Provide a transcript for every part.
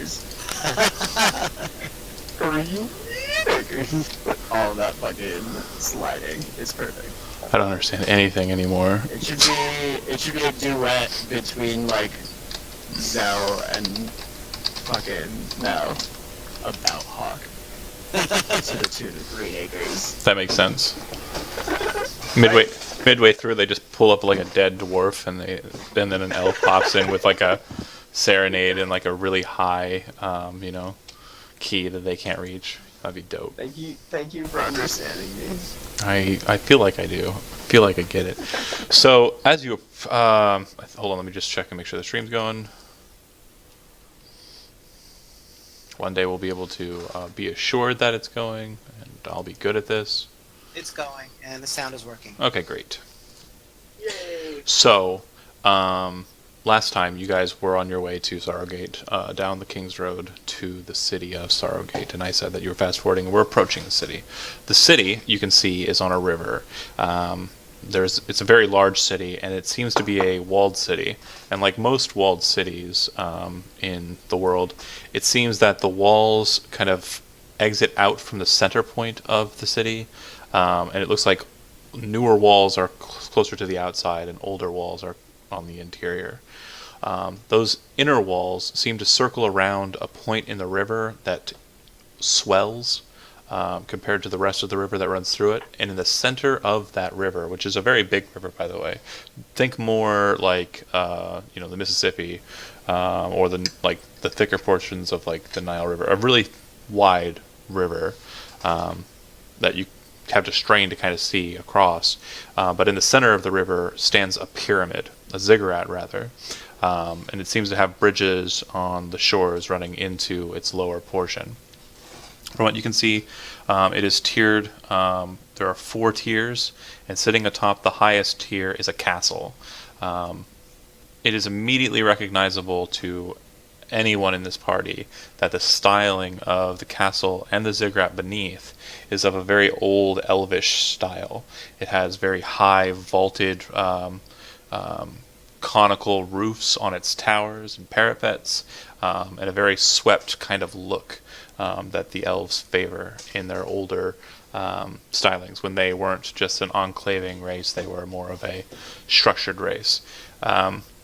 acres. 3 acres. All that fucking sliding is perfect. I don't understand anything anymore. It should be a duet between like Zell and fucking no about Hawk to the tune of 3 acres. That makes sense. Midway through, they just pull up like a dead dwarf, and then an elf pops in with like a serenade and like a really high, key that they can't reach. That'd be dope. Thank you for understanding me. I feel like I do. I feel like I get it. So as you, hold on, let me just check and make sure the stream's going. One day we'll be able to be assured that it's going, and I'll be good at this. It's going, and the sound is working. Okay, great. Yay! So, last time you guys were on your way to Sorrowgate, down the King's Road to the city of Sorrowgate, and I said that you were fast forwarding, and we're approaching the city. The city, you can see, is on a river. It's a very large city, and it seems to be a walled city. And like most walled cities in the world, it seems that the walls kind of exit out from the center point of the city, and it looks like newer walls are closer to the outside, and older walls are on the interior. Those inner walls seem to circle around a point in the river that swells compared to the rest of the river that runs through it. And in the center of that river, which is a very big river, by the way, think more like the Mississippi or the thicker portions of like the Nile River, a really wide river that you have to strain to kind of see across. But in the center of the river stands a pyramid, a ziggurat rather, and it seems to have bridges on the shores running into its lower portion. From what you can see, it is tiered. There are 4 tiers, and sitting atop the highest tier is a castle. It is immediately recognizable to anyone in this party that the styling of the castle and the ziggurat beneath is of a very old elvish style. It has very high vaulted conical roofs on its towers and parapets, and a very swept kind of look that the elves favor in their older stylings. When they weren't just an enclaving race, they were more of a structured race.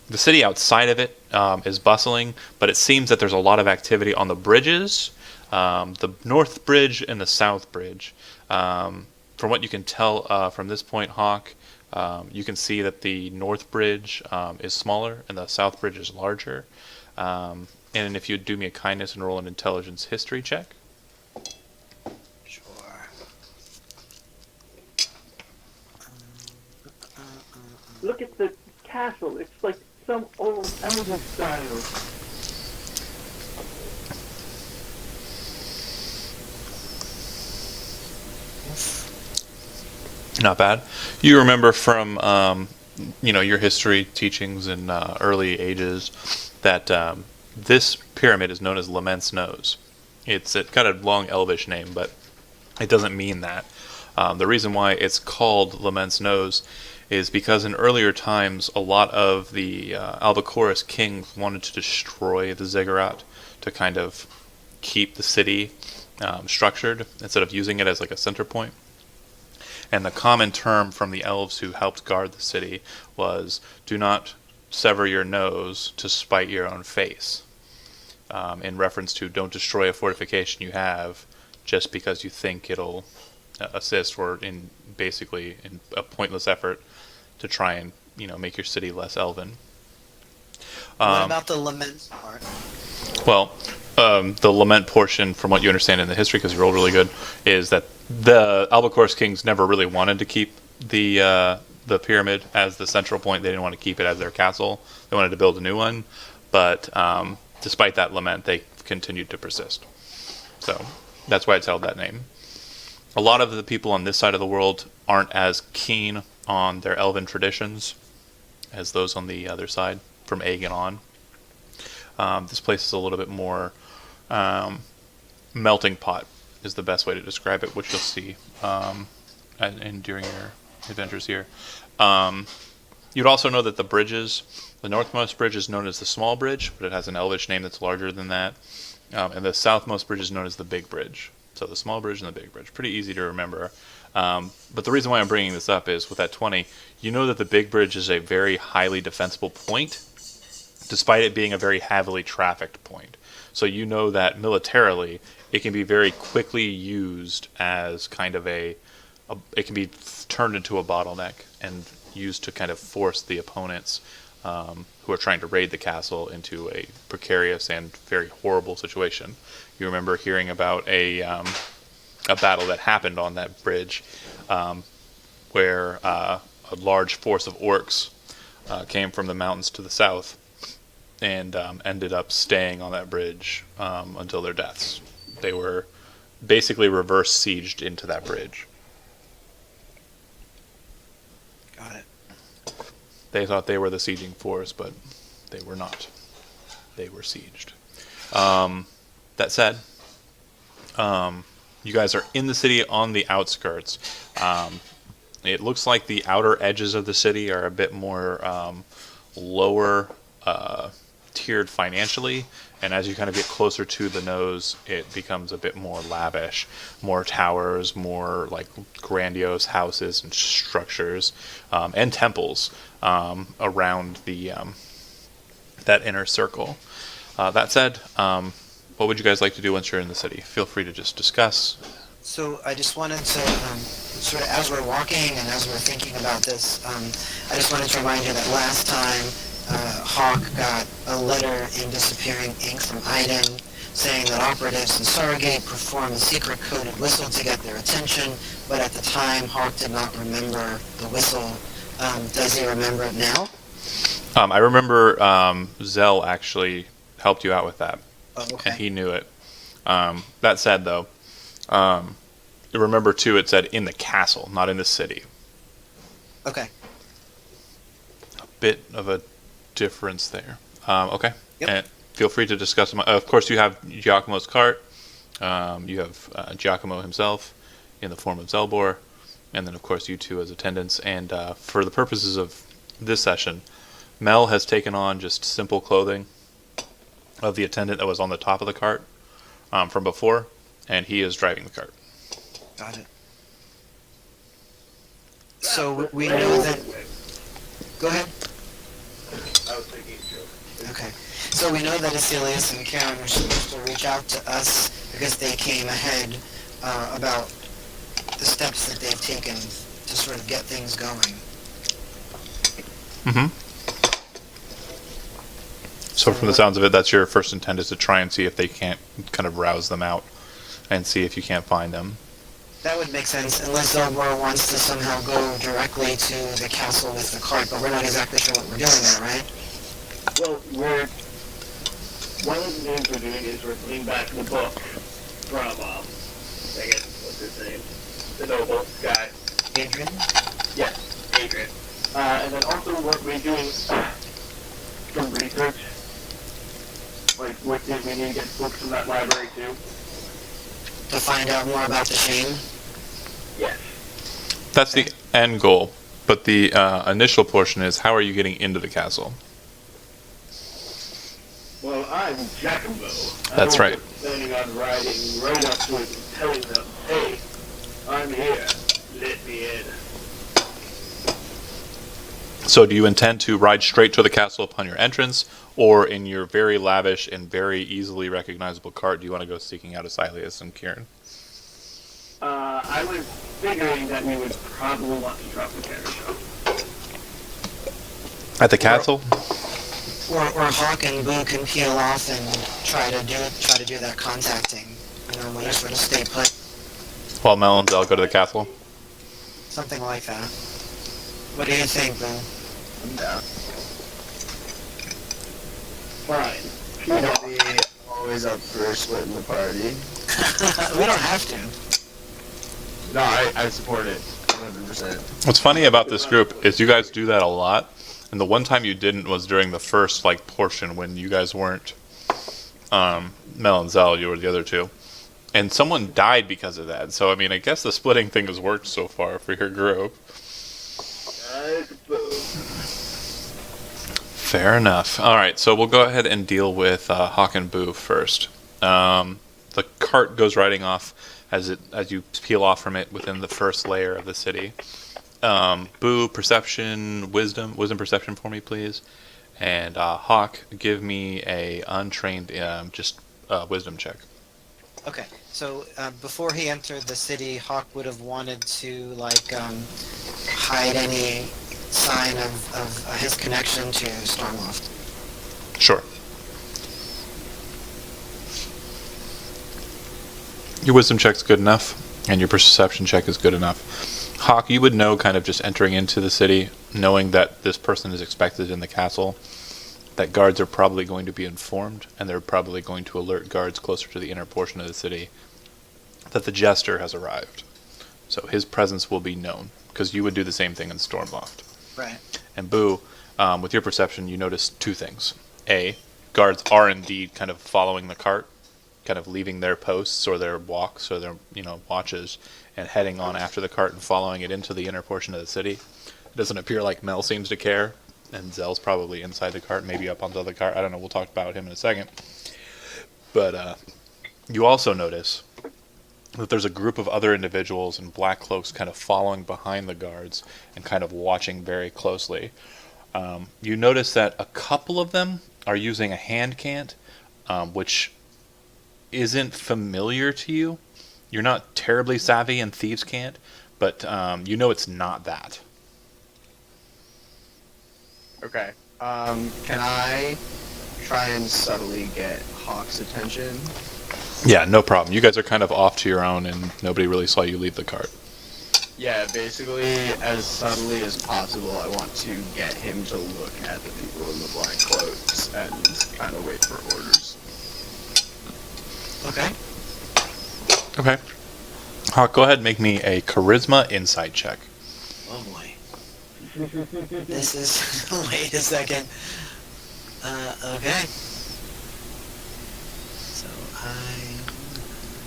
The city outside of it is bustling, but it seems that there's a lot of activity on the bridges, the North Bridge and the South Bridge. From what you can tell from this point, Hawk, you can see that the North Bridge is smaller and the South Bridge is larger. And if you'd do me a kindness and roll an intelligence history check. Sure. Look at the castle. It's like some old elven style. Not bad. You remember from your history teachings in early ages that this pyramid is known as Lament's Nose. It's got a long elvish name, but it doesn't mean that. The reason why it's called Lament's Nose is because in earlier times, a lot of the Albacoris kings wanted to destroy the ziggurat to kind of keep the city structured instead of using it as like a center point. And the common term from the elves who helped guard the city was, do not sever your nose to spite your own face, in reference to don't destroy a fortification you have just because you think it'll assist, or in a pointless effort to try and make your city less elven. What about the lament part? Well, the lament portion, from what you understand in the history, because you rolled really good, is that the Albacoris kings never really wanted to keep the pyramid as the central point. They didn't want to keep it as their castle. They wanted to build a new one, but despite that lament, they continued to persist. So that's why it's held that name. A lot of the people on this side of the world aren't as keen on their elven traditions as those on the other side, from Aegon on. This place is a little bit more melting pot is the best way to describe it, which you'll see and during your adventures here. You'd also know that the bridges, the northmost bridge is known as the Small Bridge, but it has an Elvish name that's larger than that. And the southmost bridge is known as the Big Bridge. So the Small Bridge and the Big Bridge. Pretty easy to remember. But the reason why I'm bringing this up is with that 20, you know that the Big Bridge is a very highly defensible point, despite it being a very heavily trafficked point. So you know that militarily, it can be very quickly used as kind of it can be turned into a bottleneck and used to kind of force the opponents who are trying to raid the castle into a precarious and very horrible situation. You remember hearing about a battle that happened on that bridge where a large force of orcs came from the mountains to the south and ended up staying on that bridge until their deaths. They were basically reverse sieged into that bridge. Got it. They thought they were the sieging force, but they were not. They were sieged. That said, you guys are in the city on the outskirts. It looks like the outer edges of the city are a bit more lower tiered financially, and as you kind of get closer to the nose, it becomes a bit more lavish, more towers, more like grandiose houses and structures, and temples around the that inner circle. That said, what would you guys like to do once you're in the city? Feel free to just discuss. So I just wanted to, sort of as we're walking and as we're thinking about this, I just wanted to remind you that last time Hawk got a letter in disappearing ink from Iden saying that operatives in Sargate performed a secret coded whistle to get their attention, but at the time Hawk did not remember the whistle. Does he remember it now? I remember Zell actually helped you out with that, Oh, okay. and he knew it. That said, though, remember too, it said in the castle, not in the city. Okay. A bit of a difference there. Okay. Yep. And feel free to discuss them. Of course, you have Giacomo's cart. You have Giacomo himself in the form of Zelbor. And then, of course, you two as attendants. And for the purposes of this session, Mel has taken on just simple clothing of the attendant that was on the top of the cart from before, and he is driving the cart. Got it. So we know that... Go ahead. I was thinking joke. Okay. So we know that Asilius and Karen are supposed to reach out to us because they came ahead about the steps that they've taken to sort of get things going. Mm-hmm. So from the sounds of it, that's your first intent, is to try and see if they can't kind of rouse them out and see if you can't find them. That would make sense, unless Zelbor wants to somehow go directly to the castle with the cart, but we're not exactly sure what we're doing there, right? Well, one of the things we're doing is we're bringing back the book from, I guess, what's his name? The noble guy. Adrian? Yes, Adrian. And then also we're doing some research. Like, we need to get books from that library too. To find out more about the shame? Yes. That's the end goal, but the initial portion is, how are you getting into the castle? Well, I'm Giacomo. That's right. Planning on riding right up to it and telling them, hey, I'm here. Let me in. So do you intend to ride straight to the castle upon your entrance, or in your very lavish and very easily recognizable cart, do you want to go seeking out Asilius and Kieran? I was figuring that we would probably want to drop the carriage off. At the castle? Or Hawk and Boo can peel off and try to do that contacting. You know, when you sort of stay put. While Mel and Zell go to the castle? Something like that. What do you think, Boo? I'm down. Fine. You know, be always up for splitting the party. We don't have to. No, I support it 100%. What's funny about this group is you guys do that a lot, and the one time you didn't was during the first portion when you guys weren't Mel and Zell, you were the other two. And someone died because of that. So I mean, I guess the splitting thing has worked so far for your group. I suppose. Fair enough. All right, so we'll go ahead and deal with Hawk and Boo first. The cart goes riding off as you peel off from it within the first layer of the city. Boo, perception, wisdom perception for me, please. And Hawk, give me a untrained wisdom check. Okay, so before he entered the city, Hawk would have wanted to hide any sign of his connection to Stormloft. Sure. Your wisdom check's good enough, and your perception check is good enough. Hawk, you would know, kind of just entering into the city, knowing that this person is expected in the castle, that guards are probably going to be informed, and they're probably going to alert guards closer to the inner portion of the city that the jester has arrived. So his presence will be known, because you would do the same thing in Stormloft. Right. And Boo, with your perception, you notice two things. A, guards are indeed kind of following the cart, kind of leaving their posts or their walks or their watches and heading on after the cart and following it into the inner portion of the city. It doesn't appear like Mel seems to care, and Zell's probably inside the cart, maybe up onto the cart. I don't know, we'll talk about him in a second. But you also notice that there's a group of other individuals in black cloaks kind of following behind the guards and kind of watching very closely. You notice that a couple of them are using a hand cant, which isn't familiar to you. You're not terribly savvy in thieves' cant, but you know it's not that. Okay. Can I try and subtly get Hawk's attention? Yeah, no problem. You guys are kind of off to your own, and nobody really saw you leave the cart. Yeah, basically, as subtly as possible, I want to get him to look at the people in the black cloaks and kind of wait for orders. Okay. Okay. Hawk, go ahead and make me a charisma insight check. Oh boy. This is... Wait a second. Okay. So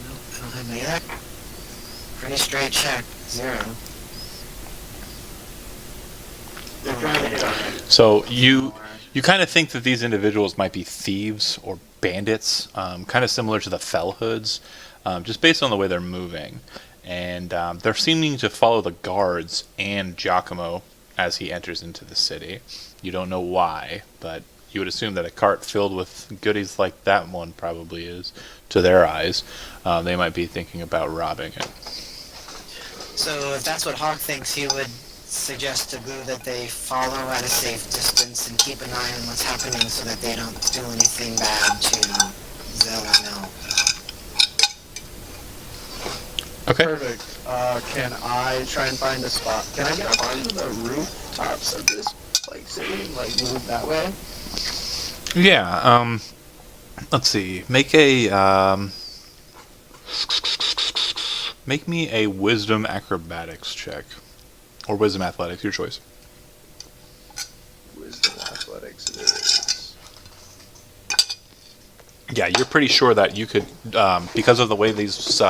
Nope, I don't have my yet. Pretty straight check. 0. They're trying to hit on it. So you kind of think that these individuals might be thieves or bandits, kind of similar to the Fell Hoods, just based on the way they're moving. And they're seeming to follow the guards and Giacomo as he enters into the city. You don't know why, but you would assume that a cart filled with goodies like that one probably is, to their eyes. They might be thinking about robbing it. So if that's what Hawk thinks, he would suggest to Boo that they follow at a safe distance and keep an eye on what's happening so that they don't do anything bad to Zell or Mel. Okay. Perfect. Can I try and find a spot? Can I get up onto the rooftops of this city, move that way? Yeah, let's see. Make me a wisdom acrobatics check. Or wisdom athletics, your choice. Wisdom athletics it is. Yeah, you're pretty sure that you could, because of the way these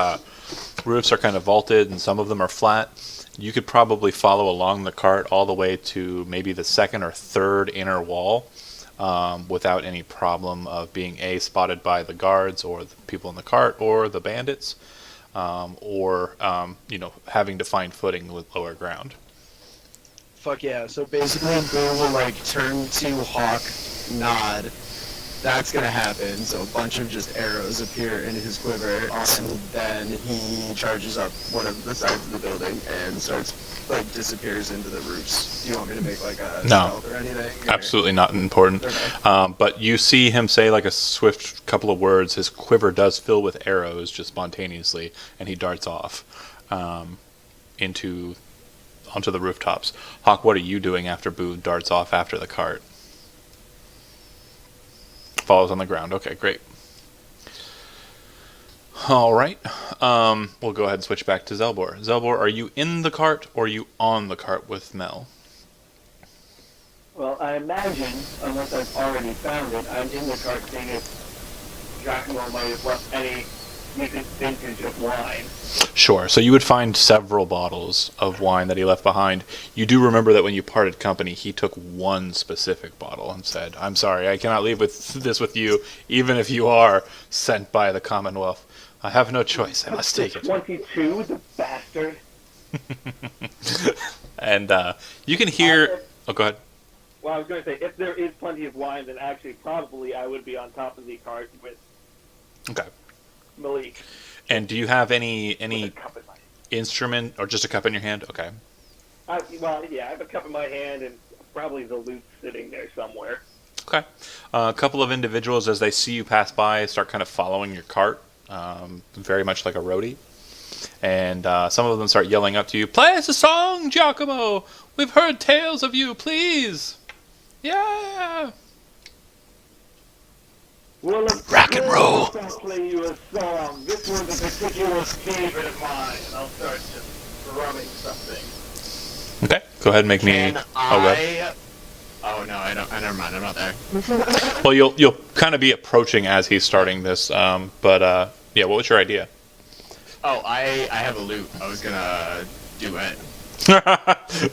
roofs are kind of vaulted and some of them are flat, you could probably follow along the cart all the way to maybe the second or third inner wall without any problem of being spotted by the guards or the people in the cart or the bandits, or having to find footing with lower ground. Fuck yeah. So basically, Boo will turn to Hawk, nod. That's gonna happen. So a bunch of just arrows appear in his quiver, and then he charges up one of the sides of the building and starts disappears into the roofs. Do you want me to make a No, stealth or anything? absolutely not important. Okay. But you see him say a swift couple of words. His quiver does fill with arrows just spontaneously, and he darts off onto the rooftops. Hawk, what are you doing after Boo darts off after the cart? Falls on the ground. Okay, great. All right. We'll go ahead and switch back to Zelbor. Zelbor, are you in the cart or are you on the cart with Mel? Well, I imagine, unless I've already found it, I'm in the cart seeing if Giacomo might have left any using vintage of wine. Sure. So you would find several bottles of wine that he left behind. You do remember that when you parted company, he took one specific bottle and said, "I'm sorry, I cannot leave with this with you, even if you are sent by the Commonwealth. I have no choice. I must take it." 22, the bastard. And you can hear. Oh, go ahead. Well, I was going to say, if there is plenty of wine, then actually probably I would be on top of the cart with Okay. Malik. And do you have any With a cup in my hand. instrument or just a cup in your hand? Okay. Well, yeah, I have a cup in my hand and probably the loot sitting there somewhere. Okay. A couple of individuals, as they see you pass by, start kind of following your cart, very much like a roadie. And some of them start yelling up to you, "Play us a song, Giacomo! We've heard tales of you, please!" Yeah! Well, Rock and roll. I'll play you a song. This one's a particular favorite of mine, and I'll start just strumming something. Okay, go ahead and make me... Can go ahead. Oh no, I don't. Never mind. I'm not there. Well, you'll kind of be approaching as he's starting this, but yeah, what was your idea? Oh, I have a loop. I was gonna do it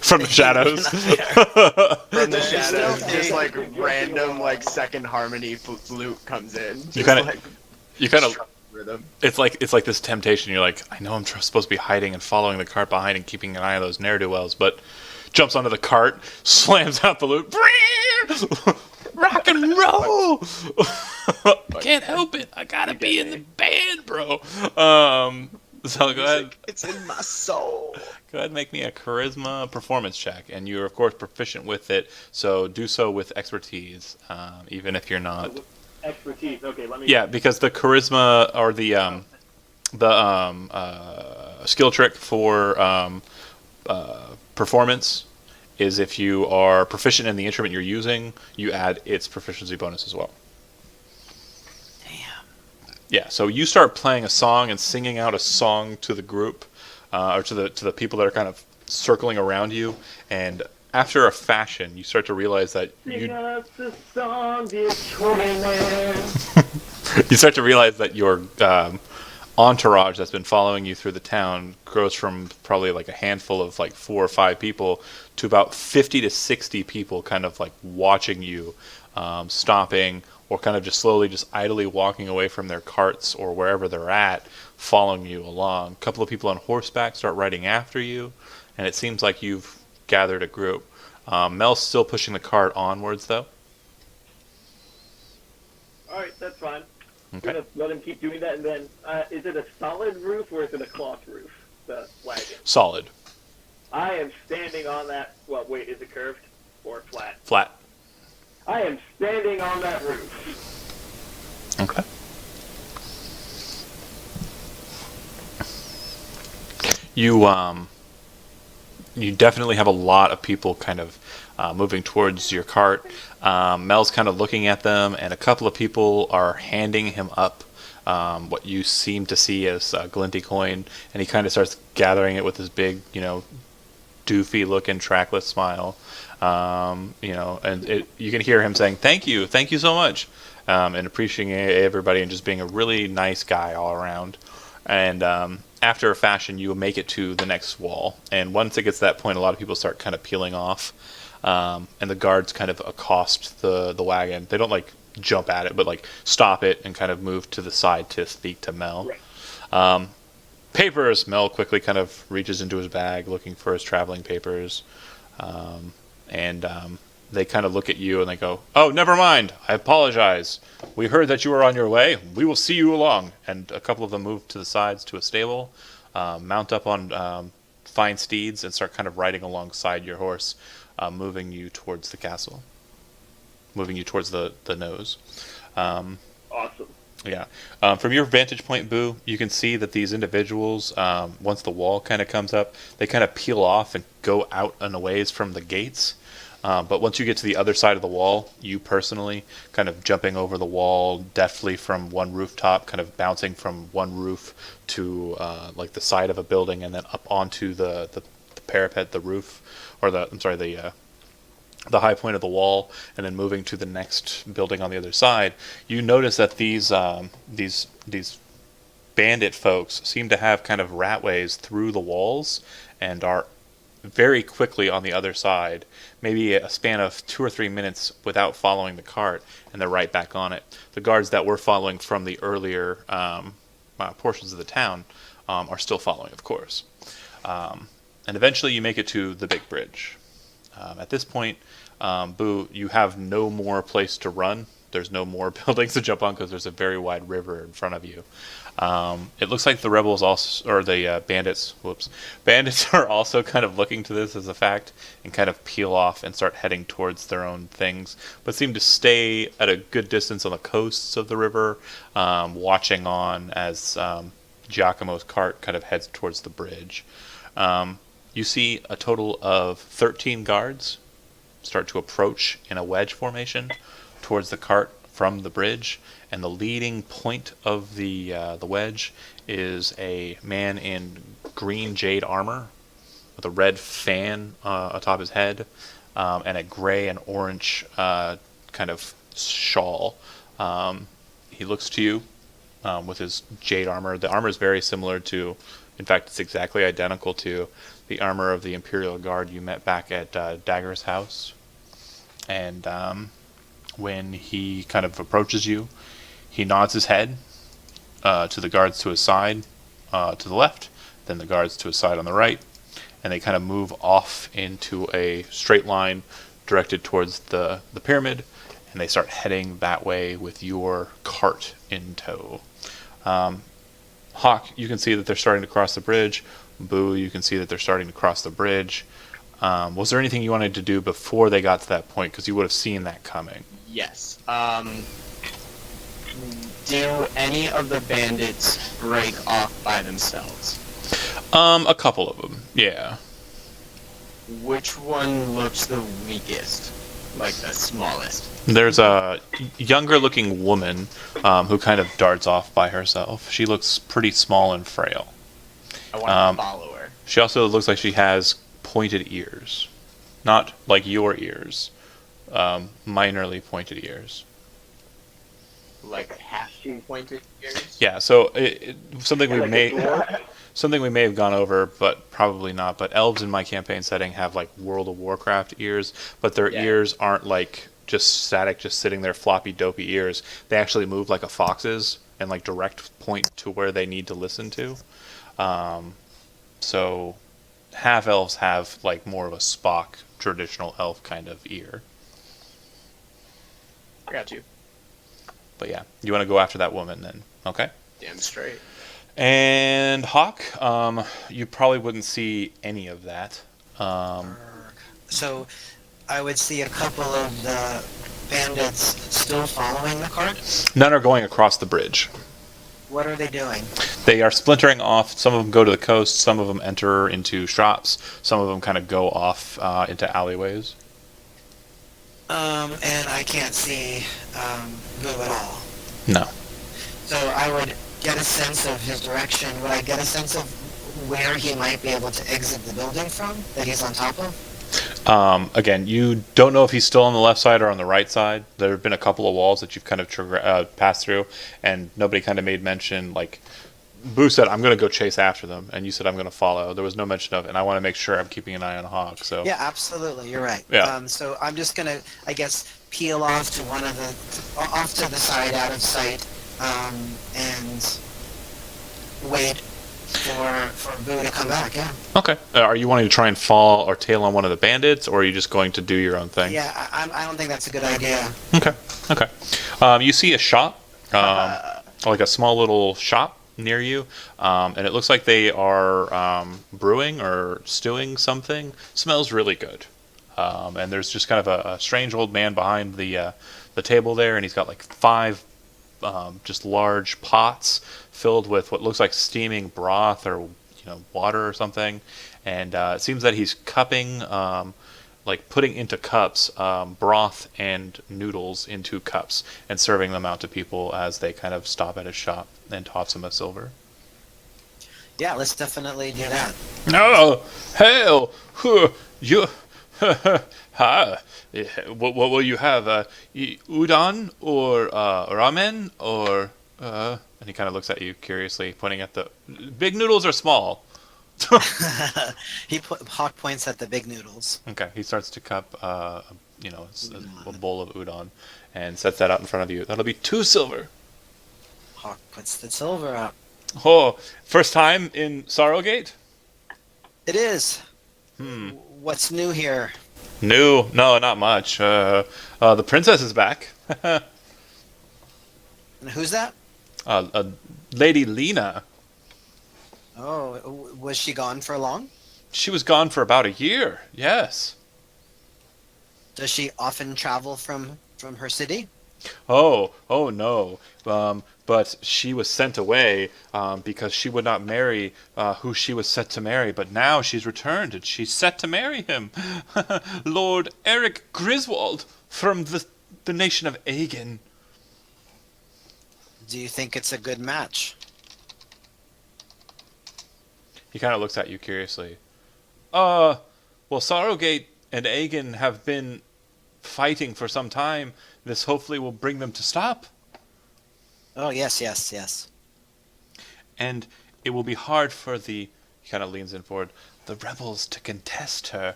From the shadows. from the shadows. Just like random like second harmony flute comes in. You kind of, struck rhythm. it's like this temptation. You're like, I know I'm supposed to be hiding and following the cart behind and keeping an eye on those ne'er-do-wells, but jumps onto the cart, slams out the loot. Rock and roll. Can't help it. I gotta be in the band, bro. So go ahead. It's in my soul. Go ahead and make me a charisma performance check, and you're of course proficient with it. So do so with expertise, even if you're not. Expertise. Okay, let me. Yeah, because the charisma or the skill trick for performance is if you are proficient in the instrument you're using, you add its proficiency bonus as well. Damn. Yeah, so you start playing a song and singing out a song to the group, or to the people that are kind of circling around you, and after a fashion, you start to realize that Sing us a song, dear Tory man. you start to realize that your entourage that's been following you through the town grows from probably like a handful of like 4 or 5 people to about 50 to 60 people kind of like watching you, stopping or kind of just slowly just idly walking away from their carts or wherever they're at, following you along. A couple of people on horseback start riding after you, and it seems like you've gathered a group. Mel's still pushing the cart onwards though. Alright, that's fine. Okay. I'm gonna let him keep doing that, and then, is it a solid roof or is it a cloth roof, the wagon? Solid. I am standing on that, well, wait, is it curved or flat? Flat. I am standing on that roof. Okay. You definitely have a lot of people kind of moving towards your cart. Mel's kind of looking at them, and a couple of people are handing him up what you seem to see as a glinty coin, and he kind of starts gathering it with his big, doofy looking trackless smile. And you can hear him saying, thank you so much, and appreciating everybody and just being a really nice guy all around. And after a fashion, you make it to the next wall, and once it gets to that point, a lot of people start kind of peeling off, and the guards kind of accost the wagon. They don't like jump at it, but like stop it and kind of move to the side to speak to Mel. Right. Papers. Mel quickly kind of reaches into his bag looking for his traveling papers, and they kind of look at you and they go, "Oh, never mind. I apologize. We heard that you were on your way. We will see you along." And a couple of them move to the sides to a stable, mount up on fine steeds, and start kind of riding alongside your horse, moving you towards the castle, moving you towards the nose. Awesome. Yeah. From your vantage point, Boo, you can see that these individuals, once the wall kind of comes up, they kind of peel off and go out and a ways from the gates. But once you get to the other side of the wall, you personally kind of jumping over the wall deftly from one rooftop, kind of bouncing from one roof to like the side of a building and then up onto the parapet, the roof, or the high point of the wall, and then moving to the next building on the other side. You notice that these bandit folks seem to have kind of ratways through the walls and are very quickly on the other side, maybe a span of 2 or 3 minutes without following the cart, and they're right back on it. The guards that were following from the earlier portions of the town are still following, of course. And eventually you make it to the big bridge. At this point, Boo, you have no more place to run. There's no more buildings to jump on because there's a very wide river in front of you. It looks like the rebels also, or the bandits are also kind of looking to this as a fact and kind of peel off and start heading towards their own things, but seem to stay at a good distance on the coasts of the river, watching on as Giacomo's cart kind of heads towards the bridge. You see a total of 13 guards start to approach in a wedge formation towards the cart from the bridge, and the leading point of the wedge is a man in green jade armor with a red fan atop his head, and a gray and orange kind of shawl. He looks to you with his jade armor. The armor is very similar to, in fact, it's exactly identical to the armor of the Imperial Guard you met back at Dagger's house. And when he kind of approaches you, he nods his head to the guards to his side, to the left, then the guards to his side on the right, and they kind of move off into a straight line directed towards the pyramid, and they start heading that way with your cart in tow. Hawk, you can see that they're starting to cross the bridge. Boo, you can see that they're starting to cross the bridge. Was there anything you wanted to do before they got to that point? Because you would have seen that coming. Yes. Do any of the bandits break off by themselves? A couple of them, yeah. Which one looks the weakest? Like the smallest? There's a younger-looking woman who kind of darts off by herself. She looks pretty small and frail. I want to follow her. She also looks like she has pointed ears. Not like your ears. Minorly pointed ears. Like half-pointed ears? Yeah, so something we may have gone over, but probably not. But elves in my campaign setting have like World of Warcraft ears, but their ears aren't like just static, just sitting there floppy, dopey ears. They actually move like a fox's and like direct point to where they need to listen to. So half elves have like more of a Spock traditional elf kind of ear. I got you. But yeah, you want to go after that woman then? Okay. Damn straight. And Hawk, you probably wouldn't see any of that. So I would see a couple of the bandits still following the cart. None are going across the bridge. What are they doing? They are splintering off. Some of them go to the coast. Some of them enter into shops. Some of them kind of go off into alleyways. And I can't see Boo at all. No. So I would get a sense of his direction. Would I get a sense of where he might be able to exit the building from that he's on top of? Again, you don't know if he's still on the left side or on the right side. There have been a couple of walls that you've kind of passed through, and nobody kind of made mention, like, Boo said, I'm going to go chase after them, and you said, I'm going to follow. There was no mention of it, and I want to make sure I'm keeping an eye on Hawk, so... Yeah, absolutely, you're right. Yeah. So I'm just going to, I guess, peel off to off to the side, out of sight, and wait for Boo to come back, yeah. Okay. Are you wanting to try and fall or tail on one of the bandits, or are you just going to do your own thing? Yeah, I don't think that's a good idea. Okay. You see a shop, like a small little shop near you, and it looks like they are brewing or stewing something. Smells really good. And there's just kind of a strange old man behind the table there, and he's got like 5 just large pots filled with what looks like steaming broth or water or something, and it seems that he's cupping, like putting into cups, broth and noodles into cups and serving them out to people as they kind of stop at his shop and toss him a silver. Yeah, let's definitely do that. No, hail, you, hi. What will you have? Udon or ramen or And he kind of looks at you curiously, pointing at the big noodles are small. Hawk points at the big noodles. Okay, he starts to cup, a bowl of udon, and sets that out in front of you. That'll be 2 silver. Hawk puts the silver up. Oh, first time in Sorrowgate? It is. Hmm. What's new here? No, not much. The princess is back. And who's that? Lady Lena. Oh, was she gone for long? She was gone for about a year. Yes. Does she often travel from her city? Oh no. But she was sent away because she would not marry who she was set to marry. But now she's returned and she's set to marry him, Lord Eric Griswold from the nation of Aegon. Do you think it's a good match? He kind of looks at you curiously. Well, Sorrowgate and Aegon have been fighting for some time. This hopefully will bring them to stop. Oh, yes. And it will be hard for he kind of leans in forward, the rebels to contest her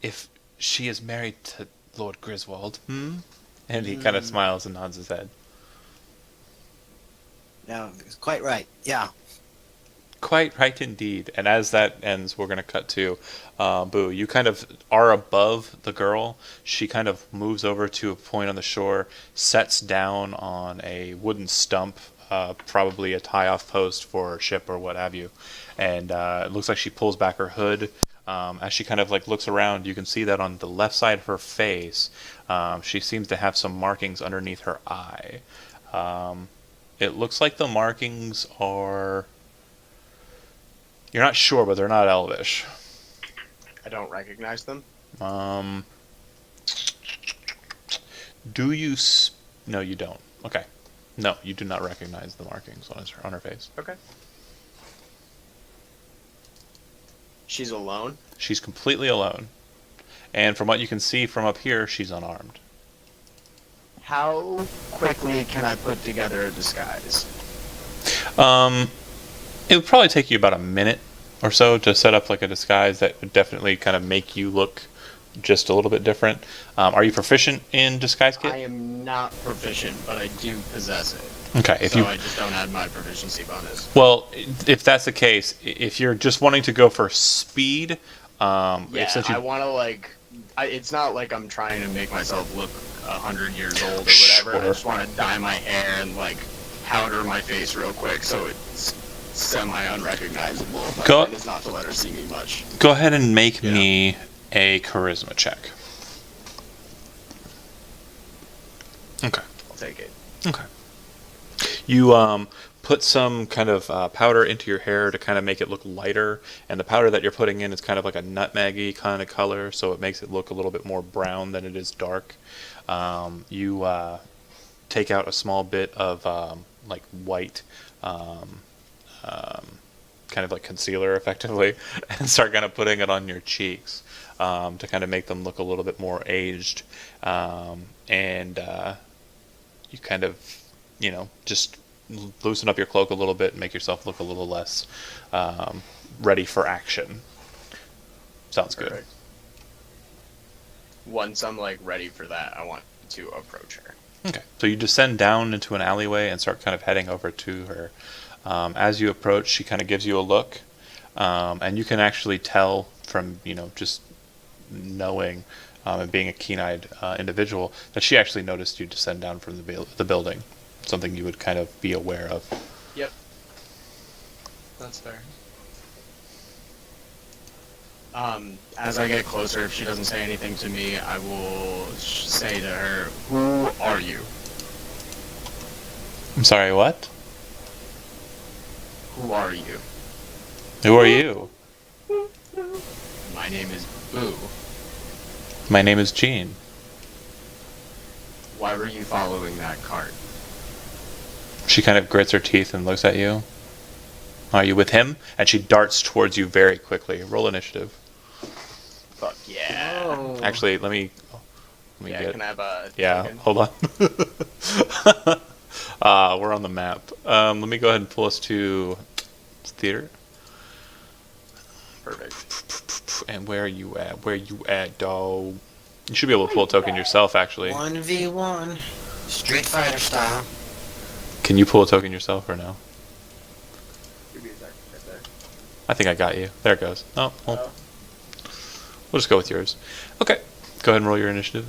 if she is married to Lord Griswold. And he kind of smiles and nods his head. No, quite right. Yeah. Quite right indeed. And as that ends, we're going to cut to Boo. You kind of are above the girl. She kind of moves over to a point on the shore, sets down on a wooden stump, probably a tie-off post for a ship or what have you. And it looks like she pulls back her hood. As she kind of looks around, you can see that on the left side of her face, she seems to have some markings underneath her eye. It looks like the markings are... You're not sure, but they're not Elvish. I don't recognize them. Do you... No, you don't. Okay. No, you do not recognize the markings on her face. Okay. She's alone? She's completely alone. And from what you can see from up here, she's unarmed. How quickly can I put together a disguise? It would probably take you about a minute or so to set up a disguise that would definitely kind of make you look just a little bit different. Are you proficient in disguise kit? I am not proficient, but I do possess it. Okay, I just don't add my proficiency bonus. Well, if that's the case, if you're just wanting to go for speed, I want to it's not like I'm trying to make myself look 100 years old or whatever. Sure. I just want to dye my hair and powder my face real quick so it's semi-unrecognizable. My plan is not to let her see me much. Go ahead and make me a charisma check. Okay. I'll take it. Okay. You put some kind of powder into your hair to kind of make it look lighter, and the powder that you're putting in is kind of like a nutmeggy kind of color, so it makes it look a little bit more brown than it is dark. You take out a small bit of white kind of concealer effectively and start kind of putting it on your cheeks to kind of make them look a little bit more aged, and you kind of just loosen up your cloak a little bit and make yourself look a little less ready for action. Sounds good. Perfect. Once I'm ready for that, I want to approach her. Okay, so you descend down into an alleyway and start kind of heading over to her. As you approach, she kind of gives you a look, and you can actually tell from just knowing and being a keen-eyed individual that she actually noticed you descend down from the building. Something you would kind of be aware of. Yep. That's fair. As I get closer, if she doesn't say anything to me, I will say to her, "Who are you?" I'm sorry, what? Who are you? Who are you? My name is Boo. My name is Gene. Why were you following that cart? She kind of grits her teeth and looks at you. Are you with him? And she darts towards you very quickly. Roll initiative. Fuck yeah. Oh. Actually, let me Yeah, get... can I have a Yeah, token? hold on. We're on the map. Let me go ahead and pull us to theater. Perfect. And where are you at? Where you at, dog? You should be able to pull a token yourself, actually. 1v1. Street Fighter style. Can you pull a token yourself or no? Give me a second right there. I think I got you. There it goes. Oh, well, Oh. we'll just go with yours. Okay. Go ahead and roll your initiative.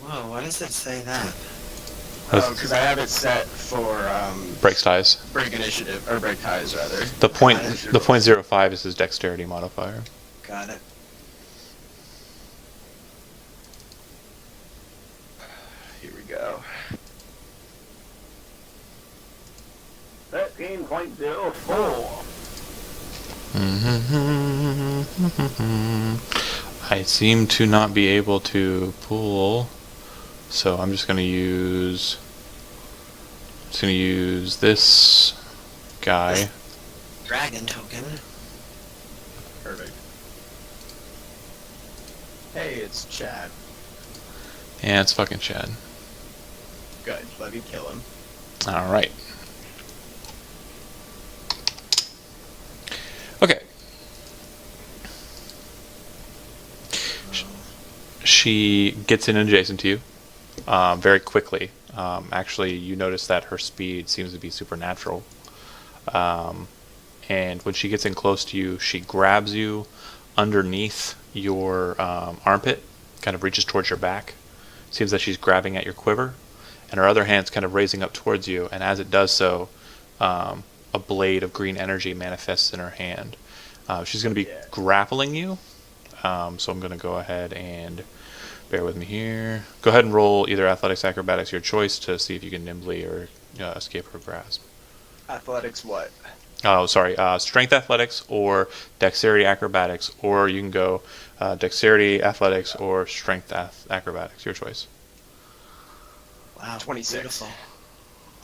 Whoa, why does it say that? Oh, because I have it set for Breaks ties. break initiative or break ties rather. The point 05 is his dexterity modifier. Got it. Here we go. 13.04. I seem to not be able to pull, so I'm just going to use this guy. Dragon token. Perfect. Hey, it's Chad. And it's fucking Chad. Good. Let me kill him. All right. Okay. She gets in adjacent to you very quickly. Actually, you notice that her speed seems to be supernatural. And when she gets in close to you, she grabs you underneath your armpit, kind of reaches towards your back. Seems that she's grabbing at your quiver, and her other hand's kind of raising up towards you. And as it does so, a blade of green energy manifests in her hand. She's going to be grappling you. So I'm going to go ahead and bear with me here. Go ahead and roll either athletics, acrobatics, your choice, to see if you can nimbly or escape her grasp. Athletics what? Oh, sorry. Strength athletics or dexterity acrobatics, or you can go dexterity athletics or strength acrobatics. Your choice. Wow. 26. Beautiful.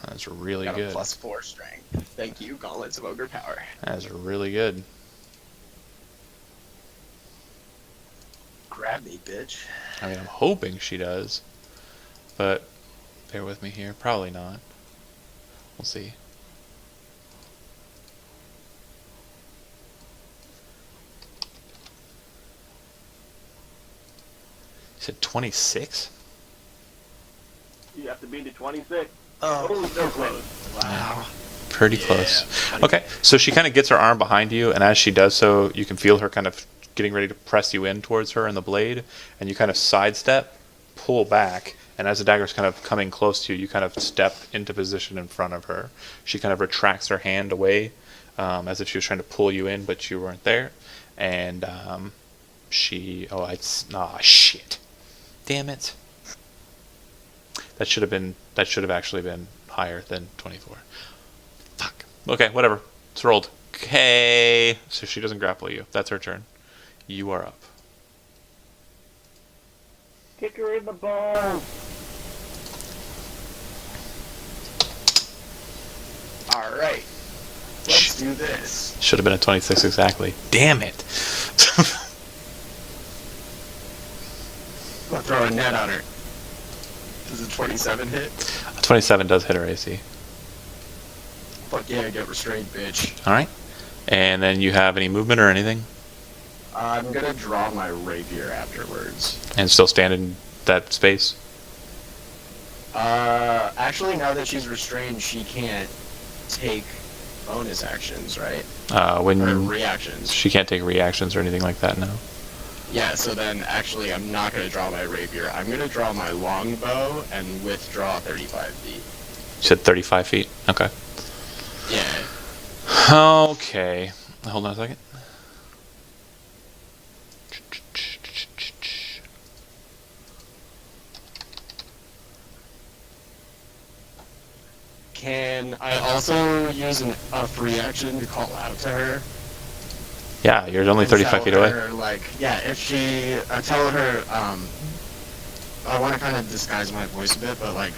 That's really Got a good. +4 strength. Thank you, Gauntlets of Ogre Power. That's really good. Grab me, bitch. I mean, I'm hoping she does, but bear with me here. Probably not. We'll see. You said 26? You have to beat the 26. Oh, Oh, so close. wow. Pretty close. Okay, so she kind of gets her arm behind you, and as she does so, you can feel her kind of getting ready to press you in towards her in the blade, and you kind of sidestep, pull back, and as the dagger's kind of coming close to you, you kind of step into position in front of her. She kind of retracts her hand away, as if she was trying to pull you in, but you weren't there, and shit. Damn it. That should have actually been higher than 24. Fuck. Okay, whatever. It's rolled. Okay. So she doesn't grapple you. That's her turn. You are up. Kick her in the balls. Alright. Let's do this. Should have been a 26 exactly. Damn it. I'll throw a net on her. Does a 27 hit? A 27 does hit her AC. Fuck yeah, get restrained, bitch. Alright. And then you have any movement or anything? I'm gonna draw my rapier afterwards. And still stand in that space? Actually, now that she's restrained, she can't take bonus actions, right? Or When reactions. she can't take reactions or anything like that, no. Yeah, so then actually I'm not gonna draw my rapier. I'm gonna draw my longbow and withdraw 35 feet. You said 35 feet? Okay. Yeah. Okay. Hold on a second. Can I also use a free action to call out to her? Yeah, you're only And 35 tell feet away. her, like, yeah, if she, I tell her, I want to kind of disguise my voice a bit, but like,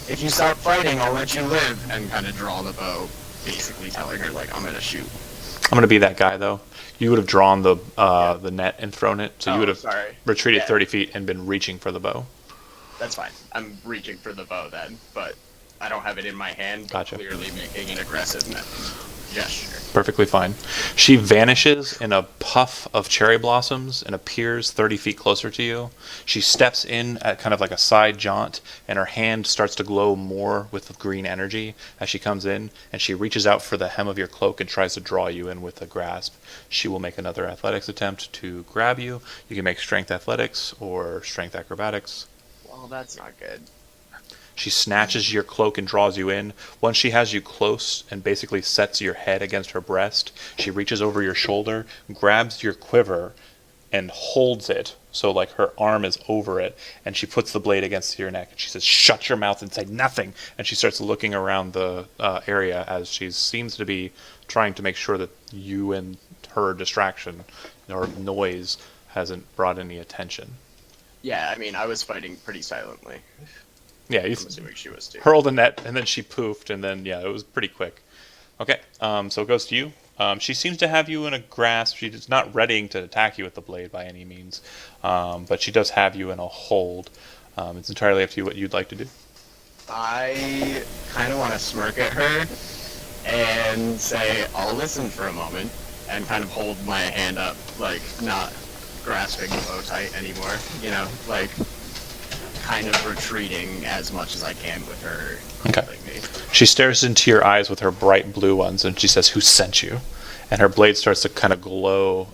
if you stop fighting, I'll let you live, and kind of draw the bow, basically telling her, like, I'm gonna shoot. I'm gonna be that guy though. You would have drawn the net and thrown it, so you would have Sorry. retreated Yeah. 30 feet and been reaching for the bow. That's fine. I'm reaching for the bow then, but I don't have it in my hand, but Gotcha. clearly making an aggressive gesture. Perfectly fine. She vanishes in a puff of cherry blossoms and appears 30 feet closer to you. She steps in at kind of like a side jaunt, and her hand starts to glow more with the green energy as she comes in, and she reaches out for the hem of your cloak and tries to draw you in with a grasp. She will make another athletics attempt to grab you. You can make strength athletics or strength acrobatics. Well, that's not good. She snatches your cloak and draws you in. Once she has you close and basically sets your head against her breast, she reaches over your shoulder, grabs your quiver, and holds it so like her arm is over it, and she puts the blade against your neck. And she says, "Shut your mouth and say nothing." And she starts looking around the area as she seems to be trying to make sure that you and her distraction or noise hasn't brought any attention. Yeah, I mean, I was fighting pretty silently. Yeah, you I'm assuming she was too. hurled a net, and then she poofed, and then, yeah, it was pretty quick. Okay, so it goes to you. She seems to have you in a grasp. She's not readying to attack you with the blade by any means, but she does have you in a hold. It's entirely up to you what you'd like to do. I kind of want to smirk at her and say, I'll listen for a moment, and kind of hold my hand up, like, not grasping the bow tight anymore, you know, like, kind of retreating as much as I can with her holding me. She stares into your eyes with her bright blue ones, and she says, "Who sent you?" And her blade starts to kind of glow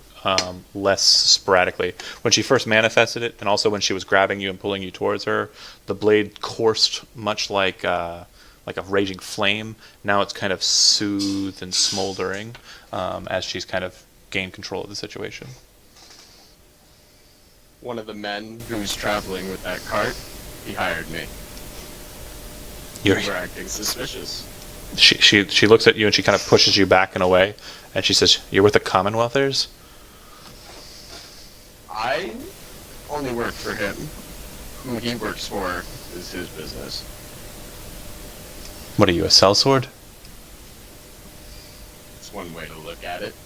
less sporadically. When she first manifested it, and also when she was grabbing you and pulling you towards her, the blade coursed much like a raging flame. Now it's kind of soothed and smoldering as she's kind of gained control of the situation. One of the men who's traveling with that cart, he hired me. You were acting suspicious. She looks at you and she kind of pushes you back and away, and she says, "You're with the Commonwealthers?" I only work for him. Who he works for is his business. What are you, a sellsword? It's one way to look at it.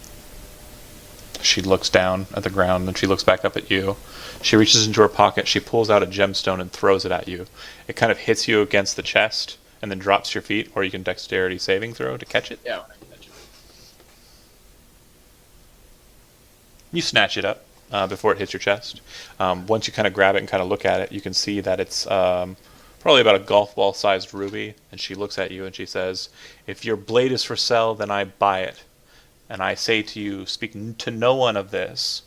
She looks down at the ground, and she looks back up at you. She reaches into her pocket, she pulls out a gemstone and throws it at you. It kind of hits you against the chest, and then drops to your feet, or you can dexterity saving throw to catch it. Yeah, I can catch it. You snatch it up before it hits your chest. Once you kind of grab it and kind of look at it, you can see that it's probably about a golf ball sized ruby, and she looks at you and she says, "If your blade is for sale, then I buy it. And I say to you, speak to no one of this,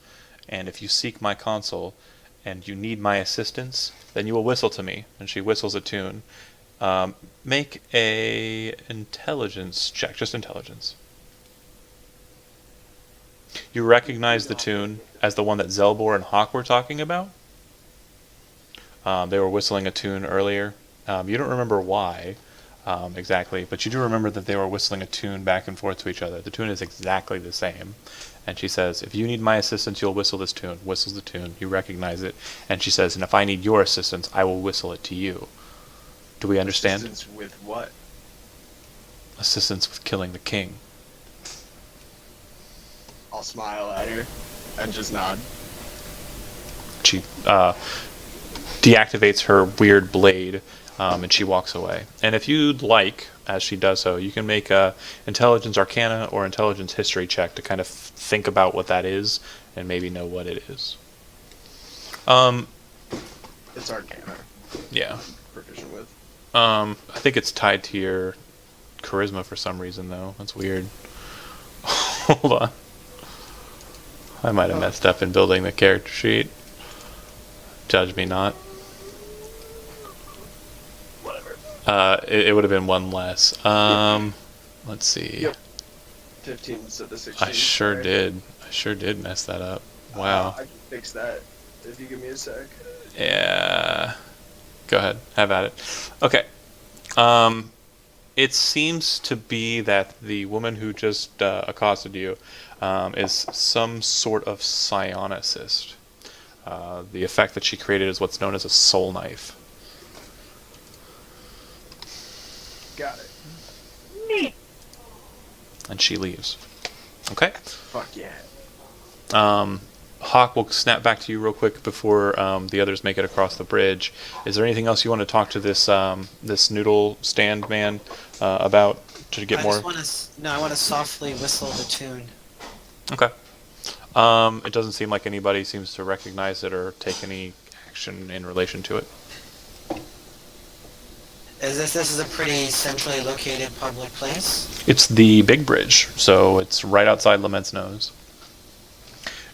and if you seek my counsel and you need my assistance, then you will whistle to me." And she whistles a tune. Make a intelligence check, just intelligence. You recognize the tune as the one that Zelbor and Hawk were talking about. They were whistling a tune earlier. You don't remember why exactly, but you do remember that they were whistling a tune back and forth to each other. The tune is exactly the same. And she says, "If you need my assistance, you'll whistle this tune." Whistles the tune. You recognize it. And she says, "And if I need your assistance, I will whistle it to you." Do we understand? Assistance with what? Assistance with killing the king. I'll smile at her and just nod. She deactivates her weird blade, and she walks away. And if you'd like, as she does so, you can make a intelligence arcana or intelligence history check to kind of think about what that is and maybe know what it is. It's arcana. Yeah. Proficient with. I think it's tied to your charisma for some reason, though. That's weird. Hold on. I might have messed up in building the character sheet. Judge me not. Whatever. It would have been one less. Let's see. Yep. 15 instead of 16. I sure did. I sure did mess that up. Wow. I can fix that if you give me a sec. Yeah. Go ahead. Have at it. Okay. It seems to be that the woman who just accosted you is some sort of psionicist. The effect that she created is what's known as a soul knife. Got it. Neat. And she leaves. Okay. Fuck yeah. Hawk, we'll snap back to you real quick before the others make it across the bridge. Is there anything else you want to talk to this noodle stand man about to get more? I want to softly whistle the tune. Okay. It doesn't seem like anybody seems to recognize it or take any action in relation to it. This is a pretty centrally located public place? It's the big bridge, so it's right outside Lament's nose.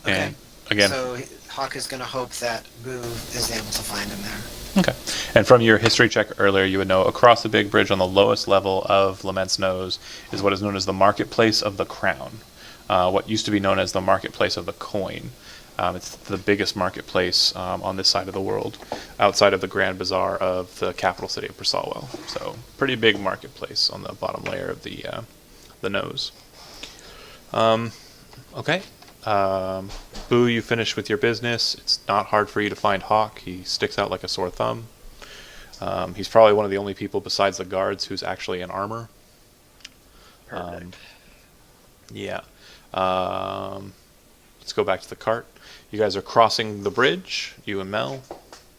Okay. And again, So Hawk is going to hope that Boo is able to find him there. okay. And from your history check earlier, you would know across the big bridge on the lowest level of Lament's nose is what is known as the Marketplace of the Crown. What used to be known as the Marketplace of the Coin. It's the biggest marketplace on this side of the world, outside of the Grand Bazaar of the capital city of Persalwell. So, pretty big marketplace on the bottom layer of the nose. Okay. Boo, you finished with your business. It's not hard for you to find Hawk. He sticks out like a sore thumb. He's probably one of the only people besides the guards who's actually in armor. Perfect. Yeah. Let's go back to the cart. You guys are crossing the bridge, you and Mel,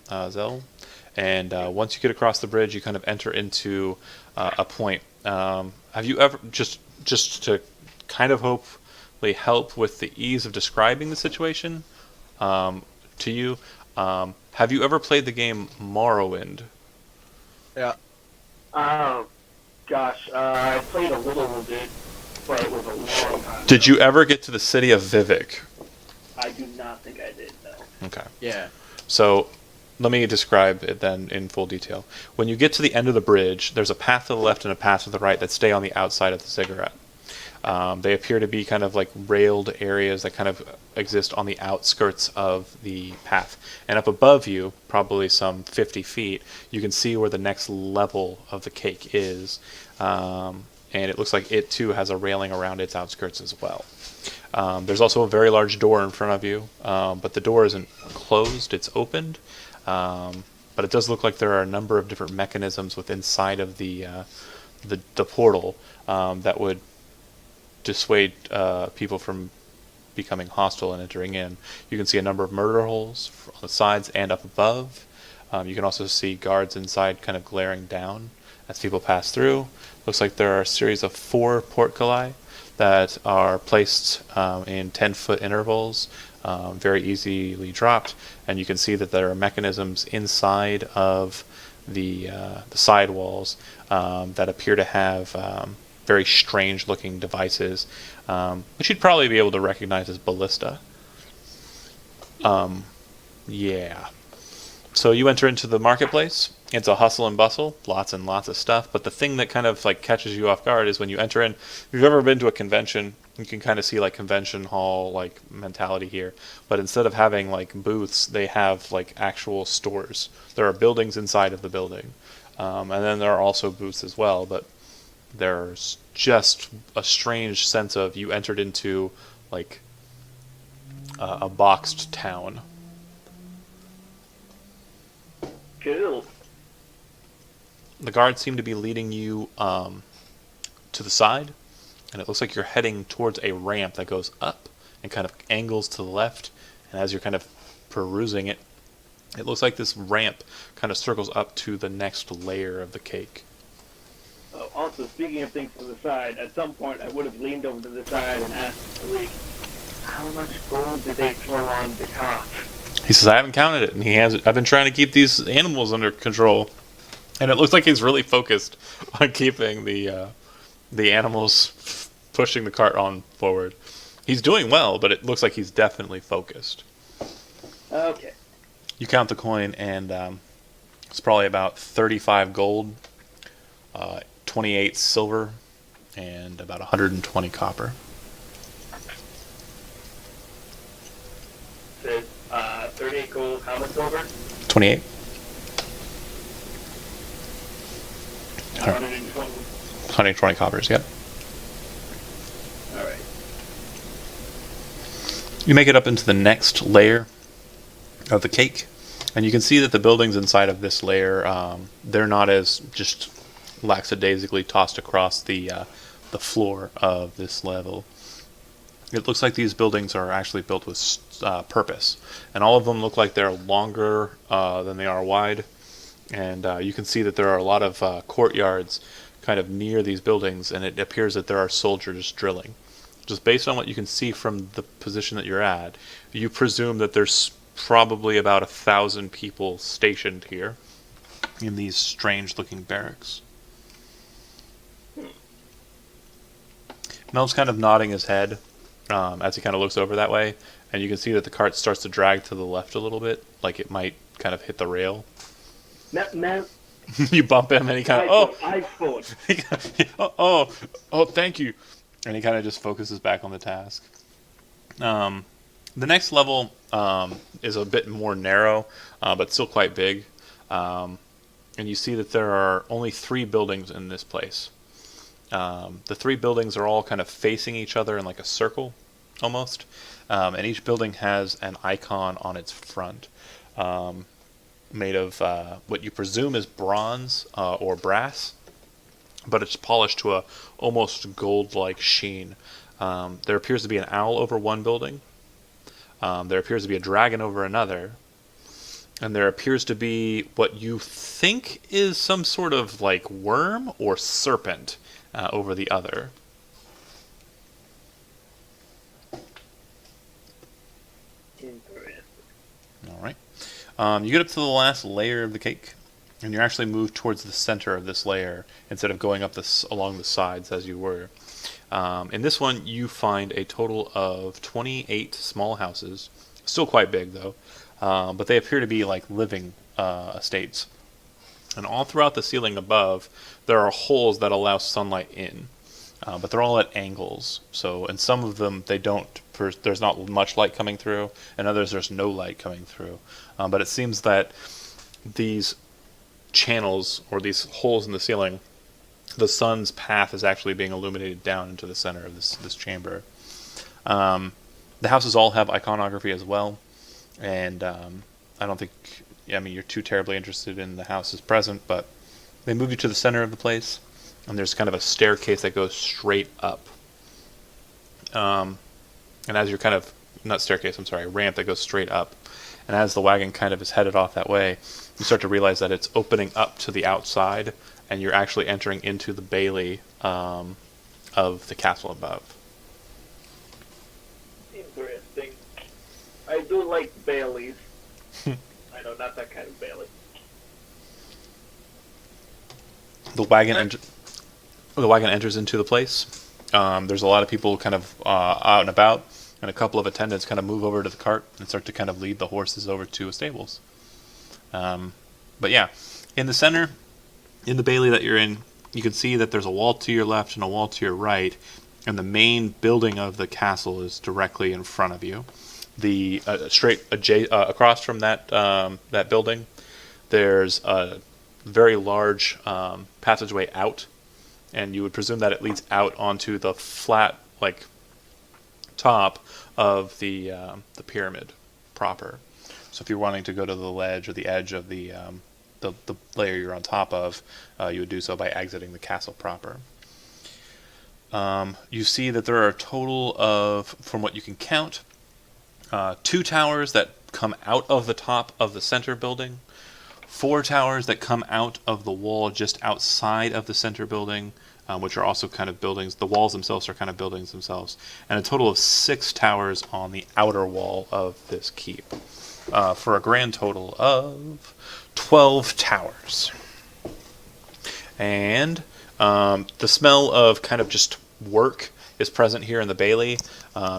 Zell, and once you get across the bridge, you kind of enter into a point. Have you ever, just to kind of hopefully help with the ease of describing the situation to you, have you ever played the game Morrowind? Yeah. Oh, gosh, I played a little bit, but it was a long time Did ago. you ever get to the city of Vivek? I do not think I did, no. Okay. Yeah. So let me describe it then in full detail. When you get to the end of the bridge, there's a path to the left and a path to the right that stay on the outside of the ziggurat. They appear to be kind of like railed areas that kind of exist on the outskirts of the path. And up above you, probably some 50 feet, you can see where the next level of the cake is. And it looks like it too has a railing around its outskirts as well. There's also a very large door in front of you, but the door isn't closed, it's opened. But it does look like there are a number of different mechanisms within inside of the portal that would dissuade people from becoming hostile and entering in. You can see a number of murder holes on the sides and up above. You can also see guards inside kind of glaring down as people pass through. Looks like there are a series of 4 portculli that are placed in 10-foot intervals, very easily dropped, and you can see that there are mechanisms inside of the side walls that appear to have very strange-looking devices, which you'd probably be able to recognize as ballista. Yeah. So you enter into the marketplace. It's a hustle and bustle, lots and lots of stuff. But the thing that kind of like catches you off guard is when you enter in. If you've ever been to a convention, you can kind of see like convention hall like mentality here. But instead of having like booths, they have like actual stores. There are buildings inside of the building, and then there are also booths as well. But there's just a strange sense of you entered into like a boxed town. Cool. The guards seem to be leading you to the side, and it looks like you're heading towards a ramp that goes up and kind of angles to the left. And as you're kind of perusing it, it looks like this ramp kind of circles up to the next layer of the cake. Oh, also, speaking of things to the side, at some point I would have leaned over to the side and asked Tariq, how much gold did they throw on the top? He says, I haven't counted it, and I've been trying to keep these animals under control. And it looks like he's really focused on keeping the animals pushing the cart on forward. He's doing well, but it looks like he's definitely focused. Okay. You count the coin, and it's probably about 35 gold, 28 silver, and about 120 copper. Says 38 gold, how much silver? 28. 120. 120 coppers, yep. Alright. You make it up into the next layer of the cake, and you can see that the buildings inside of this layer, they're not as just lackadaisically tossed across the floor of this level. it looks like these buildings are actually built with purpose, and all of them look like they're longer than they are wide. And you can see that there are a lot of courtyards kind of near these buildings, and it appears that there are soldiers drilling. Just based on what you can see from the position that you're at, you presume that there's probably about 1,000 people stationed here in these strange-looking barracks. Mel's kind of nodding his head as he kind of looks over that way, and you can see that the cart starts to drag to the left a little bit, like it might kind of hit the rail. Man, You bump him, and he kind of, iPhone. oh, thank you. And he kind of just focuses back on the task. The next level is a bit more narrow, but still quite big. And you see that there are only 3 buildings in this place. The 3 buildings are all kind of facing each other in like a circle, almost. And each building has an icon on its front, made of what you presume is bronze or brass, but it's polished to a almost gold-like sheen. There appears to be an owl over one building. There appears to be a dragon over another. And there appears to be what you think is some sort of like worm or serpent over the other. Interesting. All right. You get up to the last layer of the cake, and you're actually moved towards the center of this layer instead of going up along the sides as you were. In this one, you find a total of 28 small houses, still quite big though, but they appear to be like living estates. And all throughout the ceiling above, there are holes that allow sunlight in, but they're all at angles. So in some of them, there's not much light coming through, and others there's no light coming through. But it seems that these channels, or these holes in the ceiling, the sun's path is actually being illuminated down into the center of this chamber. The houses all have iconography as well, and I don't think, you're too terribly interested in the houses present, but they move you to the center of the place, and there's kind of a staircase that goes straight up. And as you're kind of, a ramp that goes straight up, and as the wagon kind of is headed off that way, you start to realize that it's opening up to the outside, and you're actually entering into the bailey of the castle above. Interesting. I do like Baileys. I know, not that kind of Bailey. The wagon enters into the place. There's a lot of people kind of out and about, and a couple of attendants kind of move over to the cart and start to kind of lead the horses over to a stables. But yeah, in the center, in the bailey that you're in, you can see that there's a wall to your left and a wall to your right, and the main building of the castle is directly in front of you. The across from that building, there's a very large passageway out, and you would presume that it leads out onto the flat, like, top of the pyramid proper. So if you're wanting to go to the ledge or the edge of the layer you're on top of, you would do so by exiting the castle proper. You see that there are a total of, from what you can count, 2 towers that come out of the top of the center building, 4 towers that come out of the wall just outside of the center building, which are also kind of buildings. The walls themselves are kind of buildings themselves, and a total of 6 towers on the outer wall of this keep, for a grand total of 12 towers. And the smell of kind of just work is present here in the bailey.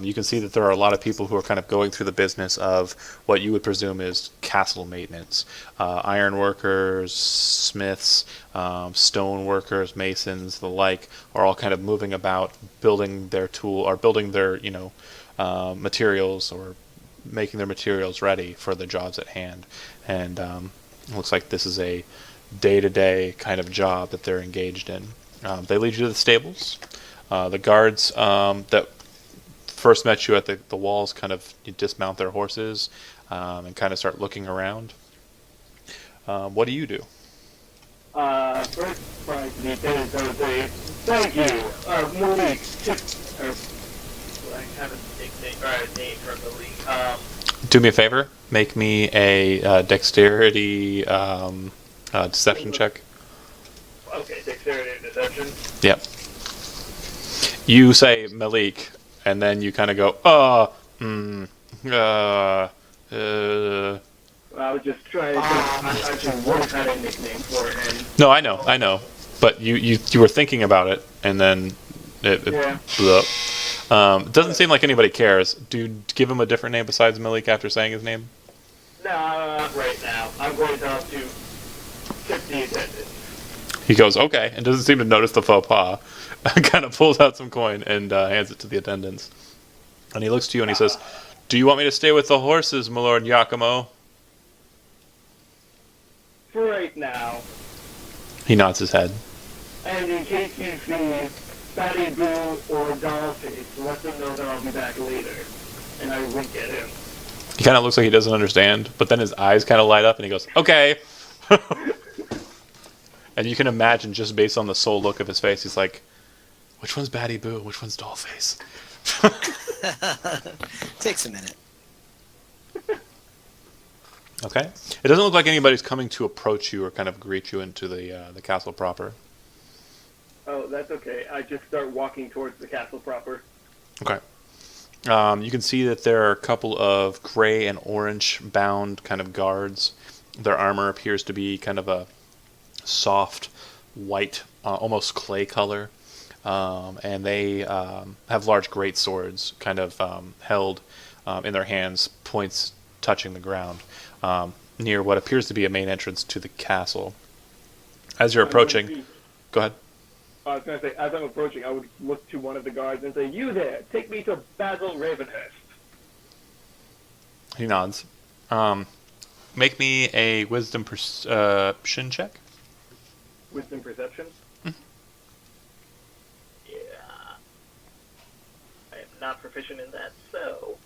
You can see that there are a lot of people who are kind of going through the business of what you would presume is castle maintenance. Iron workers, smiths, stone workers, masons, the like, are all kind of moving about, building their materials, or making their materials ready for the jobs at hand. And it looks like this is a day-to-day kind of job that they're engaged in. They lead you to the stables. The guards that first met you at the walls kind of dismount their horses and kind of start looking around. What do you do? First prize details of the thank you, Malik. I have a nickname or a name for Malik. Do me a favor. Make me a dexterity deception check. Okay, dexterity and deception. Yep. You say Malik, and then you kind of go, I was just trying to actually would have had a nickname for it, and No, I know. But you were thinking about it, and then it Yeah. blew up. It doesn't seem like anybody cares. Do you give him a different name besides Malik after saying his name? no, not right now. I'm going to have to tip the attendant. He goes, okay, and doesn't seem to notice the faux pas. Kind of pulls out some coin and hands it to the attendants. And he looks to you and he says, do you want me to stay with the horses, my lord Yakumo? For right now, He nods his head. and in case you see Fatty Boo or Dollface, let them know that I'll be back later. And I wink at him. He kind of looks like he doesn't understand, but then his eyes kind of light up and he goes, okay. And you can imagine, just based on the sole look of his face, he's like, which one's Batty Boo? Which one's Dollface? Takes a minute. Okay. It doesn't look like anybody's coming to approach you or kind of greet you into the castle proper. Oh, that's okay. I just start walking towards the castle proper. Okay. You can see that there are a couple of gray and orange bound kind of guards. Their armor appears to be kind of a soft white, almost clay color. And they have large great swords kind of held in their hands, points touching the ground, near what appears to be a main entrance to the castle. As you're approaching... Go ahead. I was going to say, as I'm approaching, I would look to one of the guards and say, you there, take me to Basil Ravenhurst. He nods. Make me a wisdom perception check. Wisdom perception? Mhm. Yeah. I am not proficient in that, so...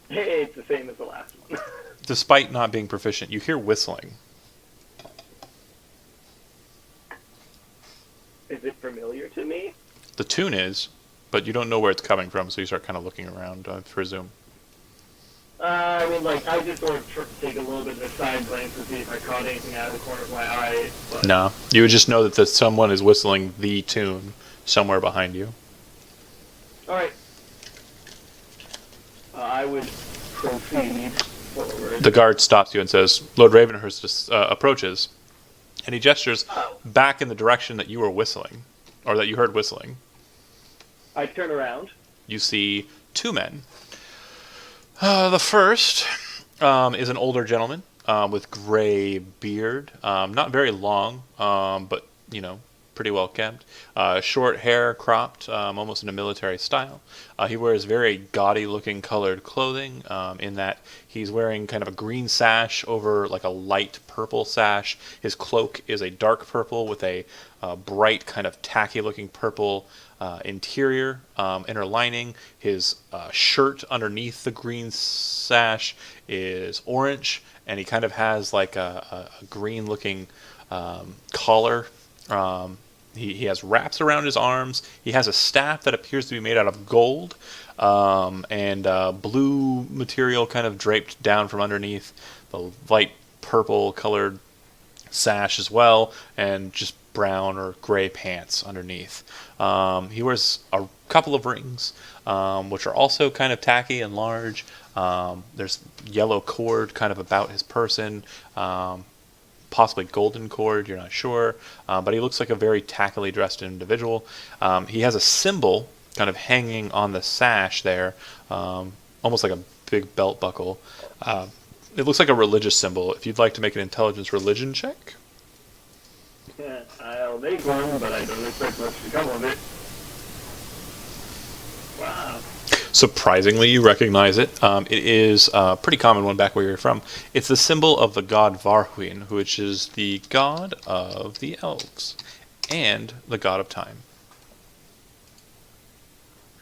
Hey, it's the same as the last one. Despite not being proficient, you hear whistling. Is it familiar to me? The tune is, but you don't know where it's coming from, so you start kind of looking around, I presume. I mean, like, I just sort of take a little bit of a side glance to see if I caught anything out of the corner of my eye. But No. You would just know that someone is whistling the tune somewhere behind you. Alright. I would proceed forward. The guard stops you and says, Lord Ravenhurst approaches, and he gestures Oh. back in the direction that you were whistling, or that you heard whistling. I turn around. You see two men. The first is an older gentleman with gray beard, not very long, but pretty well kept. Short hair, cropped, almost in a military style. He wears very gaudy-looking colored clothing. In that he's wearing kind of a green sash over like a light purple sash. His cloak is a dark purple with a bright kind of tacky-looking purple interior, inner lining. His shirt underneath the green sash is orange, and he kind of has like a green-looking collar. He has wraps around his arms. He has a staff that appears to be made out of gold, and blue material kind of draped down from underneath the light purple colored sash as well, and just brown or gray pants underneath. He wears a couple of rings, which are also kind of tacky and large. There's yellow cord kind of about his person, possibly golden cord, you're not sure, but he looks like a very tackily dressed individual. He has a symbol kind of hanging on the sash there, almost like a big belt buckle. It looks like a religious symbol. If you'd like to make an intelligence religion check. Yeah, I'll make one, but I don't expect much to come of it. Wow. Surprisingly, you recognize it. It is a pretty common one back where you're from. It's the symbol of the god Varhuin, which is the god of the elves and the god of time.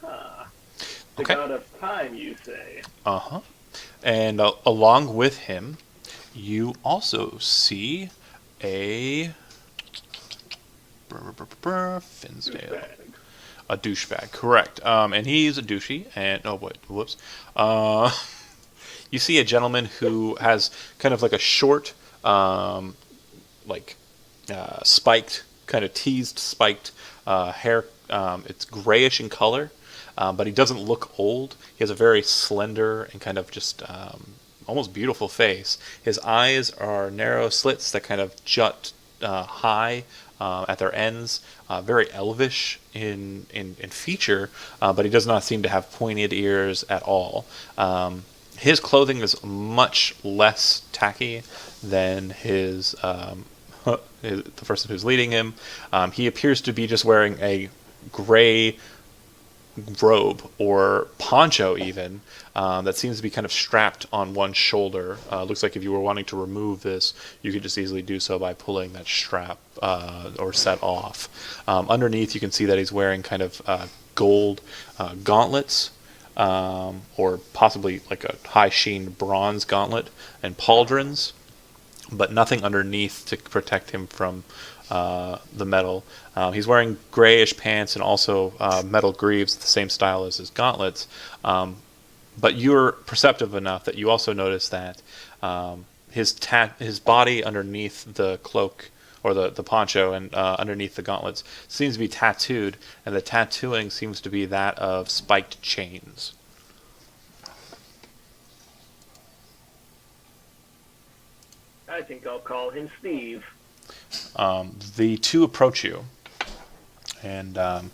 The Okay. god of time, you say? Uh-huh. And along with him, you also see a Finsdale. A douchebag, correct. And he's a douchey. And oh, whoops. Uh, you see a gentleman who has kind of like a short, like spiked, kind of teased, spiked hair. It's grayish in color, but he doesn't look old. He has a very slender and kind of just almost beautiful face. His eyes are narrow slits that kind of jut high at their ends, very elvish in feature, but he does not seem to have pointed ears at all. His clothing is much less tacky than the person who's leading him. He appears to be just wearing a gray robe or poncho even that seems to be kind of strapped on one shoulder. Looks like if you were wanting to remove this, you could just easily do so by pulling that strap or set off. Underneath, you can see that he's wearing kind of gold gauntlets, or possibly like a high sheen bronze gauntlet and pauldrons, but nothing underneath to protect him from the metal. He's wearing grayish pants and also metal greaves, the same style as his gauntlets. But you're perceptive enough that you also notice that his body underneath the cloak or the poncho and underneath the gauntlets seems to be tattooed, and the tattooing seems to be that of spiked chains. I think I'll call him Steve. The two approach you, and the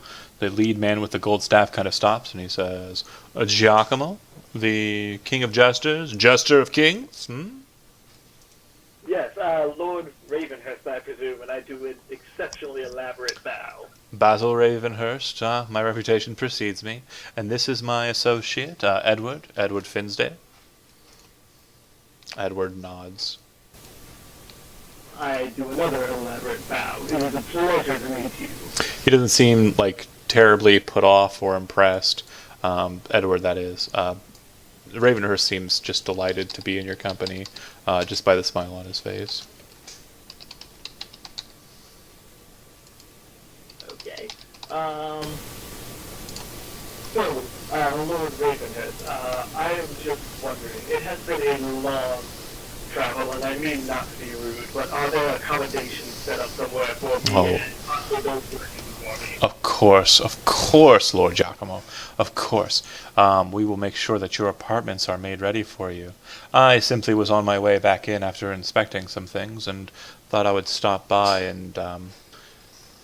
lead man with the gold staff kind of stops, and he says, Giacomo, the king of jesters, jester of kings? Yes, Lord Ravenhurst, I presume, and I do an exceptionally elaborate bow. Basil Ravenhurst, my reputation precedes me, and this is my associate, Edward Finsdale. Edward nods. I do another elaborate bow. It is a pleasure to meet you. He doesn't seem like terribly put off or impressed. Edward, that is. Ravenhurst seems just delighted to be in your company, just by the smile on his face. Okay. Lord Ravenhurst, I am just wondering, it has been a long travel, and I mean not to be rude, but are there accommodations set up somewhere for me and possibly those working for me? Of course, Lord Giacomo. Of course. We will make sure that your apartments are made ready for you. I simply was on my way back in after inspecting some things and thought I would stop by and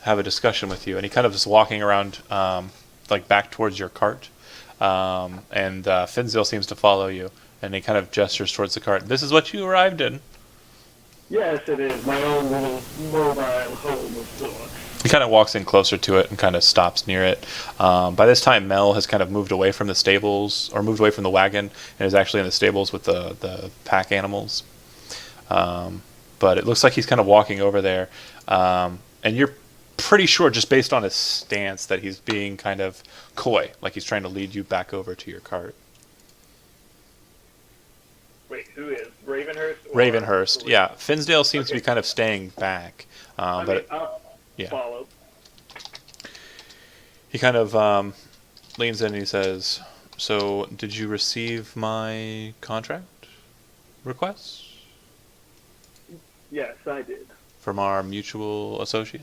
have a discussion with you. And he kind of is walking around like back towards your cart. And Finsdale seems to follow you. And he kind of gestures towards the cart. This is what you arrived in. Yes, it is. My own little mobile home of sorts. He kind of walks in closer to it and kind of stops near it. By this time, Mel has kind of moved away from the stables, or moved away from the wagon, and is actually in the stables with the pack animals. But it looks like he's kind of walking over there. And you're pretty sure, just based on his stance, that he's being kind of coy, like he's trying to lead you back over to your cart. Wait, who is? Ravenhurst? Ravenhurst, yeah. Finsdale seems to be kind of staying back. I'll yeah. follow. He kind of leans in and he says, so, did you receive my contract request? Yes, I did. From our mutual associate?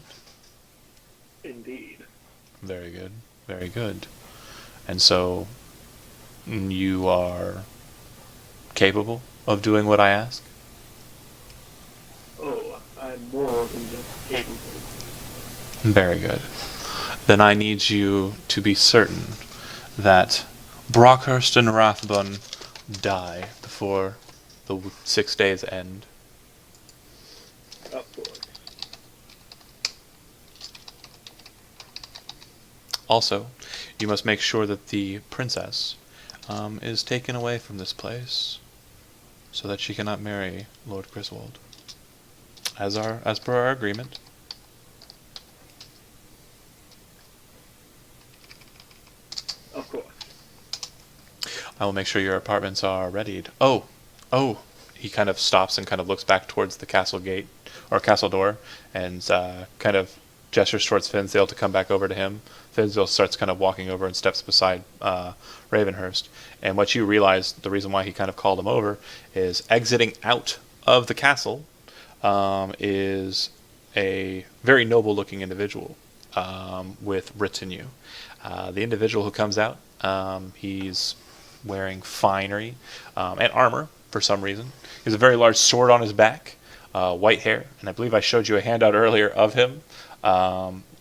Indeed. Very good, very good. And so, you are capable of doing what I ask? Oh, I'm more than just capable. Very good. Then I need you to be certain that Brockhurst and Rathbun die before the 6 days end. Of course. Also, you must make sure that the princess is taken away from this place so that she cannot marry Lord Griswold. As per our agreement. Of course. I will make sure your apartments are readied. Oh! He kind of stops and kind of looks back towards the castle gate, or castle door, and kind of gestures towards Finsdale to come back over to him. Finsdale starts kind of walking over and steps beside Ravenhurst. And what you realize, the reason why he kind of called him over, is exiting out of the castle is a very noble-looking individual with retinue. The individual who comes out, he's wearing finery and armor for some reason. He has a very large sword on his back, white hair, and I believe I showed you a handout earlier of him.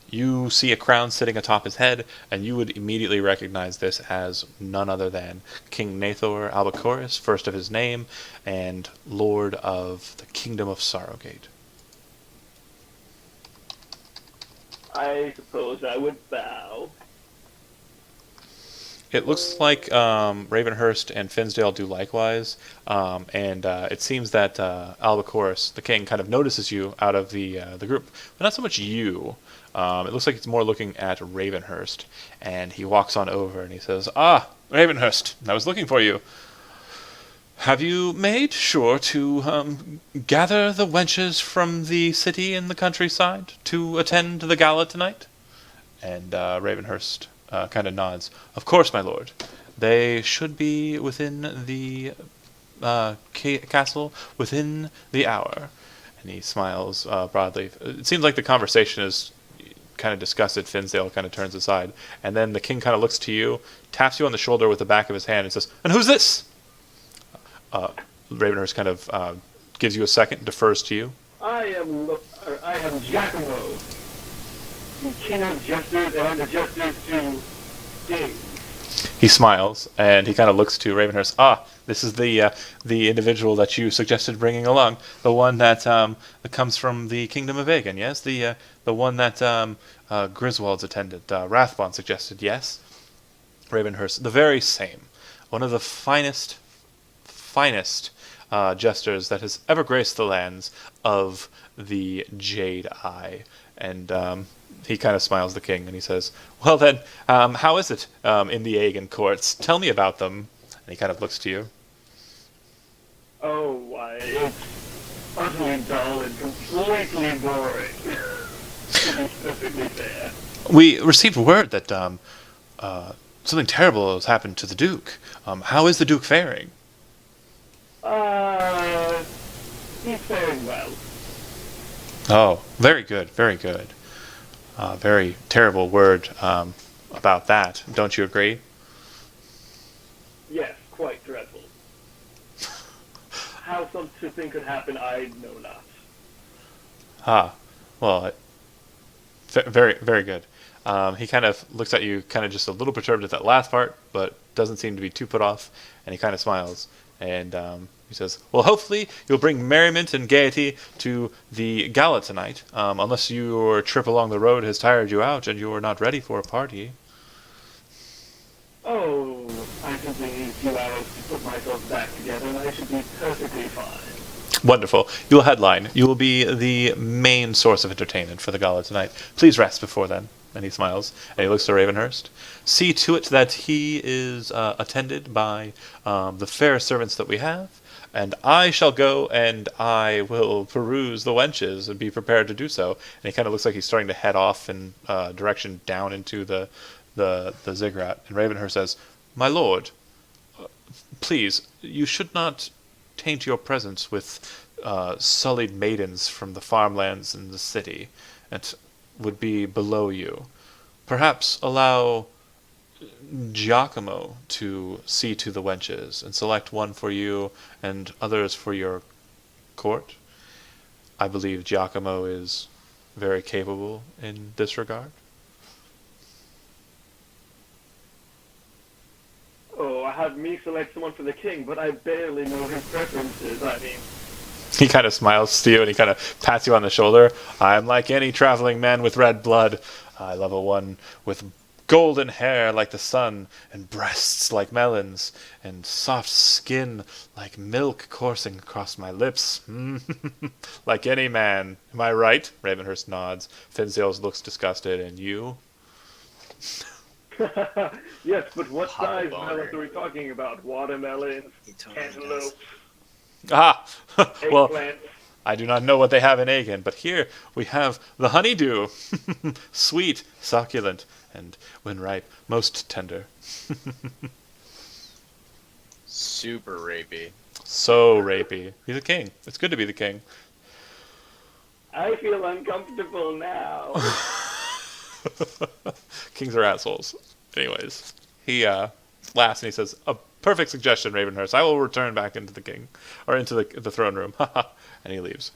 You see a crown sitting atop his head, and you would immediately recognize this as none other than King Nathor Albacoris, first of his name, and Lord of the Kingdom of Sorrowgate. I suppose I would bow. It looks like Ravenhurst and Finsdale do likewise, and it seems that Albacoris, the king, kind of notices you out of the group, but not so much you. It looks like it's more looking at Ravenhurst, and he walks on over and he says, "Ah, Ravenhurst, I was looking for you. Have you made sure to gather the wenches from the city and the countryside to attend the gala tonight?" And Ravenhurst kind of nods. "Of course, my lord. They should be within the castle within the hour." And he smiles broadly. It seems like the conversation is kind of disgusted. Finsdale kind of turns aside, and then the king kind of looks to you, taps you on the shoulder with the back of his hand, and says, "And who's this?" Ravenhurst kind of gives you a second, defers to you. I am Giacomo, the king of jesters and the jesters to Dave. He smiles, and he kind of looks to Ravenhurst. "Ah, this is the individual that you suggested bringing along, the one that comes from the Kingdom of Aegon, yes? The one that Griswold's attended, Rathbone suggested, yes?" Ravenhurst, "The very same. One of the finest jesters that has ever graced the lands of the Jade Eye." And he kind of smiles the king, and he says, "Well then, how is it in the Aegon courts? Tell me about them." And he kind of looks to you. Oh, why, it's utterly dull and completely boring, to be perfectly fair. "We received word that something terrible has happened to the Duke. How is the Duke faring?" He's faring well. "Oh, very good, very good. Very terrible word about that. Don't you agree?" Yes, quite dreadful. How such a thing could happen, I know not. "Ah, well, very, very good." He kind of looks at you, kind of just a little perturbed at that last part, but doesn't seem to be too put off, and he kind of smiles, and he says, "Well, hopefully you'll bring merriment and gaiety to the gala tonight, unless your trip along the road has tired you out and you're not ready for a party." Oh, I simply need a few hours to put myself back together, and I should be perfectly fine. "Wonderful. You will headline. You will be the main source of entertainment for the gala tonight. Please rest before then." And he smiles, and he looks to Ravenhurst. "See to it that he is attended by the fair servants that we have, and I shall go and I will peruse the wenches and be prepared to do so." And he kind of looks like he's starting to head off in direction down into the ziggurat. And Ravenhurst says, "My lord, please, you should not taint your presence with sullied maidens from the farmlands in the city. It would be below you. Perhaps allow Giacomo to see to the wenches and select one for you and others for your court. I believe Giacomo is very capable in this regard." Oh, have me select someone for the king, but I barely know his preferences. I mean, He kind of smiles to you, and he kind of pats you on the shoulder. "I'm like any traveling man with red blood. I love a one with golden hair like the sun, and breasts like melons, and soft skin like milk coursing across my lips. Like any man. Am I right?" Ravenhurst nods. Finsdale looks disgusted. "And you?" yes, but what size Papa melons are we talking about? Watermelons, He totally does. cantaloupe, "Ah! Well, eggplant. I do not know what they have in Aegon, but here we have the honeydew. Sweet, succulent, and when ripe, most tender. Super rapey. So rapey. He's a king. It's good to be the king. I feel uncomfortable now. Kings are assholes. Anyways, he laughs and he says, "A perfect suggestion, Ravenhurst. I will return back into the king, or into the throne room." And he leaves.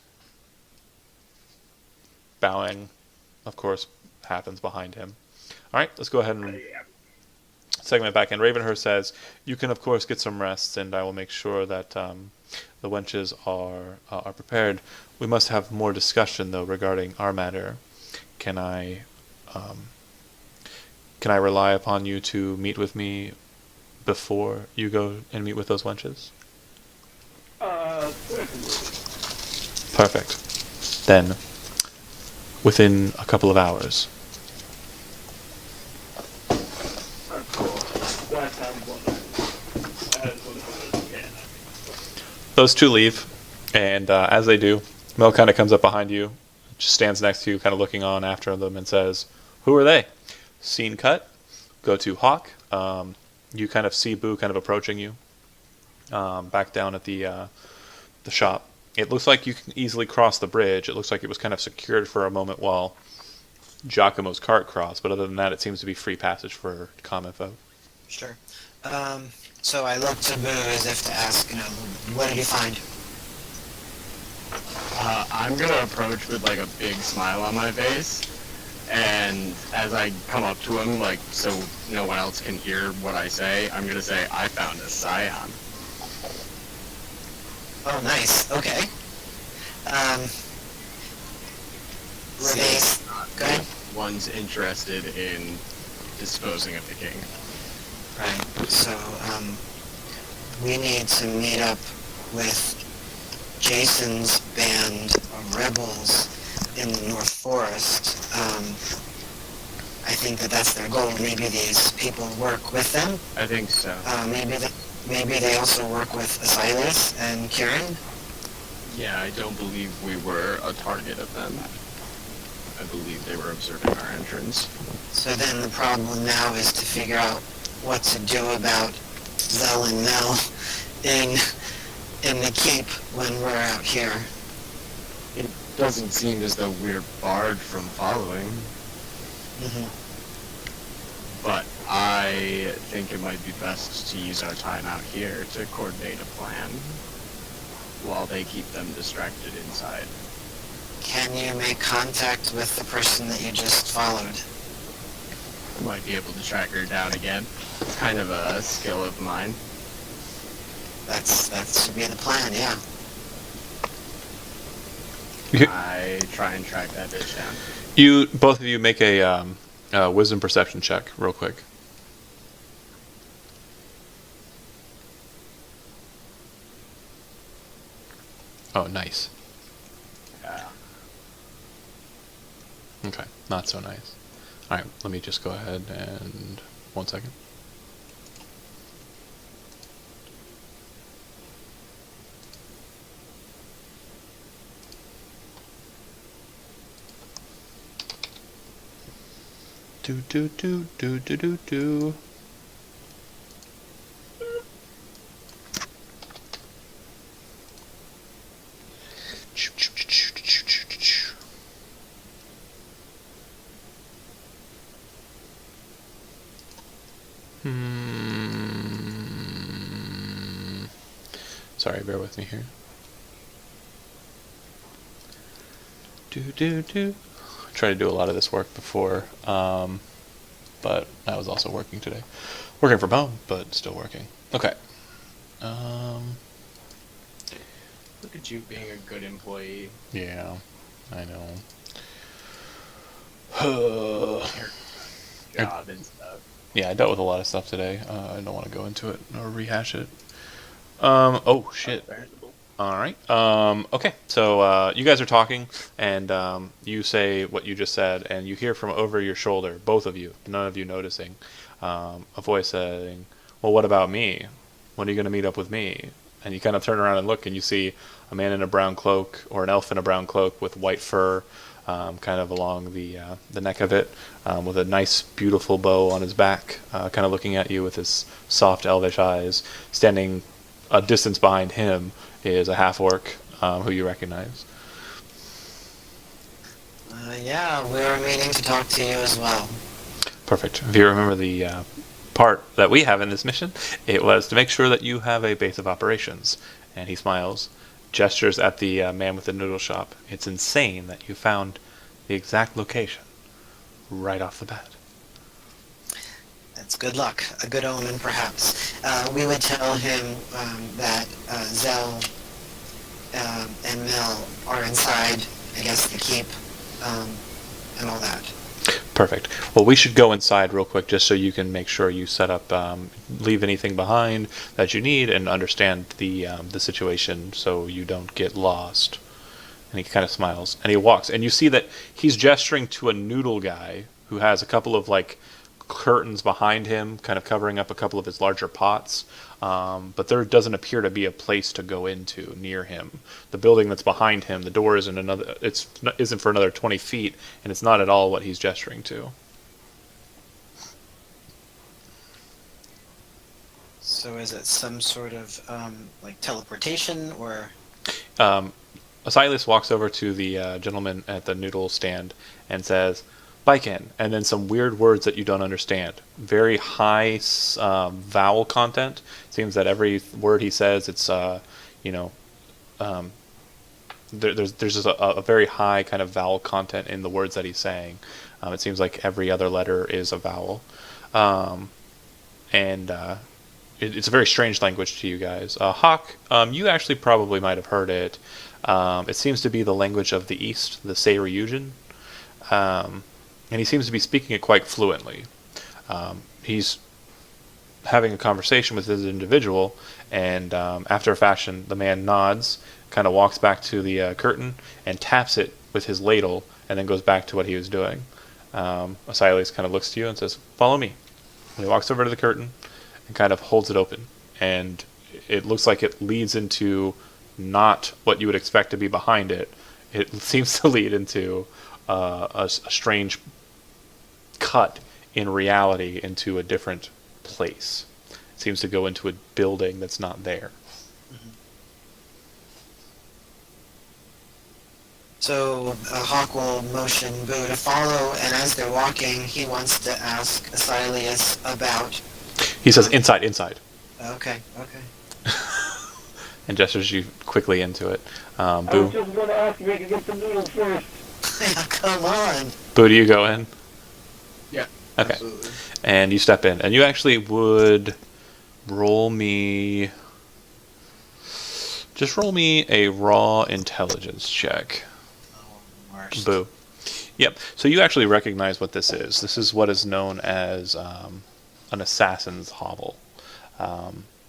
Bowing, of course, happens behind him. All right, let's go ahead and segment back in. Ravenhurst says, "You can, of course, get some rest, and I will make sure that the wenches are prepared. We must have more discussion, though, regarding our matter. Can I rely upon you to meet with me before you go and meet with those wenches?" Certainly. Perfect. Then, within a couple of hours. Cool. That sounds wonderful. As wonderful as it can. Those two leave, and as they do, Mel kind of comes up behind you, just stands next to you, kind of looking on after them, and says, "Who are they?" Scene cut. Go to Hawk. You kind of see Boo kind of approaching you, back down at the shop. It looks like you can easily cross the bridge. It looks like it was kind of secured for a moment while Giacomo's cart crossed, but other than that, it seems to be free passage for common folk. Sure. So I look to Boo as if to ask, what did you find? I'm gonna approach with like a big smile on my face, and as I come up to him, like so no one else can hear what I say, I'm gonna say, "I found a scion." Oh, nice. Okay. Were they... Go ahead. One's interested in disposing of the king. Right. So, we need to meet up with Jason's band of rebels in the North Forest. I think that's their goal. Maybe these people work with them. I think so. Maybe they also work with Silas and Kieran. Yeah, I don't believe we were a target of them. I believe they were observing our entrance. So then the problem now is to figure out what to do about Zell and Mel in the keep when we're out here. It doesn't seem as though we're barred from following, Mm-hmm. but I think it might be best to use our time out here to coordinate a plan while they keep them distracted inside. Can you make contact with the person that you just followed? I might be able to track her down again. It's kind of a skill of mine. That should be the plan, yeah. I try and track that bitch down. You both of you make a wisdom perception check real quick. Oh, nice. Yeah. Okay, not so nice. All right, let me just go ahead and 1 second. Do. Sorry, bear with me here. I tried to do a lot of this work before, but I was also working today. Working from home, but still working. Okay. Look at you being a good employee. Yeah, I know. Your job and stuff. Yeah, I dealt with a lot of stuff today. I don't want to go into it or rehash it. Oh, shit. All right. Okay. So you guys are talking, and you say what you just said, and you hear from over your shoulder, both of you, none of you noticing, a voice saying, "Well, what about me? When are you going to meet up with me?" And you kind of turn around and look, and you see a man in a brown cloak, or an elf in a brown cloak with white fur, kind of along the neck of it, with a nice, beautiful bow on his back, kind of looking at you with his soft, elvish eyes. Standing a distance behind him is a half-orc who you recognize. Yeah, we were meaning to talk to you as well. Perfect. If you remember the part that we have in this mission, it was to make sure that you have a base of operations. And he smiles, gestures at the man with the noodle shop. It's insane that you found the exact location right off the bat. That's good luck, a good omen perhaps. We would tell him that Zell and Mel are inside, I guess, the keep, and all that. Perfect. Well, we should go inside real quick just so you can make sure you set up, leave anything behind that you need, and understand the situation so you don't get lost. And he kind of smiles, and he walks, and you see that he's gesturing to a noodle guy who has a couple of like curtains behind him, kind of covering up a couple of his larger pots. But there doesn't appear to be a place to go into near him. The building that's behind him, the door isn't isn't for another 20 feet, and it's not at all what he's gesturing to. So is it some sort of like teleportation, or? Silas walks over to the gentleman at the noodle stand and says, "Biken," and then some weird words that you don't understand. Very high vowel content. Seems that every word he says, it's there's just a very high kind of vowel content in the words that he's saying. It seems like every other letter is a vowel, and it's a very strange language to you guys. Hawk, you actually probably might have heard it. It seems to be the language of the East, the Sayryujan. And he seems to be speaking it quite fluently. He's having a conversation with this individual, and after a fashion, the man nods, kind of walks back to the curtain, and taps it with his ladle, and then goes back to what he was doing. Asiles kind of looks to you and says, "Follow me." And he walks over to the curtain and kind of holds it open. And it looks like it leads into not what you would expect to be behind it. It seems to lead into a strange cut in reality into a different place. It seems to go into a building that's not there. Mm-hmm. So Hawk will motion Boo to follow, and as they're walking, he wants to ask Asilius about... He says, "Inside, inside." Okay. And gestures you quickly into it. I was Boo. just going to ask if we could get some noodles first. Come on. Boo, do you go in? Yeah. Okay. Absolutely. And you step in, and you actually would roll me a raw intelligence check. Worst. Boo. Yep. So you actually recognize what this is. This is what is known as an assassin's hovel.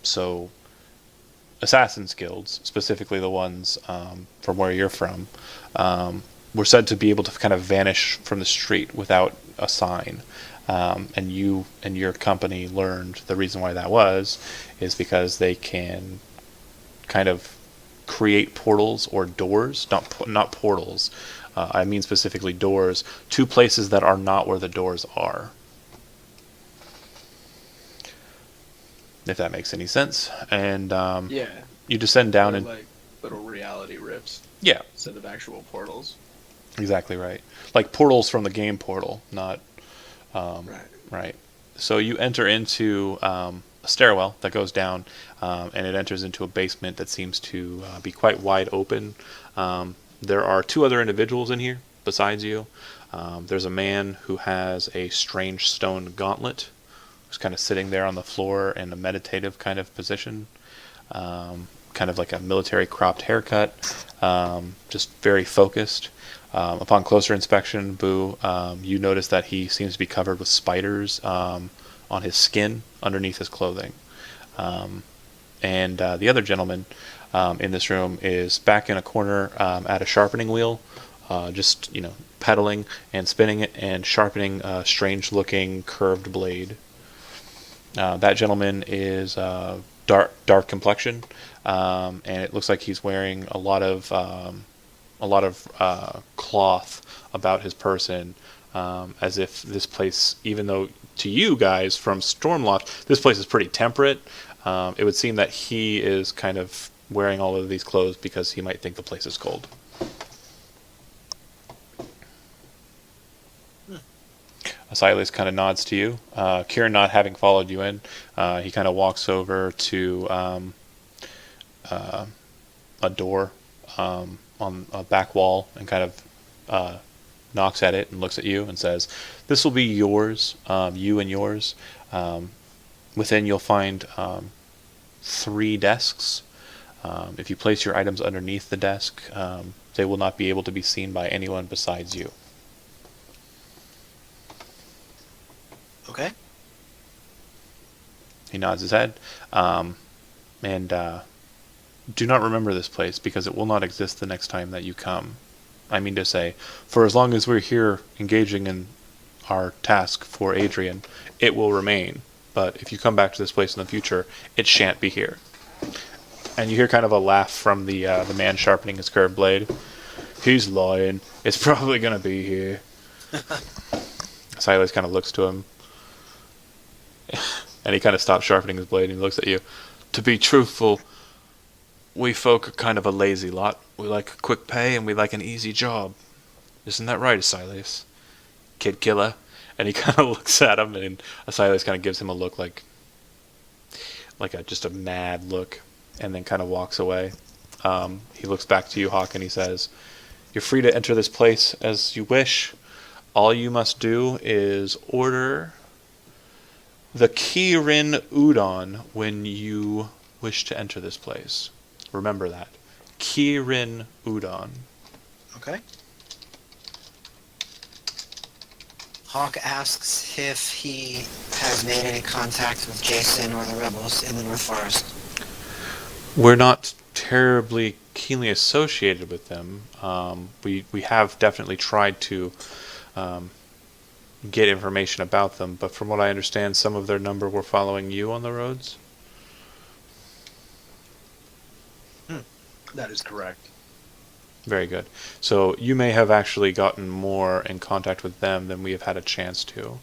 So assassin's guilds, specifically the ones from where you're from, were said to be able to kind of vanish from the street without a sign. And you and your company learned the reason why that is because they can kind of create portals or doors, not portals. I mean specifically doors to places that are not where the doors are. If that makes any sense. And Yeah. you descend down and like little reality rips yeah, instead of actual portals. exactly right. Like portals from the game Portal, not Right. right. So you enter into a stairwell that goes down, and it enters into a basement that seems to be quite wide open. There are two other individuals in here besides you. There's a man who has a strange stone gauntlet, who's kind of sitting there on the floor in a meditative kind of position, kind of like a military cropped haircut, just very focused. Upon closer inspection, Boo, you notice that he seems to be covered with spiders on his skin underneath his clothing. And the other gentleman in this room is back in a corner at a sharpening wheel, just pedaling and spinning it and sharpening a strange-looking curved blade. That gentleman is dark dark complexion, and it looks like he's wearing a lot of cloth about his person, as if this place, even though to you guys from Stormloft, this place is pretty temperate. It would seem that he is kind of wearing all of these clothes because he might think the place is cold. Silas kind of nods to you. Kieran, not having followed you in, he kind of walks over to a door on a back wall and kind of knocks at it and looks at you and says, "This will be yours, you and yours. Within you'll find 3 desks. If you place your items underneath the desk, they will not be able to be seen by anyone besides you." Okay. He nods his head. And do not remember this place because it will not exist the next time that you come. I mean to say, for as long as we're here engaging in our task for Adrian, it will remain. But if you come back to this place in the future, it shan't be here. And you hear kind of a laugh from the man sharpening his curved blade. "He's lying. It's probably going to be here." Silas kind of looks to him. And he kind of stops sharpening his blade and he looks at you. "To be truthful, we folk are kind of a lazy lot. We like a quick pay and we like an easy job. Isn't that right, Silas? Kid killer?" And he kind of looks at him, and Silas kind of gives him a look like just a mad look, and then kind of walks away. He looks back to you, Hawk, and he says, "You're free to enter this place as you wish. All you must do is order the Kirin Udon when you wish to enter this place. Remember that. Kirin Udon." Okay. Hawk asks if he has made any contact with Jason or the rebels in the North Forest. We're not terribly keenly associated with them. We have definitely tried to get information about them, but from what I understand, some of their number were following you on the roads. That is correct. Very good. So you may have actually gotten more in contact with them than we have had a chance to.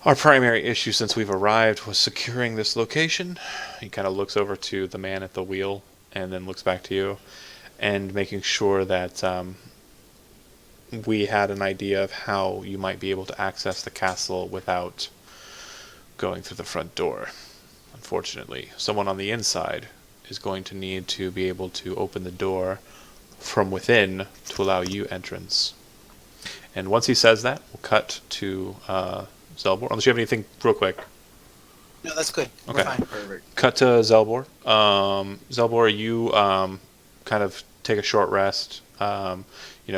Our primary issue since we've arrived was securing this location. He kind of looks over to the man at the wheel and then looks back to you, and making sure that we had an idea of how you might be able to access the castle without going through the front door. Unfortunately, someone on the inside is going to need to be able to open the door from within to allow you entrance. And once he says that, we'll cut to Zelbor. Unless you have anything real quick. No, that's good. Okay. We're fine. Perfect. Cut to Zelbor. Zelbor, you kind of take a short rest.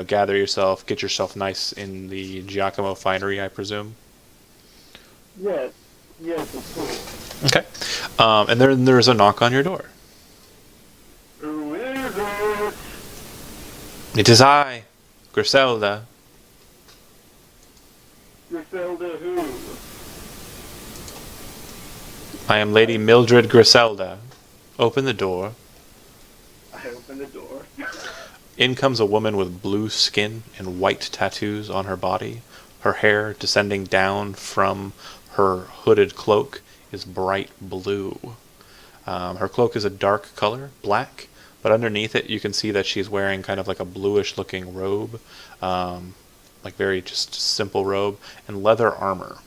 Gather yourself, get yourself nice in the Giacomo finery, I presume. Yes, of course. Okay. And then there's a knock on your door. Who is it? It is I, Griselda. Griselda who? I am Lady Mildred Griselda. Open the door. I open the door. In comes a woman with blue skin and white tattoos on her body. Her hair, descending down from her hooded cloak, is bright blue. Her cloak is a dark color, black, but underneath it you can see that she's wearing kind of like a bluish looking robe, like very just simple robe, and leather armor.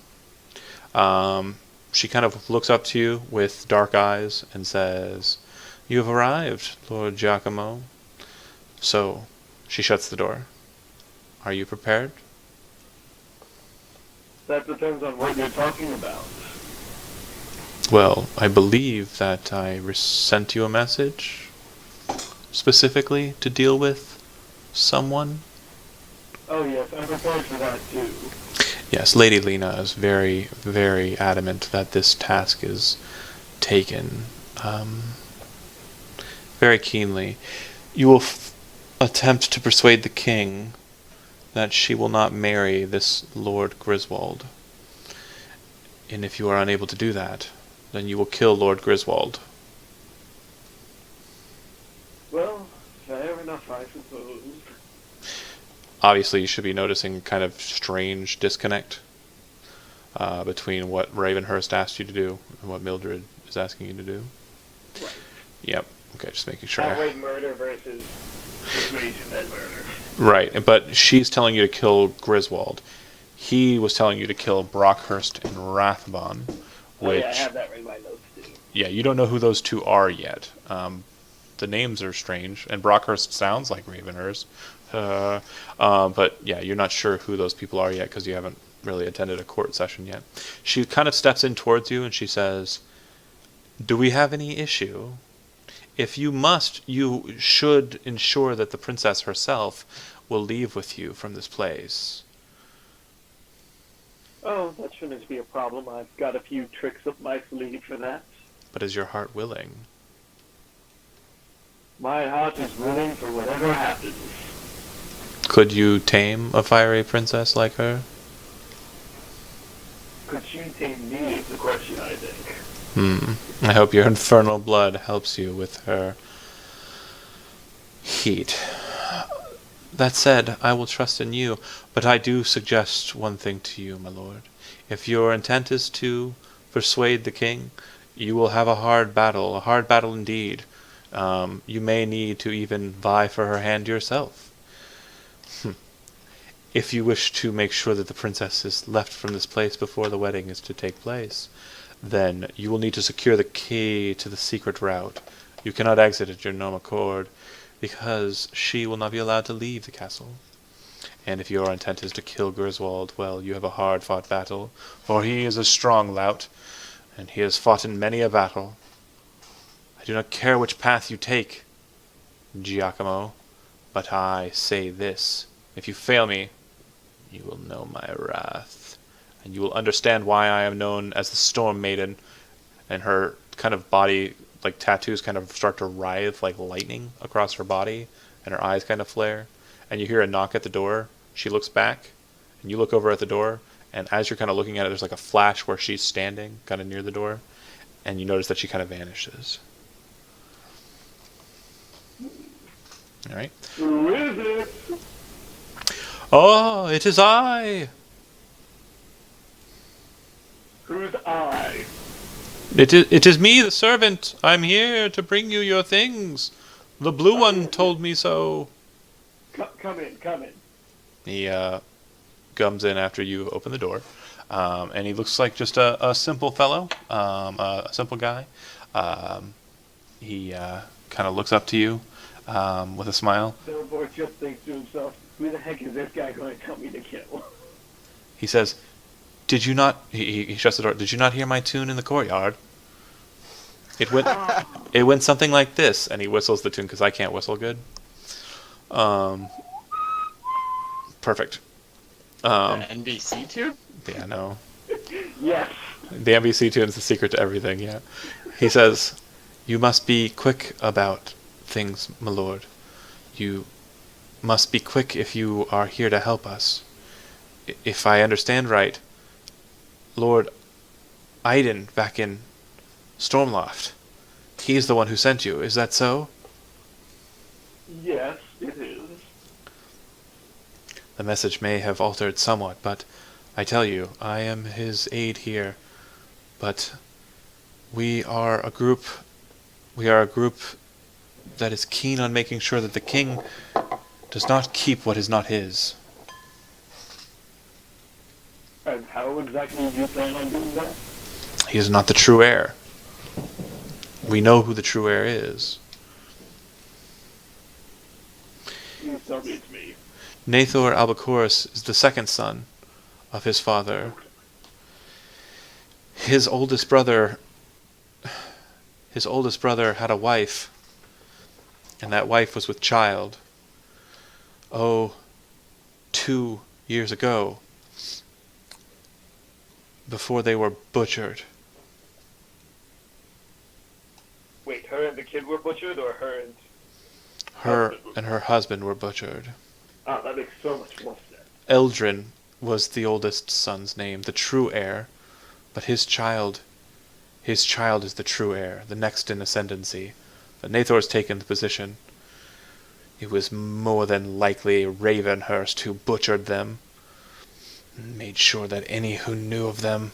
She kind of looks up to you with dark eyes and says, "You have arrived, Lord Giacomo." So, she shuts the door. Are you prepared? That depends on what you're talking about. Well, I believe that I sent you a message specifically to deal with someone. Oh yes, I'm prepared for that too. Yes, Lady Lena is very, very adamant that this task is taken very keenly. You will attempt to persuade the king that she will not marry this Lord Griswold. And if you are unable to do that, then you will kill Lord Griswold. Well, fair enough, I suppose. Obviously, you should be noticing kind of strange disconnect between what Ravenhurst asked you to do and what Mildred is asking you to do. Right. Yep. Okay, just making sure. Outright murder versus persuasion and murder. Right, but she's telling you to kill Griswold. He was telling you to kill Brockhurst and Rathbon, Oh which... yeah, I have that in my notes too. Yeah, you don't know who those two are yet. The names are strange, and Brockhurst sounds like Ravenhurst. But yeah, you're not sure who those people are yet because you haven't really attended a court session yet. She kind of steps in towards you and she says, "Do we have any issue? If you must, you should ensure that the princess herself will leave with you from this place." Oh, that shouldn't be a problem. I've got a few tricks up my sleeve for that. But is your heart willing? My heart is willing for whatever happens. Could you tame a fiery princess like her? Could she tame me is the question, I think. I hope your infernal blood helps you with her heat. That said, I will trust in you, but I do suggest one thing to you, my lord. If your intent is to persuade the king, you will have a hard battle indeed. You may need to even vie for her hand yourself. If you wish to make sure that the princess is left from this place before the wedding is to take place, then you will need to secure the key to the secret route. You cannot exit at your own accord, because she will not be allowed to leave the castle. And if your intent is to kill Griswold, well, you have a hard-fought battle, for he is a strong lout, and he has fought in many a battle. I do not care which path you take, Giacomo, but I say this: if you fail me, you will know my wrath, and you will understand why I am known as the Storm Maiden. And her kind of body, like tattoos, kind of start to writhe like lightning across her body, and her eyes kind of flare. And you hear a knock at the door. She looks back, and you look over at the door, and as you're kind of looking at it, there's like a flash where she's standing kind of near the door, and you notice that she kind of vanishes. All right. Who is it? Oh, it is I. Who's I? It is me, the servant. I'm here to bring you your things. The blue one told me so. Come in. He comes in after you open the door, and he looks like just a simple fellow, a simple guy. He kind of looks up to you with a smile. Silverboard just thinks to himself, who the heck is this guy going to tell me to kill? He says, "Did you not?" He shuts the door. "Did you not hear my tune in the courtyard? It went something like this," and he whistles the tune because I can't whistle good. Perfect. NBC too? Yeah, no. Yes. The NBC tune's the secret to everything. Yeah. He says, "You must be quick about things, my lord. You must be quick if you are here to help us. If I understand right, Lord Aiden back in Stormloft, he's the one who sent you. Is that so?" Yes, it is. The message may have altered somewhat, but I tell you, I am his aide here. But we are a group that is keen on making sure that the king does not keep what is not his. And how exactly do you plan on doing that? He is not the true heir. We know who the true heir is. You tell me it's me. Nathor Albacorus is the second son of his father. His oldest brother had a wife, and that wife was with child. 2 years ago, before they were butchered. Wait, her and the kid were butchered, or her and... Her and her husband were butchered. Ah, that makes so much more sense. Eldrin was the oldest son's name, the true heir, but his child his child is the true heir, the next in ascendancy. But Nathor's taken the position. It was more than likely Ravenhurst who butchered them, and made sure that any who knew of them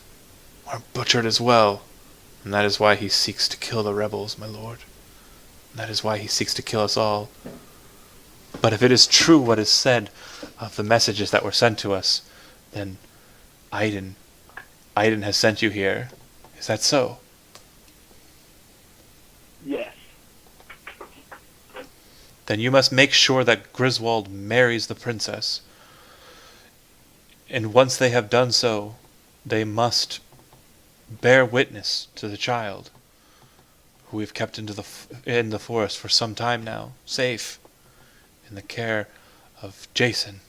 were butchered as well. And that is why he seeks to kill the rebels, my lord. And that is why he seeks to kill us all. But if it is true what is said of the messages that were sent to us, then Aiden has sent you here. Is that so? Yes. Then you must make sure that Griswold marries the princess. And once they have done so, they must bear witness to the child, who we've kept in the forest for some time now, safe, in the care of Jason.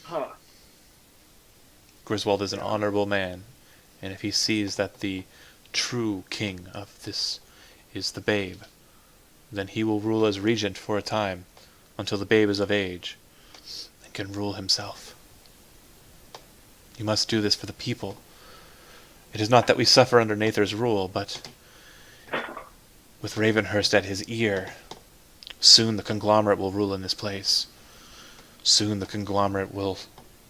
Huh. Griswold is an honorable man, and if he sees that the true king of this is the babe, then he will rule as regent for a time, until the babe is of age, and can rule himself. You must do this for the people. It is not that we suffer under Nathor's rule, but with Ravenhurst at his ear, soon the conglomerate will rule in this place. Soon the conglomerate will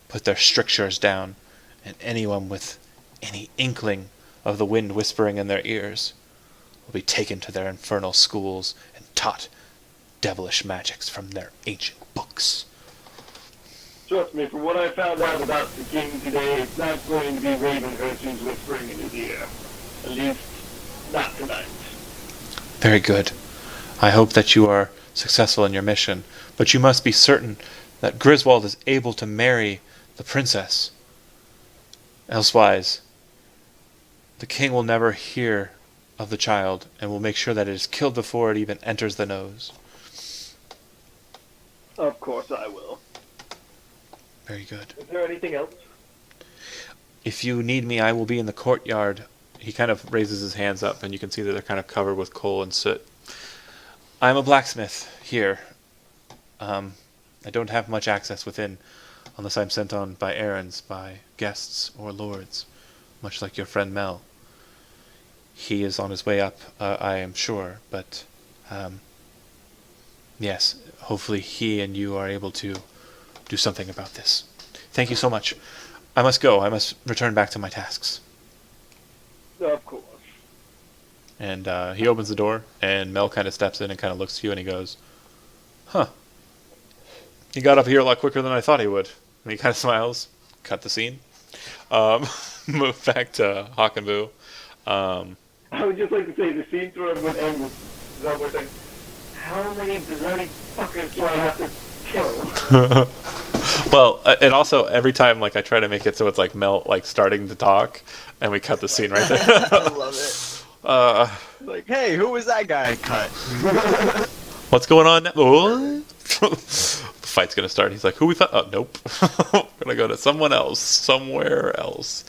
put their strictures down, and anyone with any inkling of the wind whispering in their ears will be taken to their infernal schools and taught devilish magics from their ancient books. Trust me, from what I found out about the king today, it's not going to be Ravenhurst who's whispering in his ear. At least, not tonight. Very good. I hope that you are successful in your mission, but you must be certain that Griswold is able to marry the princess. Elsewise, the king will never hear of the child, and will make sure that it is killed before it even enters the nose. Of course I will. Very good. Is there anything else? If you need me, I will be in the courtyard. He kind of raises his hands up, and you can see that they're kind of covered with coal and soot. I'm a blacksmith here. I don't have much access within, unless I'm sent on by errands, by guests or lords, much like your friend Mel. He is on his way up, I am sure, but yes, hopefully he and you are able to do something about this. Thank you so much. I must go. I must return back to my tasks. Of course. And he opens the door, and Mel kind of steps in and kind of looks at you, and he goes, "Huh. He got up here a lot quicker than I thought he would." And he kind of smiles. Cut the scene. Move back to Hawk and Boo. I would just like to say the scene through it would end with someone saying, how many bloody fuckers do I have to kill? Well, and also every time like I try to make it so it's like Mel like starting to talk, and we cut the scene right there. I love it. Like, hey, who was that guy? Cut. What's going on now? Oh. The fight's gonna start. He's like, who we thought? Oh, nope. We're gonna go to someone else, somewhere else.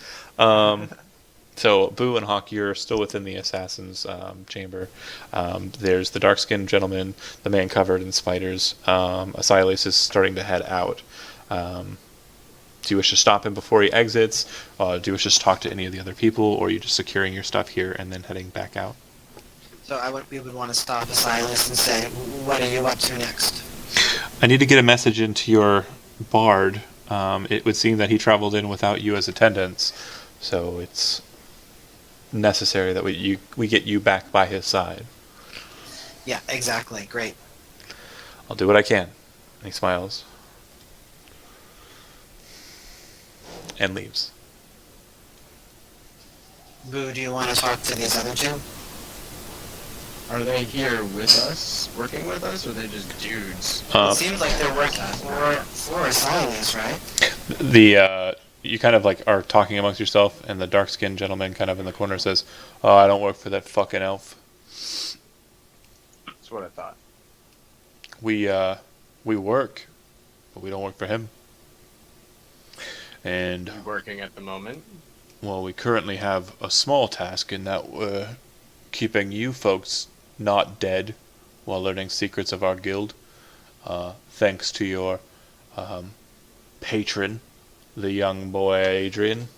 So Boo and Hawk, you're still within the assassin's chamber. There's the dark-skinned gentleman, the man covered in spiders. Asilas is starting to head out. Do you wish to stop him before he exits? Do you wish to talk to any of the other people, or are you just securing your stuff here and then heading back out? So we would want to stop Asilas and say, what are you up to next? I need to get a message into your bard. It would seem that he traveled in without you as attendants, so it's necessary that we get you back by his side. Yeah, exactly. Great. I'll do what I can. And he smiles. And leaves. Boo, do you want to talk to these other two? Are they here with us, working with us, or are they just dudes? It seems like they're working for Asilas, right? You kind of like are talking amongst yourself, and the dark-skinned gentleman kind of in the corner says, "Oh, I don't work for that fucking elf. That's what I thought. We work, but we don't work for him. And You working at the moment? well, we currently have a small task in that we're keeping you folks not dead while learning secrets of our guild. Thanks to your patron, the young boy Adrian.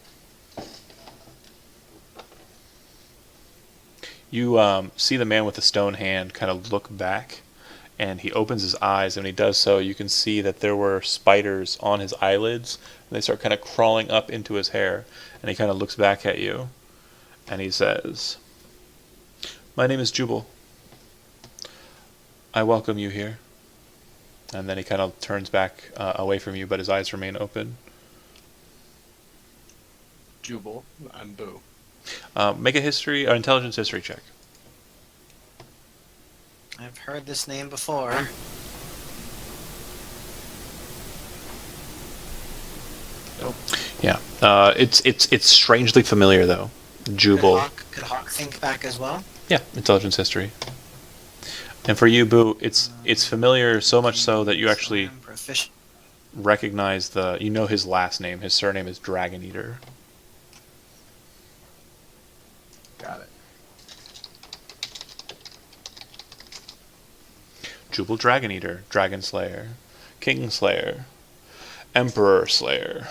You see the man with the stone hand kind of look back, and he opens his eyes, and when he does so, you can see that there were spiders on his eyelids, and they start kind of crawling up into his hair, and he kind of looks back at you, and he says, "My name is Jubal. I welcome you here." And then he kind of turns back away from you, but his eyes remain open. Jubal and Boo. Make a history or intelligence history check. I've heard this name before. Nope. Yeah, it's strangely familiar though. Jubal. Could Hawk think back as well? Yeah, intelligence history. And for you, Boo, it's familiar so much so that you actually I'm proficient. recognize you know his last name. His surname is Dragon Eater. Got it. Jubal Dragon Eater, Dragon Slayer, King Slayer, Emperor Slayer.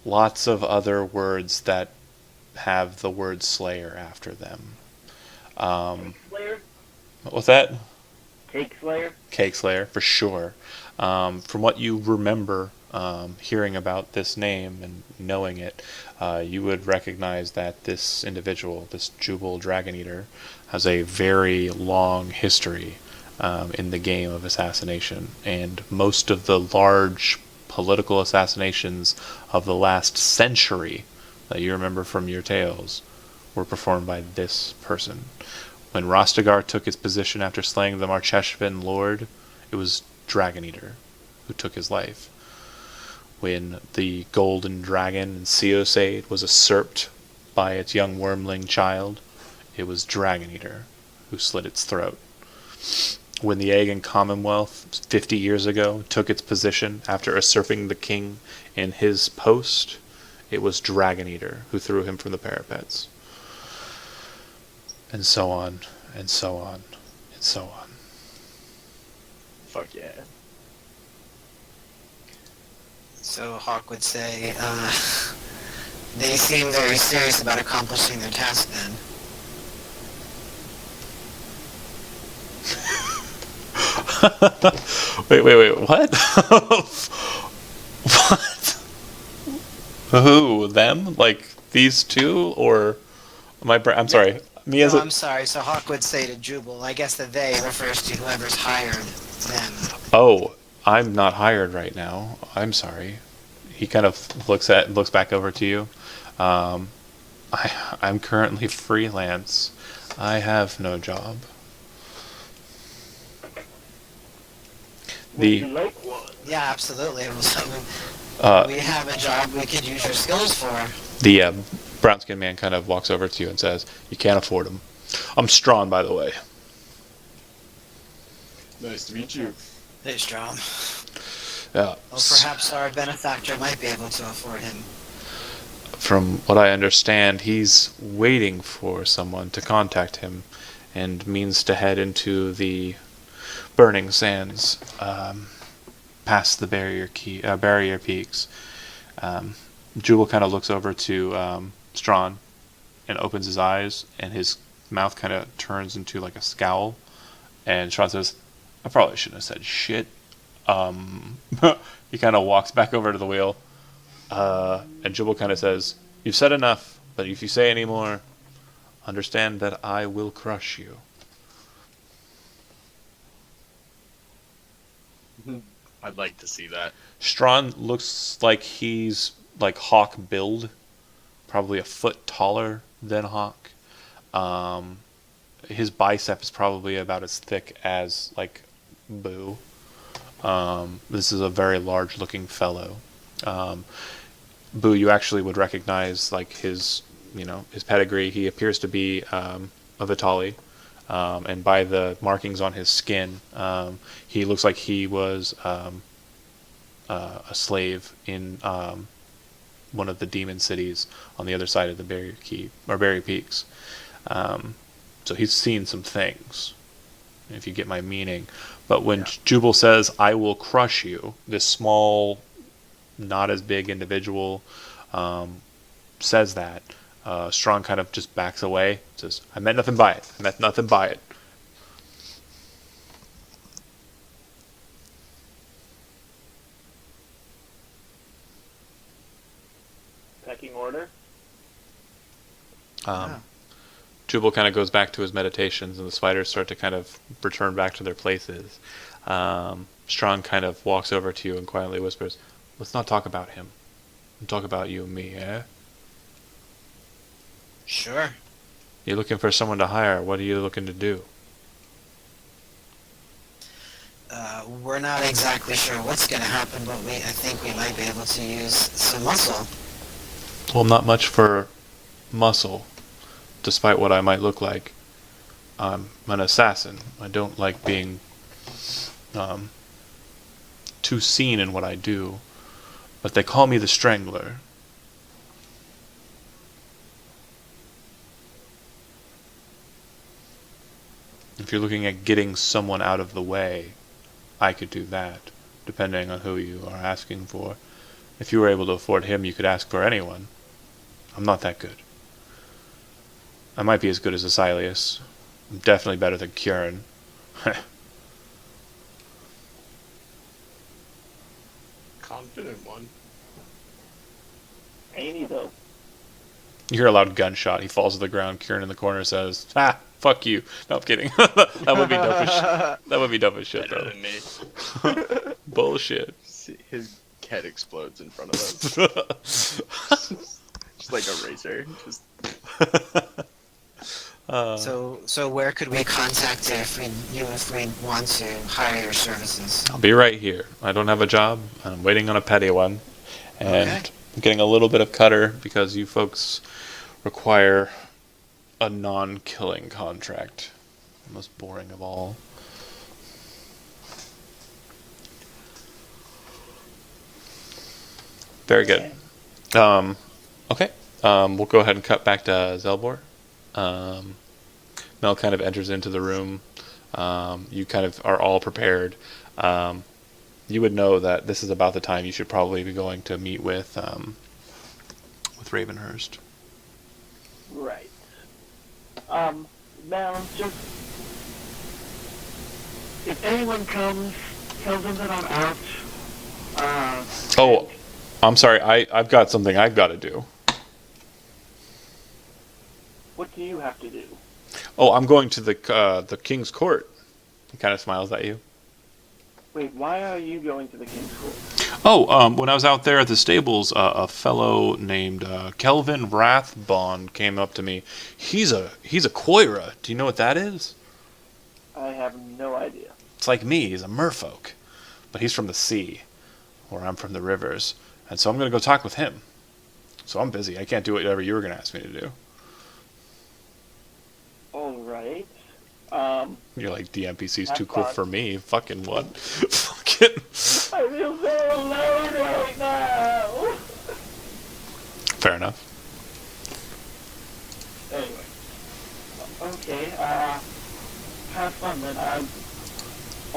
Lots of other words that have the word Slayer after them. Slayer? What's that? Cake Slayer? Cake Slayer, for sure. From what you remember hearing about this name and knowing it, you would recognize that this individual, this Jubal Dragon Eater, has a very long history in the game of assassination. And most of the large political assassinations of the last century that you remember from your tales were performed by this person. When Rostagar took his position after slaying the Marcheshvan Lord, it was Dragon Eater who took his life. When the Golden Dragon in Seosaid was usurped by its young wormling child, it was Dragon Eater who slit its throat. When the Aegon Commonwealth, 50 years ago, took its position after usurping the king in his post, it was Dragon Eater who threw him from the parapets. And so on, and so on, and so on. Fuck yeah. So Hawk would say, they seem very serious about accomplishing their task then. Wait, what? What? Who? Them? Like these two? Or I'm sorry. Me as No, a... I'm sorry. So Hawk would say to Jubal, I guess the they refers to whoever's hired them. Oh, I'm not hired right now. I'm sorry. He kind of looks back over to you. I'm currently freelance. I have no job. Would you like one? Yeah, absolutely. It was something. We have a job we could use your skills for. The brown-skinned man kind of walks over to you and says, "You can't afford them." I'm Strawn, by the way. Nice to meet you. Hey, Strom. Yeah. Well, perhaps our benefactor might be able to afford him. From what I understand, he's waiting for someone to contact him and means to head into the Burning Sands, past the barrier peaks. Jubal kind of looks over to Strawn and opens his eyes, and his mouth kind of turns into like a scowl. And Strawn says, "I probably shouldn't have said shit." He kind of walks back over to the wheel, and Jubal kind of says, "You've said enough, but if you say any more, understand that I will crush you." I'd like to see that. Strawn looks like he's like Hawk build, probably a foot taller than Hawk. His bicep is probably about as thick as like Boo. This is a very large looking fellow. Boo, you actually would recognize like his pedigree. He appears to be a Vitali. And by the markings on his skin, he looks like he was a slave in one of the demon cities on the other side of the Barrier Peaks. So he's seen some things, if you get my meaning. But when Jubal says, "I will crush you," this small not as big individual says that, Strong kind of just backs away. Says, "I meant nothing by it. I meant nothing by it." Pecking order? Jubal kind of goes back to his meditations, and the spiders start to kind of return back to their places. Strong kind of walks over to you and quietly whispers, "Let's not talk about him. Let's talk about you and me, eh? Sure. You're looking for someone to hire. What are you looking to do?" We're not exactly sure what's going to happen, but I think we might be able to use some muscle. Well, I'm not much for muscle, despite what I might look like. I'm an assassin. I don't like being too seen in what I do, but they call me the Strangler. If you're looking at getting someone out of the way, I could do that, depending on who you are asking for. If you were able to afford him, you could ask for anyone. I'm not that good. I might be as good as Asilius. I'm definitely better than Kieran. Confident one. Ain't he though? You hear a loud gunshot. He falls to the ground. Kieran in the corner says, "Ah, fuck you." No, I'm kidding. That would be dumb as shit. That would be dumb as shit, Better though. than me. Bullshit. His head explodes in front of us. Just like a razor. Just So where could we contact you if we want to hire your services? I'll be right here. I don't have a job. I'm waiting on a petty one. And Okay. I'm getting a little bit of cutter because you folks require a non-killing contract. The most boring of all. Very good. Okay. We'll go ahead and cut back to Zelbor. Mel kind of enters into the room. You kind of are all prepared. You would know that this is about the time you should probably be going to meet with Ravenhurst. Right. Now, just... If anyone comes, tell them that I'm out. Oh, I'm sorry. I've got something I've got to do. What do you have to do? Oh, I'm going to the King's Court. He kind of smiles at you. Wait, why are you going to the King's Court? Oh, when I was out there at the stables, a fellow named Kelvin Rathbond came up to me. He's a Koira. Do you know what that is? I have no idea. It's like me. He's a merfolk, but he's from the sea, where I'm from the rivers. And so I'm going to go talk with him. So I'm busy. I can't do whatever you were going to ask me to do. Alright. You're like, the NPC's Have too cool fun. for me. Fucking what? Fucking. I feel so alone right now! Fair enough. Anyway. Okay, have fun then. I'm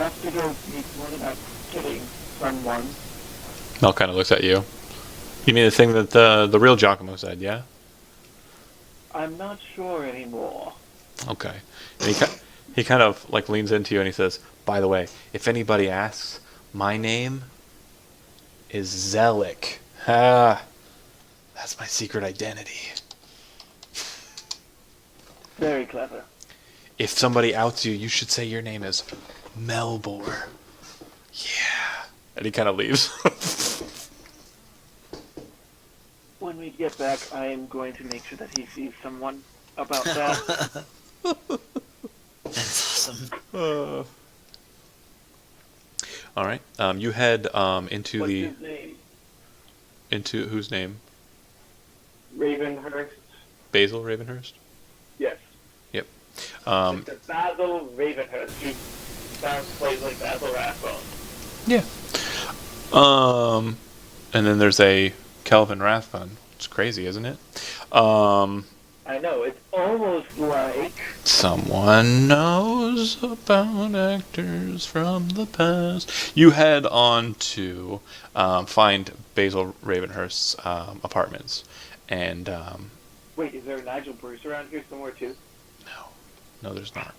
off to go meet one about killing someone. Mel kind of looks at you. You mean the thing that the real Giacomo said, yeah? I'm not sure anymore. Okay. And he kind of like leans into you and he says, "By the way, if anybody asks, my name is Zelik. Ah, that's my secret identity. Very clever. If somebody outs you, you should say your name is Melbor. Yeah." And he kind of leaves. When we get back, I am going to make sure that he sees someone about that. That's awesome. All right. You head into What's the his name? into whose name? Ravenhurst? Basil Ravenhurst. Yes. Yep. Mr. Basil Ravenhurst, who sounds plays like Basil Rathbone. Yeah. And then there's a Kelvin Rathbun. It's crazy, isn't it? I know, it's almost like... Someone knows about actors from the past. You head on to find Basil Ravenhurst's apartments, and Wait, is there a Nigel Bruce around here somewhere too? no, there's not.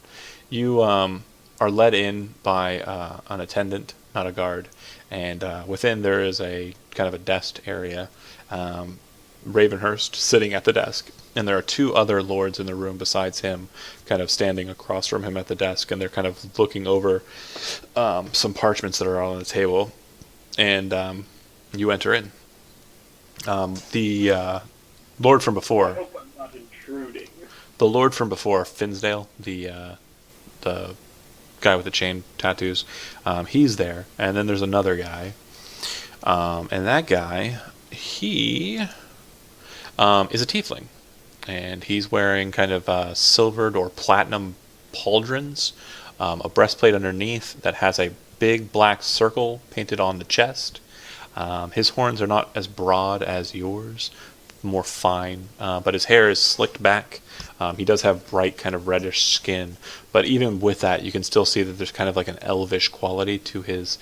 You are led in by an attendant, not a guard, and within there is a kind of a desk area. Ravenhurst sitting at the desk, and there are two other lords in the room besides him, kind of standing across from him at the desk, and they're kind of looking over some parchments that are on the table, and you enter in. The lord from I before, hope I'm not intruding. the lord from before, Finsdale, the guy with the chain tattoos, he's there, and then there's another guy, and that guy, he is a tiefling, and he's wearing kind of silvered or platinum pauldrons, a breastplate underneath that has a big black circle painted on the chest. His horns are not as broad as yours, more fine, but his hair is slicked back. He does have bright kind of reddish skin, but even with that, you can still see that there's kind of like an elvish quality to his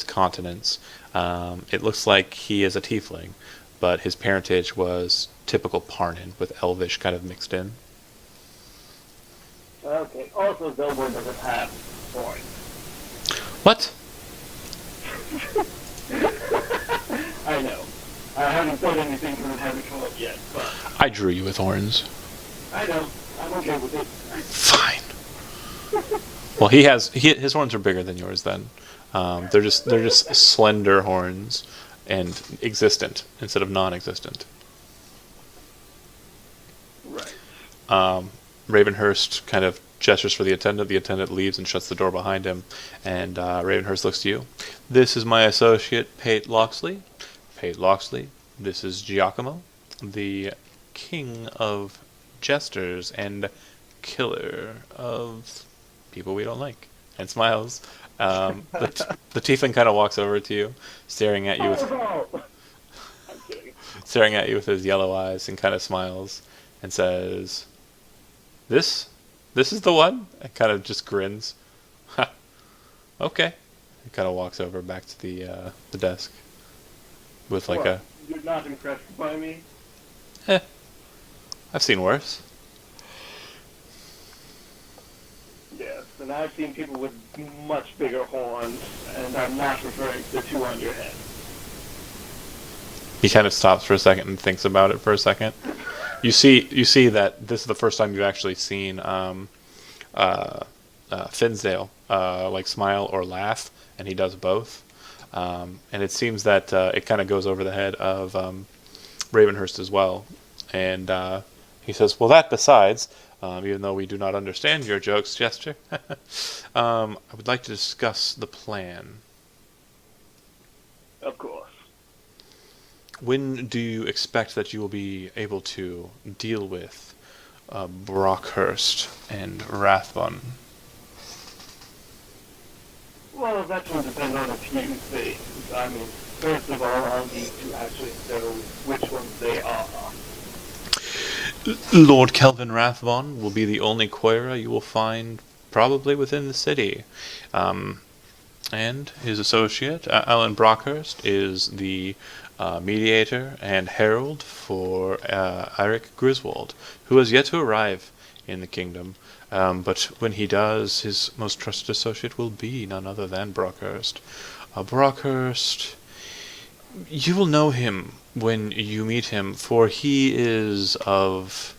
countenance. It looks like he is a tiefling, but his parentage was typical Parnan with elvish kind of mixed in. Okay, also Zelborn doesn't have horns. What? I know. I haven't said anything because it hasn't come up yet, but I drew you with horns. I know. I'm okay with it. Fine. Well, his horns are bigger than yours then. They're just slender horns and existent instead of non-existent. Right. Ravenhurst kind of gestures for the attendant. The attendant leaves and shuts the door behind him, and Ravenhurst looks to you. This is my associate, Pate Loxley. Pate Loxley, this is Giacomo, the king of jesters and killer of people we don't like, and smiles. The tiefling kind of walks over to you, staring at you I'm kidding. with his yellow eyes, and kind of smiles and says, "This is the one." And kind of just grins. Ha. Okay. He kind of walks over back to the desk with like What? You're not impressed by me? I've seen worse. Yes, and I've seen people with much bigger horns, and I'm not referring to the two on your head. He kind of stops for a second and thinks about it for a second. You see that this is the first time you've actually seen Finsdale like smile or laugh, and he does both. And it seems that it kind of goes over the head of Ravenhurst as well. And he says, "Well, that besides, even though we do not understand your jokes, Jester, I would like to discuss the plan. Of course. When do you expect that you will be able to deal with Brockhurst and Rathbun?" Well, that will depend on a few things. I mean, first of all, I'll need to actually know which ones they are. Lord Kelvin Rathbun will be the only Quera you will find probably within the city. And his associate, Alan Brockhurst, is the mediator and herald for Eirik Griswold, who has yet to arrive in the kingdom. But when he does, his most trusted associate will be none other than Brockhurst. Brockhurst, you will know him when you meet him, for he is of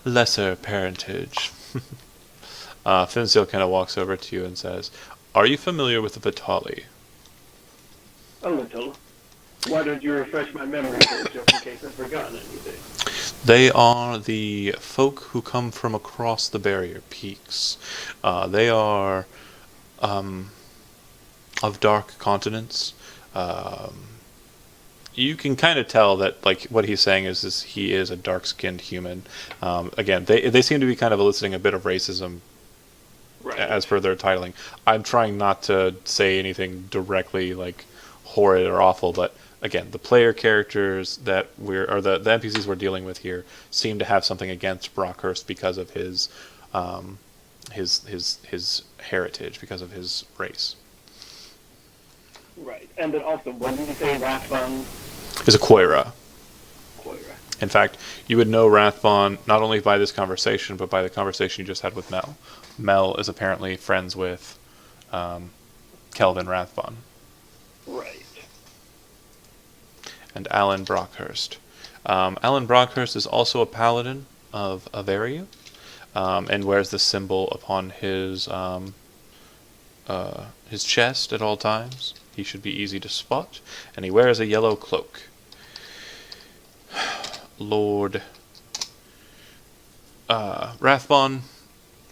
lesser parentage. Finsdale kind of walks over to you and says, "Are you familiar with the Vitali?" A little. Why don't you refresh my memory first, just in case I've forgotten anything? They are the folk who come from across the barrier peaks. They are of dark continents. You can kind of tell that, like, what he's saying is he is a dark-skinned human. Again, they seem to be kind of eliciting a bit of racism, Right. as per their titling. I'm trying not to say anything directly, like, horrid or awful, but again, the player characters that the NPCs we're dealing with here seem to have something against Brockhurst because of his heritage, because of his race. Right. And then also, when did you say Rathbun? Is a Koira. Koira. In fact, you would know Rathbon not only by this conversation, but by the conversation you just had with Mel. Mel is apparently friends with Kelvin Rathbon. Right. And Alan Brockhurst. Alan Brockhurst is also a paladin of Averia, and wears the symbol upon his chest at all times. He should be easy to spot, and he wears a yellow cloak. Lord Rathbon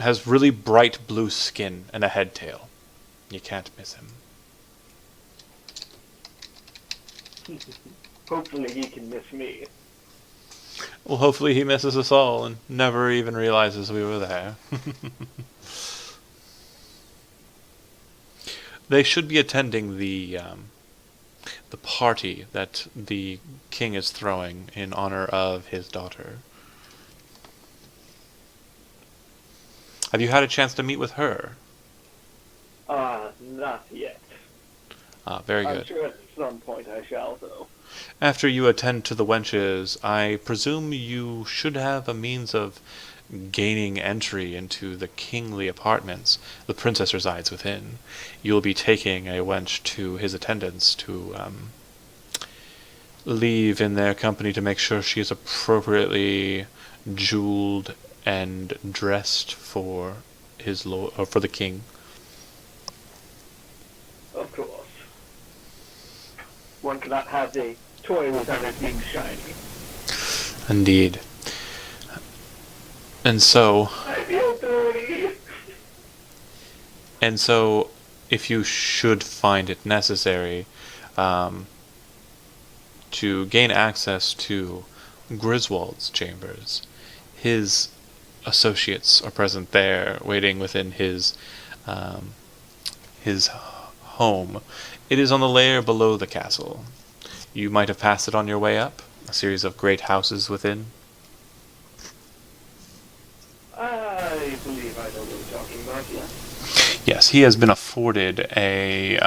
has really bright blue skin and a head tail. You can't miss him. Hopefully he can miss me. Well, hopefully he misses us all and never even realizes we were there. They should be attending the party that the king is throwing in honor of his daughter. Have you had a chance to meet with her? Not yet. Very good. I'm sure at some point I shall, though. After you attend to the wenches, I presume you should have a means of gaining entry into the kingly apartments. The princess resides within. You'll be taking a wench to his attendants to leave in their company to make sure she is appropriately jeweled and dressed for his lord, or for the king. Of course. One cannot have a toy without it being shiny. Indeed. And so, I feel dirty. And so, if you should find it necessary to gain access to Griswold's chambers, his associates are present there, waiting within his home. It is on the layer below the castle. You might have passed it on your way up. A series of great houses within. I believe I know what you're talking about, yeah. Yes, he has been afforded a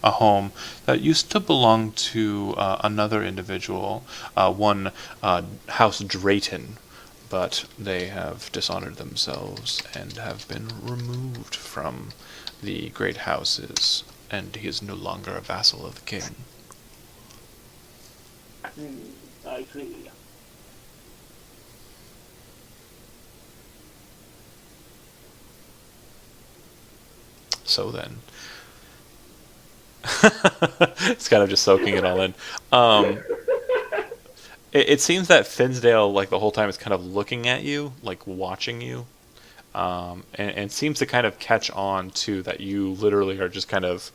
home that used to belong to another individual, one House Drayton, but they have dishonored themselves and have been removed from the great houses, and he is no longer a vassal of the king. I see. So then, it's kind of just soaking it all in. It seems that Finsdale, like the whole time, is kind of looking at you, like watching you, and seems to kind of catch on to that you literally are just kind of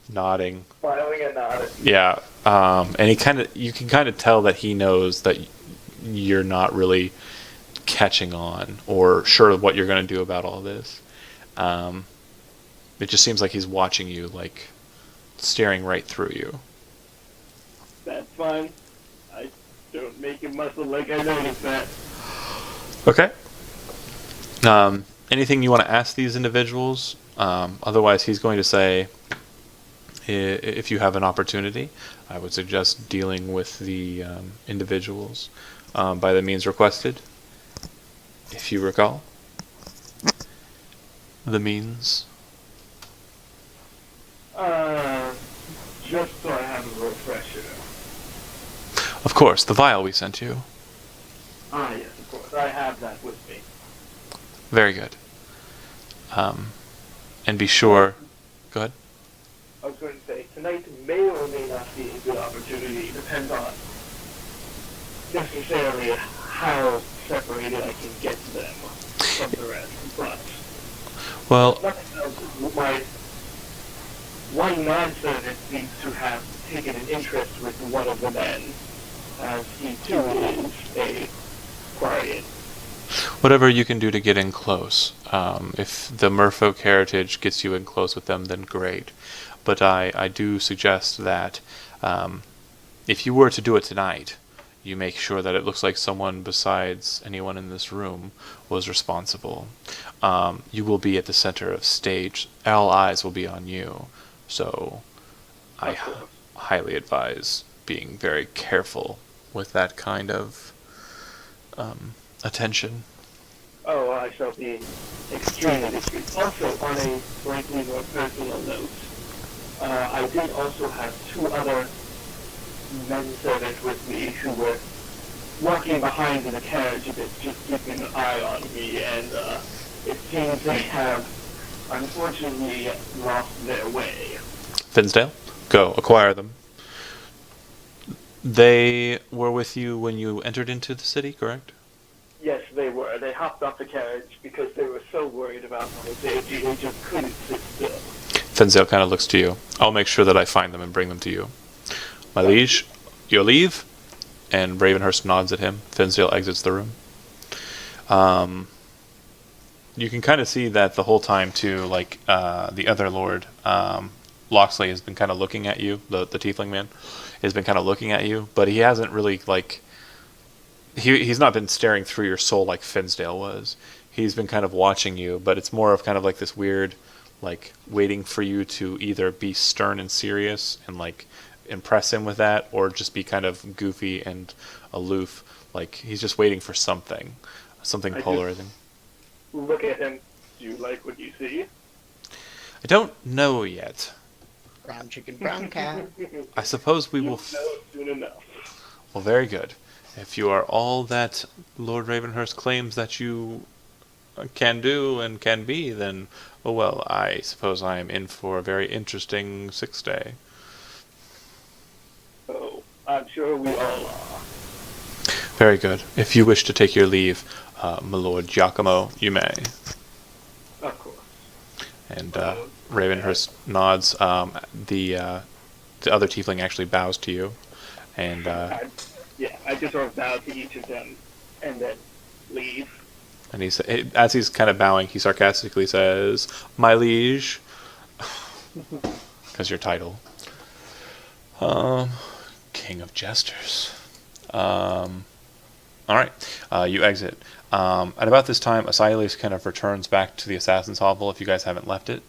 nodding. Smiling and nodding. Yeah, and you can kind of tell that he knows that you're not really catching on or sure of what you're going to do about all this. It just seems like he's watching you, like staring right through you. That's fine. I don't make it muscle like I noticed that. Okay. Anything you want to ask these individuals? Otherwise, he's going to say, if you have an opportunity, I would suggest dealing with the individuals by the means requested. If you recall. The means. Just so I have a refresher. Of course, the vial we sent you. Ah, yes, of course. I have that with me. Very good. And be sure... Go ahead. I was going to say, tonight may or may not be a good opportunity. It depends on necessarily how separated I can get them from the rest. But Well, nothing else. My one manservant seems to have taken an interest with one of the men, as he too is a Quarian. whatever you can do to get in close. If the merfolk heritage gets you in close with them, then great. But I do suggest that if you were to do it tonight, you make sure that it looks like someone besides anyone in this room was responsible. You will be at the center of stage. All eyes will be on you. So I highly advise being very careful with that kind of attention. Oh, I shall be extremely discreet. Also, on a slightly more personal note, I did also have 2 other men servants with me who were walking behind in the carriage a bit, just keeping an eye on me, and it seems they have unfortunately lost their way. Finsdale, go acquire them. They were with you when you entered into the city, correct? Yes, they were. They hopped off the carriage because they were so worried about my safety, they just couldn't sit still. Finsdale kind of looks to you. I'll make sure that I find them and bring them to you. My liege, your leave? And Ravenhurst nods at him. Finsdale exits the room. You can kind of see that the whole time, too, like, the other lord, Loxley, has been kind of looking at you, the tiefling man, has been kind of looking at you, but he hasn't really, like, he's not been staring through your soul like Finsdale was. He's been kind of watching you, but it's more of kind of like this weird, like, waiting for you to either be stern and serious and, like, impress him with that, or just be kind of goofy and aloof. Like, he's just waiting for something polarizing. Look at him. Do you like what you see? I don't know yet. Brown chicken, brown cat. I suppose we will... know soon enough. Well, very good. If you are all that Lord Ravenhurst claims that you can do and can be, then, oh well, I suppose I am in for a very interesting 6th day. Oh, I'm sure we all are. Very good. If you wish to take your leave, my Lord Giacomo, you may. Of course. And Ravenhurst nods. The other tiefling actually bows to you, and I just sort of bow to each of them and then leave. and as he's kind of bowing, he sarcastically says, "My liege," because your title, King of Jesters. All right, you exit. At about this time, Asyles kind of returns back to the Assassin's Hovel if you guys haven't left it.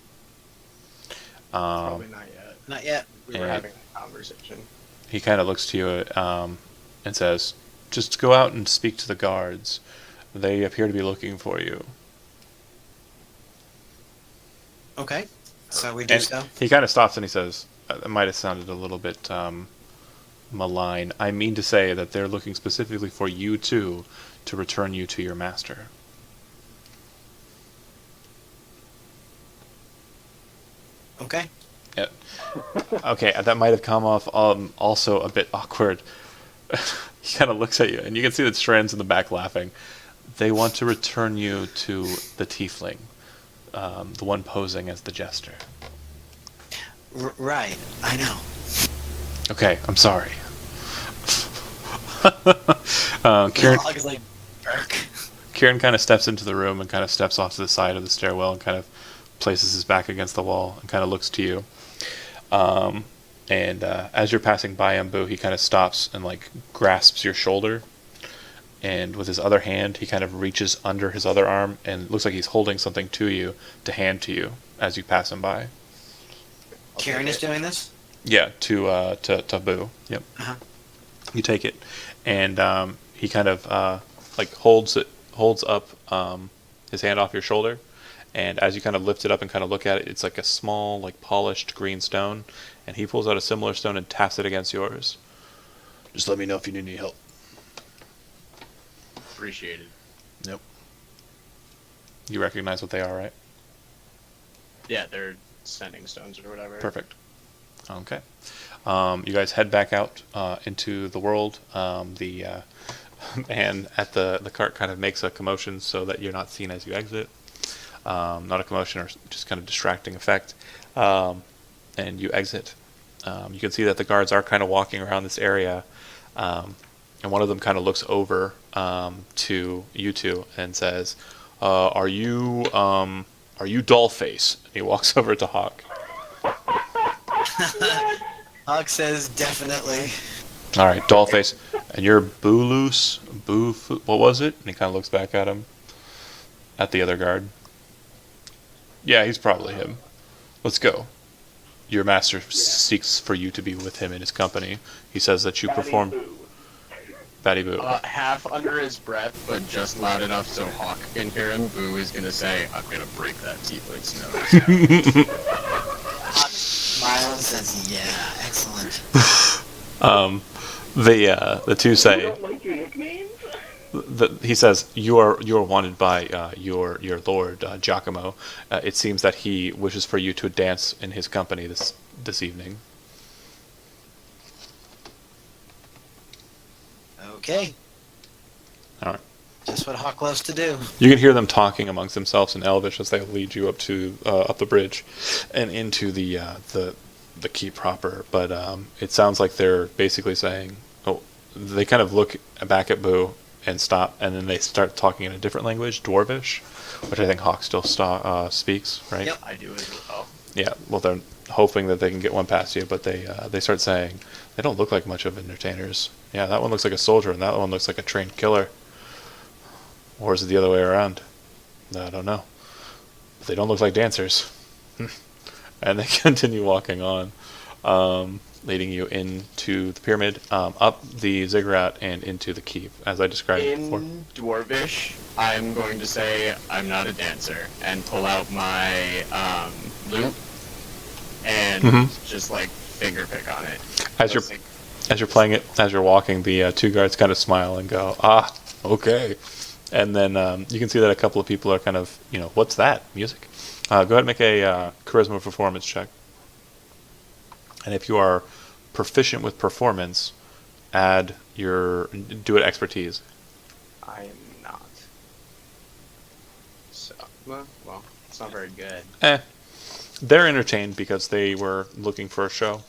Probably not yet. Not yet. We were having a conversation. He kind of looks to you and says, "Just go out and speak to the guards. They appear to be looking for you." Okay. So we do And so. he kind of stops and he says, it might have sounded a little bit malign. I mean to say that they're looking specifically for you two to return you to your master. Okay. Yeah. Okay, that might have come off also a bit awkward. He kind of looks at you, and you can see that Strand's in the back laughing. They want to return you to the tiefling, the one posing as the jester. Right. I know. Okay, I'm sorry. The Kieran, dog is like, Burke. Kieran kind of steps into the room and kind of steps off to the side of the stairwell and kind of places his back against the wall and kind of looks to you. And as you're passing by him, Boo, he kind of stops and like grasps your shoulder. And with his other hand, he kind of reaches under his other arm and it looks like he's holding something to you to hand to you as you pass him by. Kieran is doing this? Yeah, to Boo. Yep. Uh-huh. You take it, and he kind of like holds up his hand off your shoulder, and as you kind of lift it up and kind of look at it, it's like a small, like polished green stone, and he pulls out a similar stone and taps it against yours. Just let me know if you need any help. Appreciated. Yep. You recognize what they are, right? Yeah, they're sending stones or whatever. Perfect. Okay. You guys head back out into the world. The man at the cart kind of makes a commotion so that you're not seen as you exit. Not a commotion or just kind of distracting effect. And you exit. You can see that the guards are kind of walking around this area. And one of them kind of looks over to you two and says, "Are you Dollface?" And he walks over to Hawk. Hawk says definitely. All right, Dollface, and you're Booloose, what was it? And he kind of looks back at him, at the other guard. Yeah, he's probably him. Let's go. Your master seeks for you to be with him in his company. He says that you perform. Batty Boo. Half under his breath, but just loud enough so Hawk can hear him, Boo is gonna say, "I'm gonna break that tiefling's nose." Hawk smiles and says, "Yeah, excellent." The two You say. don't like your nicknames? He says you are wanted by your lord Giacomo. It seems that he wishes for you to dance in his company this evening. Okay. All right. Just what Hawk loves to do. You can hear them talking amongst themselves in Elvish as they lead you up to up the bridge and into the keep proper. But it sounds like they're basically saying, oh, they kind of look back at Boo and stop, and then they start talking in a different language, Dwarvish, which I think Hawk still speaks, right? Yep. I do as well. Yeah. Well, they're hoping that they can get one past you, but they start saying they don't look like much of entertainers. Yeah, that one looks like a soldier, and that one looks like a trained killer. Or is it the other way around? I don't know. But they don't look like dancers. And they continue walking on, leading you into the pyramid, up the ziggurat, and into the keep, as I described before. In Dwarvish, I'm going to say I'm not a dancer, and pull out my lute, and just like finger pick on it. As you're playing it, as you're walking, the two guards kind of smile and go, "Ah, okay." And then you can see that a couple of people are kind of, what's that? Music? Go ahead and make a charisma performance check. And if you are proficient with performance, do it expertise. I am not. So, well, it's not very good. They're entertained because they were looking for a show.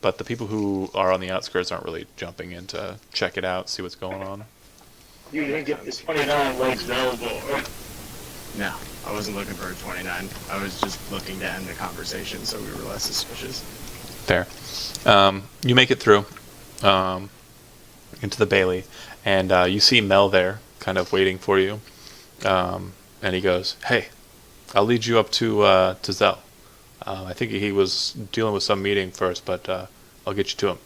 But the people who are on the outskirts aren't really jumping in to check it out, see what's going on. You didn't get this 29 like Zelvor. No, I wasn't looking for a 29. I was just looking to end the conversation so we were less suspicious. Fair. You make it through into the Bailey, and you see Mel there, kind of waiting for you. And he goes, "Hey, I'll lead you up to Zell. I think he was dealing with some meeting first, but I'll get you to him."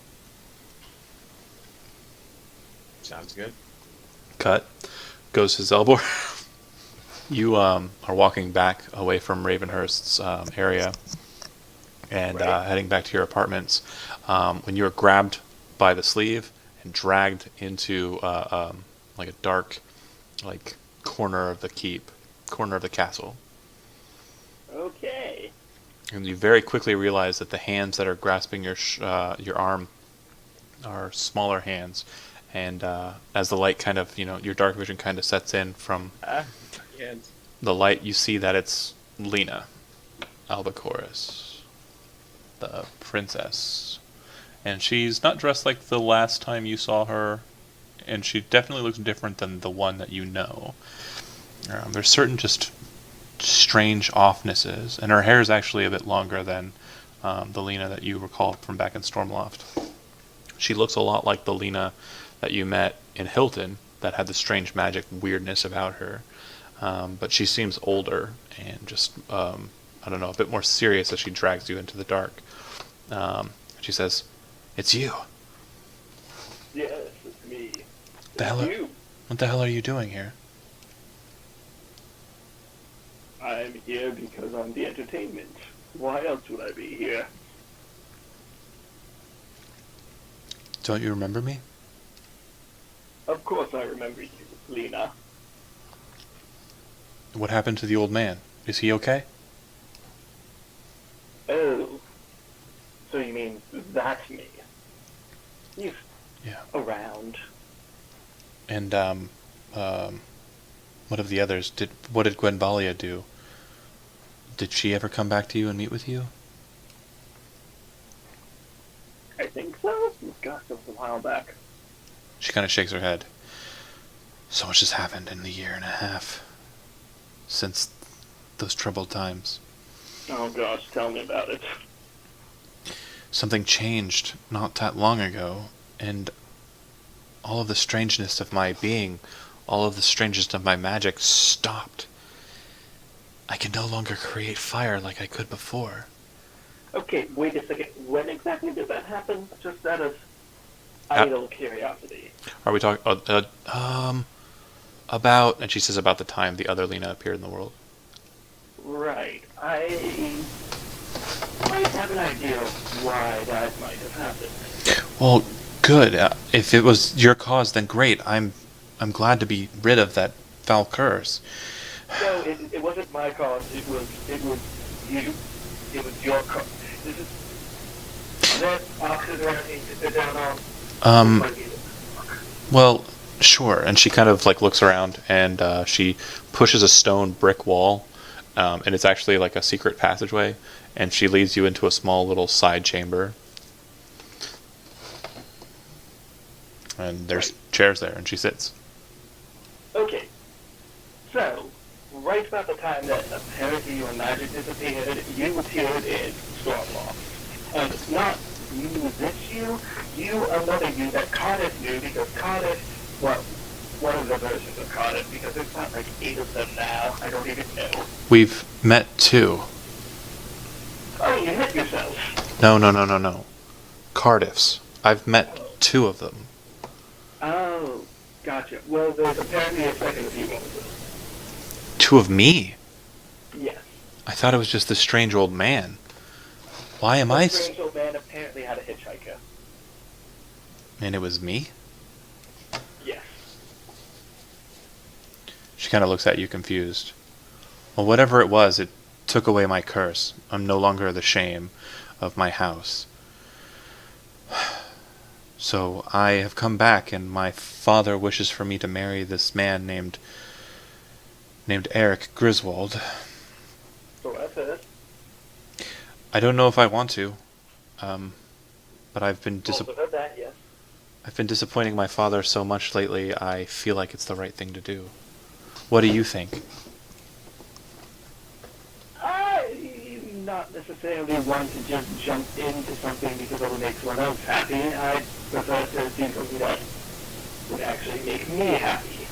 Sounds good. Cut. Goes to Zelbor. You are walking back away from Ravenhurst's area and heading back to your apartments when you are grabbed by the sleeve and dragged into like a dark corner of the castle. Okay. And you very quickly realize that the hands that are grasping your arm are smaller hands. And as the light kind of, your dark vision kind of sets in from the light, you see that it's Lena Albacoris, the princess. And she's not dressed like the last time you saw her, and she definitely looks different than the one that you know. There's certain just strange offnesses, and her hair is actually a bit longer than the Lena that you recall from back in Stormloft. She looks a lot like the Lena that you met in Hilton that had the strange magic weirdness about her. But she seems older and just, I don't know, a bit more serious as she drags you into the dark. She says, "It's you. Yes, it's me. What the hell are you doing here?" I'm here because I'm the entertainment. Why else would I be here? Don't you remember me? Of course I remember you, Lena. What happened to the old man? Is he okay? Oh. So you mean that's me? He's Yeah. around. And, what of the others? What did Gwenbalia do? Did she ever come back to you and meet with you? I think so. Gosh, that was a while back. She kind of shakes her head. So much has happened in the year and a half since those troubled times. Oh gosh, tell me about it. Something changed not that long ago, and all of the strangeness of my being, all of the strangeness of my magic stopped. I can no longer create fire like I could before. Okay, wait a second. When exactly did that happen? Just out of Uh, idle curiosity. Are we talking about? And she says about the time the other Lena appeared in the world. Right. I might have an idea of why that might have happened. Well, good. If it was your cause, then great. I'm glad to be rid of that foul curse. No, it wasn't my cause. It was you. It was your cause. This is that boxes or anything to sit down on. Well, sure. And she kind of like looks around and she pushes a stone brick wall, and it's actually like a secret passageway. And she leads you into a small little side chamber. And there's chairs there, and she sits. Okay. So, right about the time that apparently your magic disappeared, you appeared in Stormloft. And not you, this you, another you that Cardiff knew, because Cardiff, well, one of the versions of Cardiff, because there's not like 8 of them now, I don't even know. We've met two. Oh, you hit yourself. No. Cardiffs. I've met 2 of them. Oh, gotcha. Well, there's apparently a second of you also. 2 of me? Yes. I thought it was just this strange old man. Why am I... The strange old man apparently had a hitchhiker. And it was me? Yes. She kind of looks at you confused. Well, whatever it was, it took away my curse. I'm no longer the shame of my house. So I have come back, and my father wishes for me to marry this man named Eric Griswold. So that's it. I don't know if I want to, but I've been Also heard that, yes. I've been disappointing my father so much lately. I feel like it's the right thing to do. What do you think? I'm not necessarily one to just jump into something because it makes one else happy. I prefer to do something that would actually make me happy.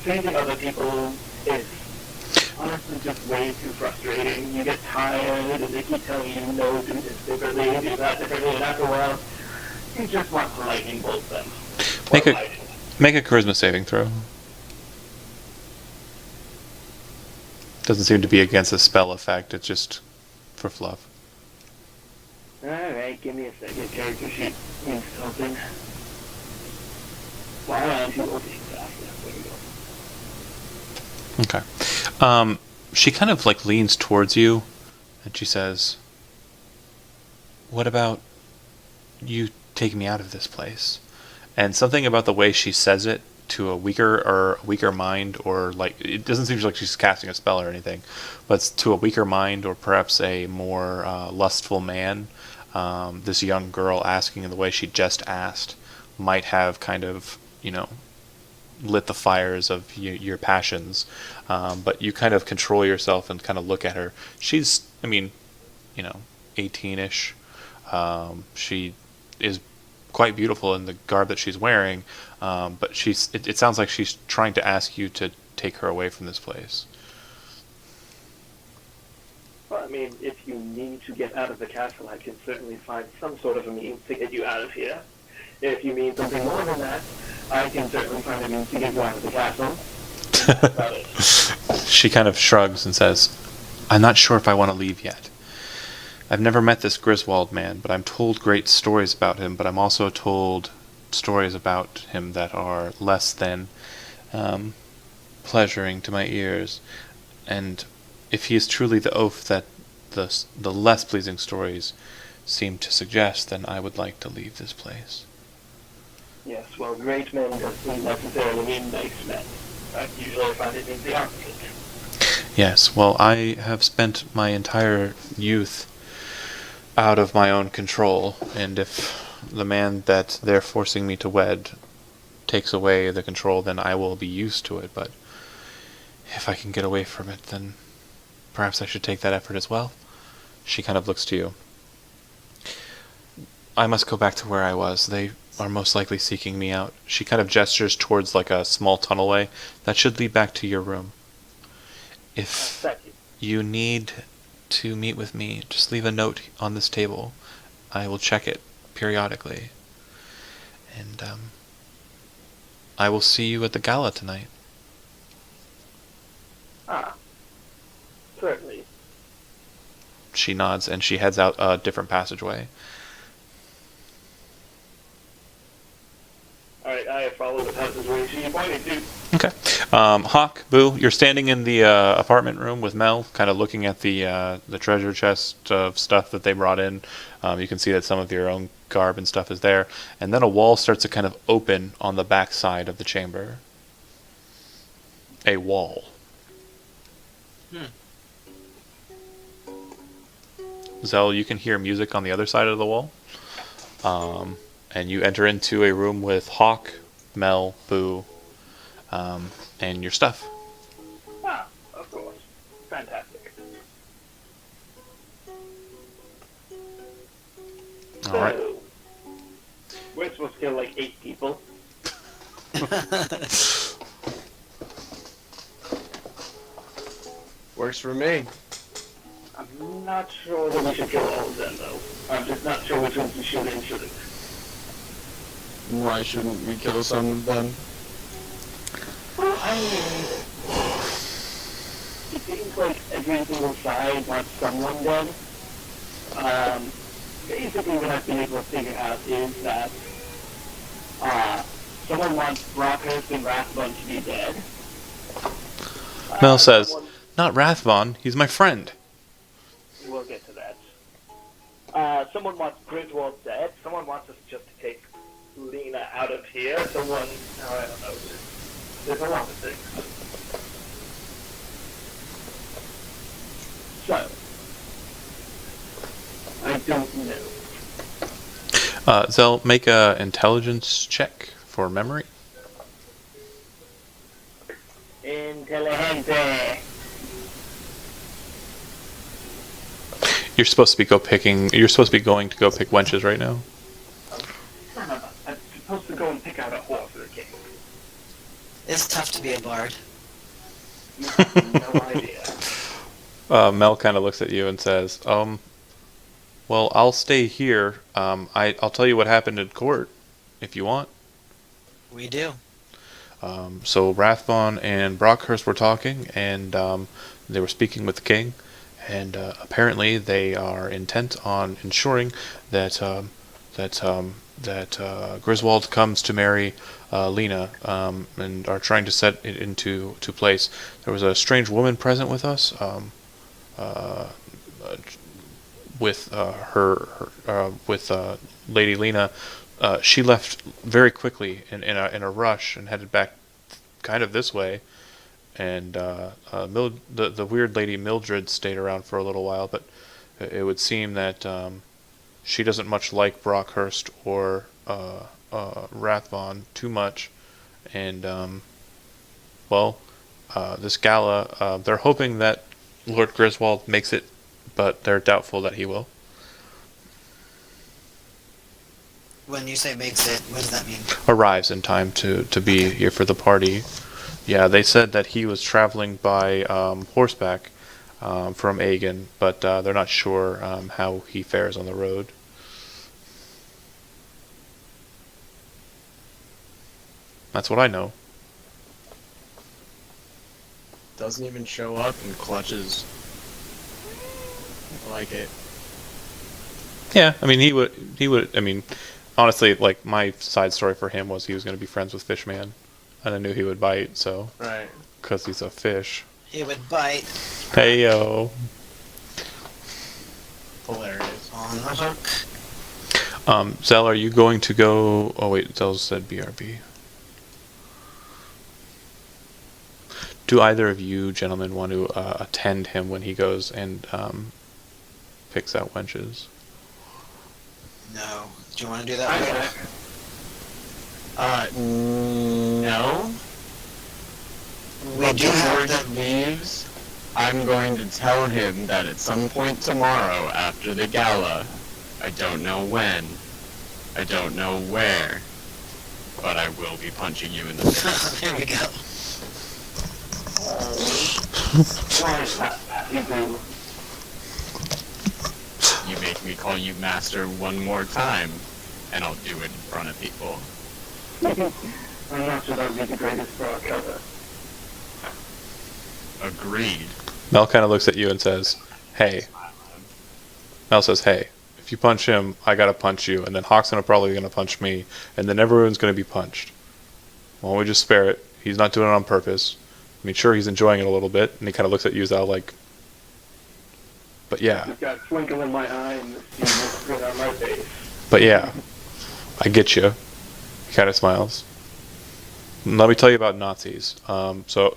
Pleasing other people is honestly just way too frustrating. You get tired and they keep telling you, no, do this differently, do that differently, and after a while, you just want to lightning bolt them. Make a charisma saving throw. Doesn't seem to be against a spell effect, it's just for fluff. Alright, give me a second. Character sheet means something. Why aren't you opening fast? There we go. Okay. She kind of like leans towards you and she says, "What about you take me out of this place?" And something about the way she says it to a weaker mind, or like it doesn't seem like she's casting a spell or anything, but to a weaker mind or perhaps a more lustful man, this young girl asking in the way she just asked might have kind of, lit the fires of your passions, but you kind of control yourself and kind of look at her. She's, 18-ish. She is quite beautiful in the garb that she's wearing, but it sounds like she's trying to ask you to take her away from this place. Well, if you need to get out of the castle, I can certainly find some sort of a means to get you out of here. If you mean something more than that, I can certainly find a means to get you out of the castle. That's about it. She kind of shrugs and says, "I'm not sure if I want to leave yet. I've never met this Griswold man, but I'm told great stories about him, but I'm also told stories about him that are less than pleasuring to my ears. And if he is truly the oaf that the less pleasing stories seem to suggest, then I would like to leave this place." Yes, well, great men doesn't necessarily mean nice men. Usually I find it means the opposite. Yes, well, I have spent my entire youth out of my own control, and if the man that they're forcing me to wed takes away the control, then I will be used to it, but if I can get away from it, then perhaps I should take that effort as well. She kind of looks to you. I must go back to where I was. They are most likely seeking me out. She kind of gestures towards like a small tunnelway that should lead back to your room. If Thank you. you need to meet with me, just leave a note on this table. I will check it periodically. And I will see you at the gala tonight. Ah, certainly. She nods and she heads out a different passageway. Alright, I follow the passageway she pointed to. Okay. Hawk, Boo, you're standing in the apartment room with Mel, kind of looking at the treasure chest of stuff that they brought in. You can see that some of your own garb and stuff is there. And then a wall starts to kind of open on the back side of the chamber. A wall. Zell, you can hear music on the other side of the wall. And you enter into a room with Hawk, Mel, Boo, and your stuff. Ah, of course. Fantastic. All right. So, we're supposed to kill like 8 people. Works for me. I'm not sure that we should kill all of them, though. I'm just not sure which ones we should and shouldn't. Why shouldn't we kill some of them? Well, I mean, it seems like every single side wants someone dead. Basically what I've been able to figure out is that, someone wants Brockhurst and Rathbun to be dead. Mel says, Someone- "Not Rathvon, he's my friend." We'll get to that. Someone wants Griswold dead. Someone wants us just to take Lena out of here. Someone, oh, I don't know. There's a lot of things. So, I don't know. Zell, make a intelligence check for memory. Intelligente. You're supposed to be You're supposed to be going to go pick wenches right now. I'm supposed to go and pick out a whore for the king. It's tough to be a bard. You have no idea. Mel kind of looks at you and says, well, I'll stay here. I'll tell you what happened in court, if you want. We do. So Rathbon and Brockhurst were talking, and they were speaking with the king, and apparently they are intent on ensuring that Griswold comes to marry Lena, and are trying to set it into place. There was a strange woman present with us, with Lady Lena. She left very quickly in a rush and headed back kind of this way, and the weird lady Mildred stayed around for a little while, but it would seem that she doesn't much like Brockhurst or Rathbon too much, and this gala, they're hoping that Lord Griswold makes it, but they're doubtful that he will. When you say makes it, what does that mean? Arrives in time to be here for the party. Yeah, they said that he was traveling by horseback from Aegon, but they're not sure how he fares on the road. That's what I know. Doesn't even show up and clutches. I like it. Yeah, I mean, he would, I mean, honestly, like, my side story for him was he was going to be friends with Fishman, and I knew he would bite, so, Right. because he's a fish. He would bite Hey, yo. Hilarious. on the hook. Zell, are you going to go, oh wait, Zell said BRB. Do either of you gentlemen want to attend him when he goes and picks out wenches? No. Do you want to do that later? No. We do Before have he leaves, I'm going to tell him that at some point tomorrow after the gala, I don't know when, I don't know where, but I will be punching you in the face. There we go. Why is that, you do? You make me call you master one more time, and I'll do it in front of people. I'm not sure that would be the greatest rock ever. Agreed. Mel kind of looks at you and says, "Hey." Mel says, "Hey, if you punch him, I gotta punch you, and then Hawk's probably gonna punch me, and then everyone's gonna be punched. Why don't we just spare it? He's not doing it on purpose. I mean, sure, he's enjoying it a little bit," and he kind of looks at you, Zal, like, "But yeah, Just got a twinkle in my eye and this grin on my face. but yeah, I get you." He kind of smiles. Let me tell you about Nazis. So,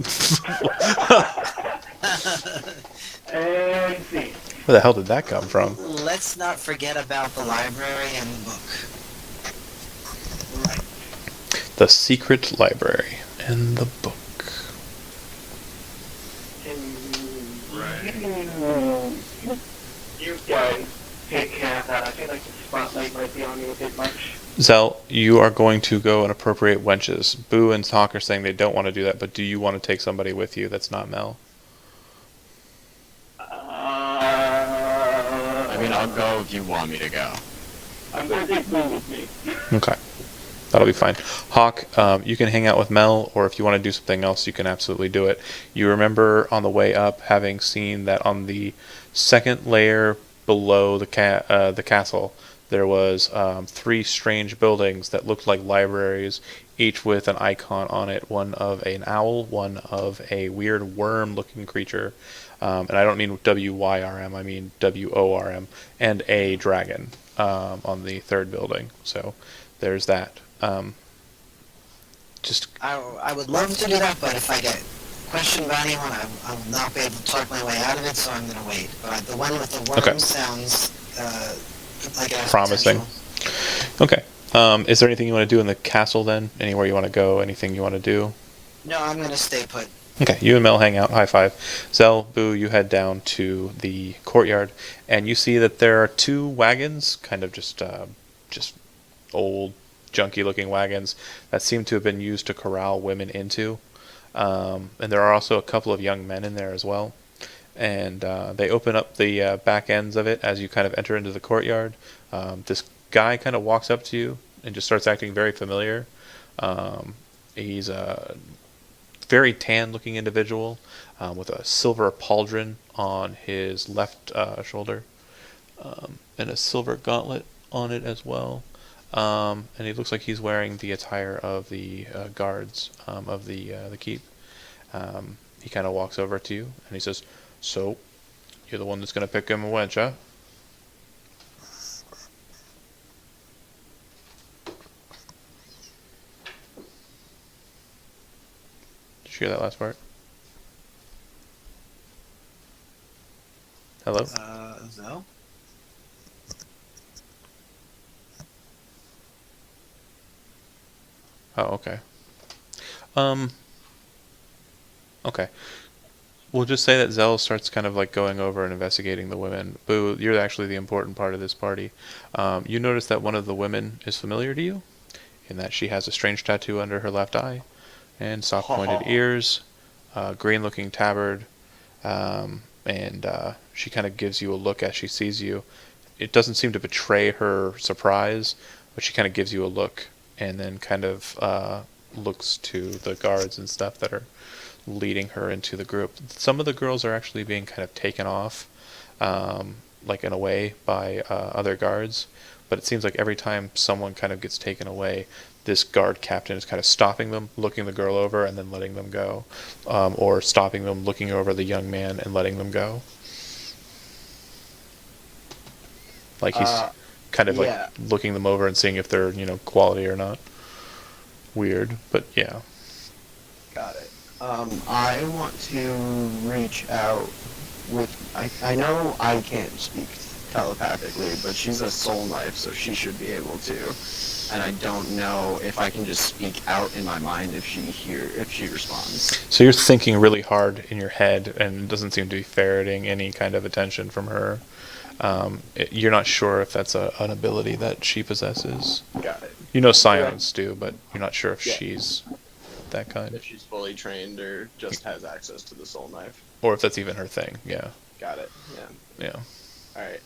And see. where the hell did that come from? Let's not forget about the library and the book. Right. The secret library and the book. You guys take care of that. I feel like the spotlight might be on you a bit much. Zell, you are going to go and appropriate wenches. Boo and Hawk are saying they don't want to do that, but do you want to take somebody with you that's not Mel? I mean, I'll go if you want me to go. I'm going to take Boo with me. Okay. That'll be fine. Hawk, you can hang out with Mel, or if you want to do something else, you can absolutely do it. You remember on the way up having seen that on the second layer below the castle, there was 3 strange buildings that looked like libraries, each with an icon on it, one of an owl, one of a weird worm-looking creature, and I don't mean W-Y-R-M, I mean W-O-R-M, and a dragon on the third building. So there's that. Just I would love to do that, but if I get questioned by anyone, I will not be able to talk my way out of it, so I'm going to wait. But the one with the worm Okay. sounds like it has promising. potential. Okay. Is there anything you want to do in the castle then? Anywhere you want to go? Anything you want to do? No, I'm going to stay put. Okay, you and Mel hang out, high five. Zell, Boo, you head down to the courtyard, and you see that there are 2 wagons, kind of just old, junky-looking wagons that seem to have been used to corral women into. And there are also a couple of young men in there as well. And they open up the back ends of it as you kind of enter into the courtyard. This guy kind of walks up to you and just starts acting very familiar. He's a very tan-looking individual with a silver pauldron on his left shoulder and a silver gauntlet on it as well. And he looks like he's wearing the attire of the guards of the keep. He kind of walks over to you and he says, "So, you're the one that's going to pick him a wench, huh?" Did you hear that last part? Hello? Zo? Oh, okay. Okay. We'll just say that Zell starts kind of like going over and investigating the women. Boo, you're actually the important part of this party. You notice that one of the women is familiar to you, in that she has a strange tattoo under her left eye, and soft pointed ears, green-looking tabard, and she kind of gives you a look as she sees you. It doesn't seem to betray her surprise, but she kind of gives you a look, and then kind of looks to the guards and stuff that are leading her into the group. Some of the girls are actually being kind of taken off, like in a way, by other guards, but it seems like every time someone kind of gets taken away, this guard captain is kind of stopping them, looking the girl over, and then letting them go, or stopping them, looking over the young man, and letting them go. Like he's kind of yeah. like looking them over and seeing if they're, quality or not. Weird, but yeah. Got it. I want to reach out with... I know I can't speak telepathically, but she's a soul knife, so she should be able to. And I don't know if I can just speak out in my mind if she responds. So you're thinking really hard in your head, and it doesn't seem to be ferreting any kind of attention from her. You're not sure if that's an ability that she possesses. Got it. You know Scions do, but you're not sure if Yeah. she's that kind. If she's fully trained or just has access to the soul knife. Or if that's even her thing, yeah. Got it. Yeah. Yeah. Alright,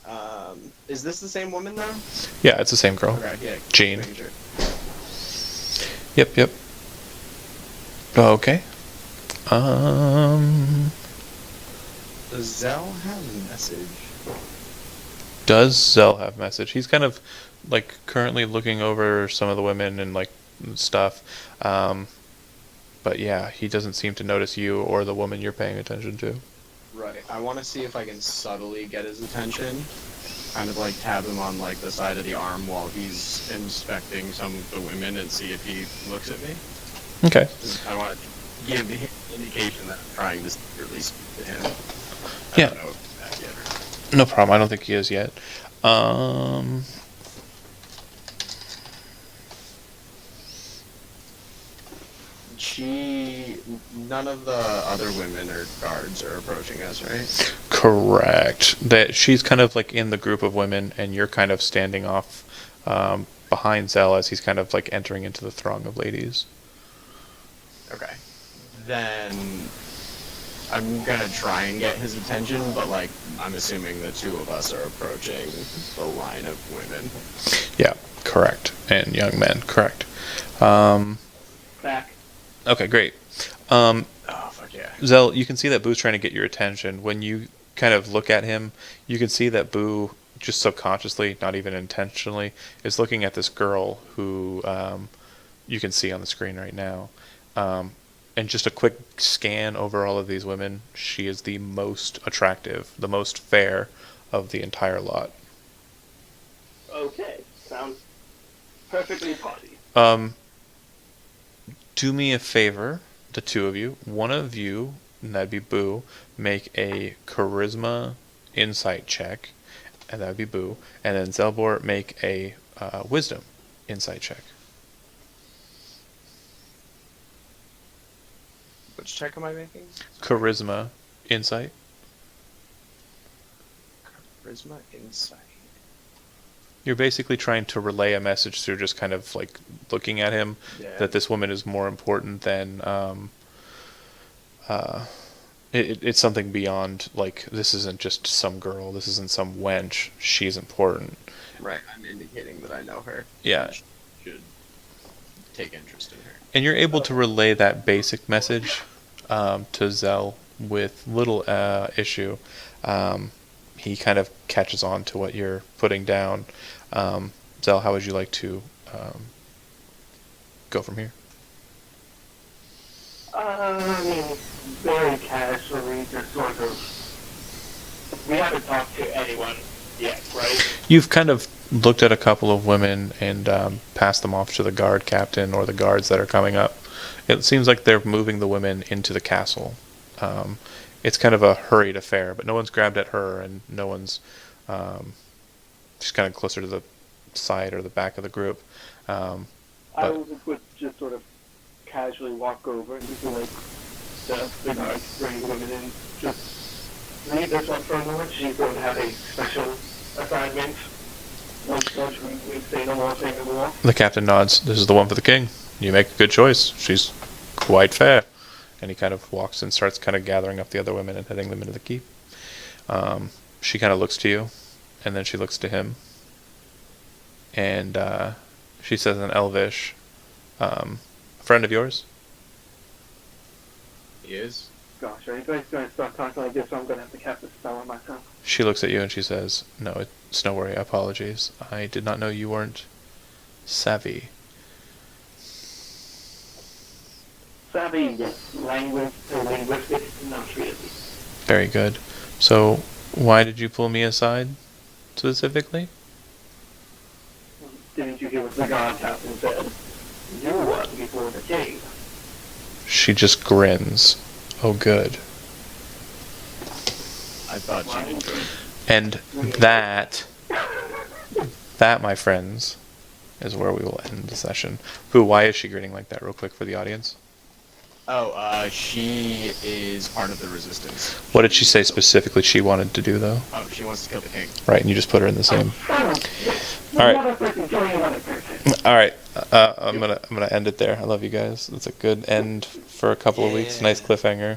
is this the same woman though? Yeah, it's the same girl. Okay, yeah. Jean. making sure. Yep. Okay. Does Zell have a message? Does Zell have message? He's kind of like currently looking over some of the women and like stuff. But yeah, he doesn't seem to notice you or the woman you're paying attention to. Right. I want to see if I can subtly get his attention. Kind of like tap him on like the side of the arm while he's inspecting some of the women and see if he looks at me. Okay. I want to give the indication that I'm trying to secretly speak to him. Yeah. I don't know if he's back yet or not. No problem. I don't think he is yet. None of the other women or guards are approaching us, right? Correct. That she's kind of like in the group of women, and you're kind of standing off behind Zell as he's kind of like entering into the throng of ladies. Okay. Then I'm gonna try and get his attention, but like I'm assuming the two of us are approaching the line of women. Yeah, correct. And young men, correct. Back. Okay, great. Oh fuck yeah. Zell, you can see that Boo's trying to get your attention. When you kind of look at him, you can see that Boo, just subconsciously, not even intentionally, is looking at this girl who you can see on the screen right now. And just a quick scan over all of these women, she is the most attractive, the most fair of the entire lot. Okay. Sounds perfectly potty. Do me a favor, the two of you. One of you, and that'd be Boo, make a charisma insight check, and that'd be Boo. And then Zelbor, make a wisdom insight check. Which check am I making? Charisma insight. Charisma insight. You're basically trying to relay a message through just kind of like looking at him, Yeah. that this woman is more important than it's something beyond, like, this isn't just some girl, this isn't some wench, she's important. Right. I'm indicating that I know her. Yeah. I should take interest in her. And you're able to relay that basic message to Zell with little issue. He kind of catches on to what you're putting down. Zell, how would you like to go from here? I mean, very casually, just sort of. We haven't talked to anyone yet, right? You've kind of looked at a couple of women and passed them off to the guard captain or the guards that are coming up. It seems like they're moving the women into the castle. It's kind of a hurried affair, but no one's grabbed at her, and no one's she's kind of closer to the side or the back of the group. I would just sort of casually walk over and just be like, the guards bring the women in, just leave this one for a moment. She's going to have a special assignment. Once we say no more, say no more. The captain nods. This is the one for the king. You make a good choice. She's quite fair. And he kind of walks and starts kind of gathering up the other women and heading them into the keep. She kind of looks to you, and then she looks to him. And she says in Elvish, a friend of yours? He is? Gosh, are you guys going to start talking like this? So I'm going to have to cast a spell on myself. She looks at you and she says, no, it's no worry, apologies. I did not know you weren't savvy. Savvy, yes. Linguistic, not really. Very good. So, why did you pull me aside, specifically? Didn't you hear what the guard captain said? You won before the king. She just grins. Oh, good. I thought you did good. And that, my friends, is where we will end the session. Boo, why is she grinning like that, real quick, for the audience? She is part of the resistance. What did she say specifically she wanted to do, though? Oh, she wants to kill the king. Right, and you just put her in the same. All All right. Another person killing another person. All right, I'm gonna end it there. I love you guys. It's a good end for a couple of weeks. Nice cliffhanger.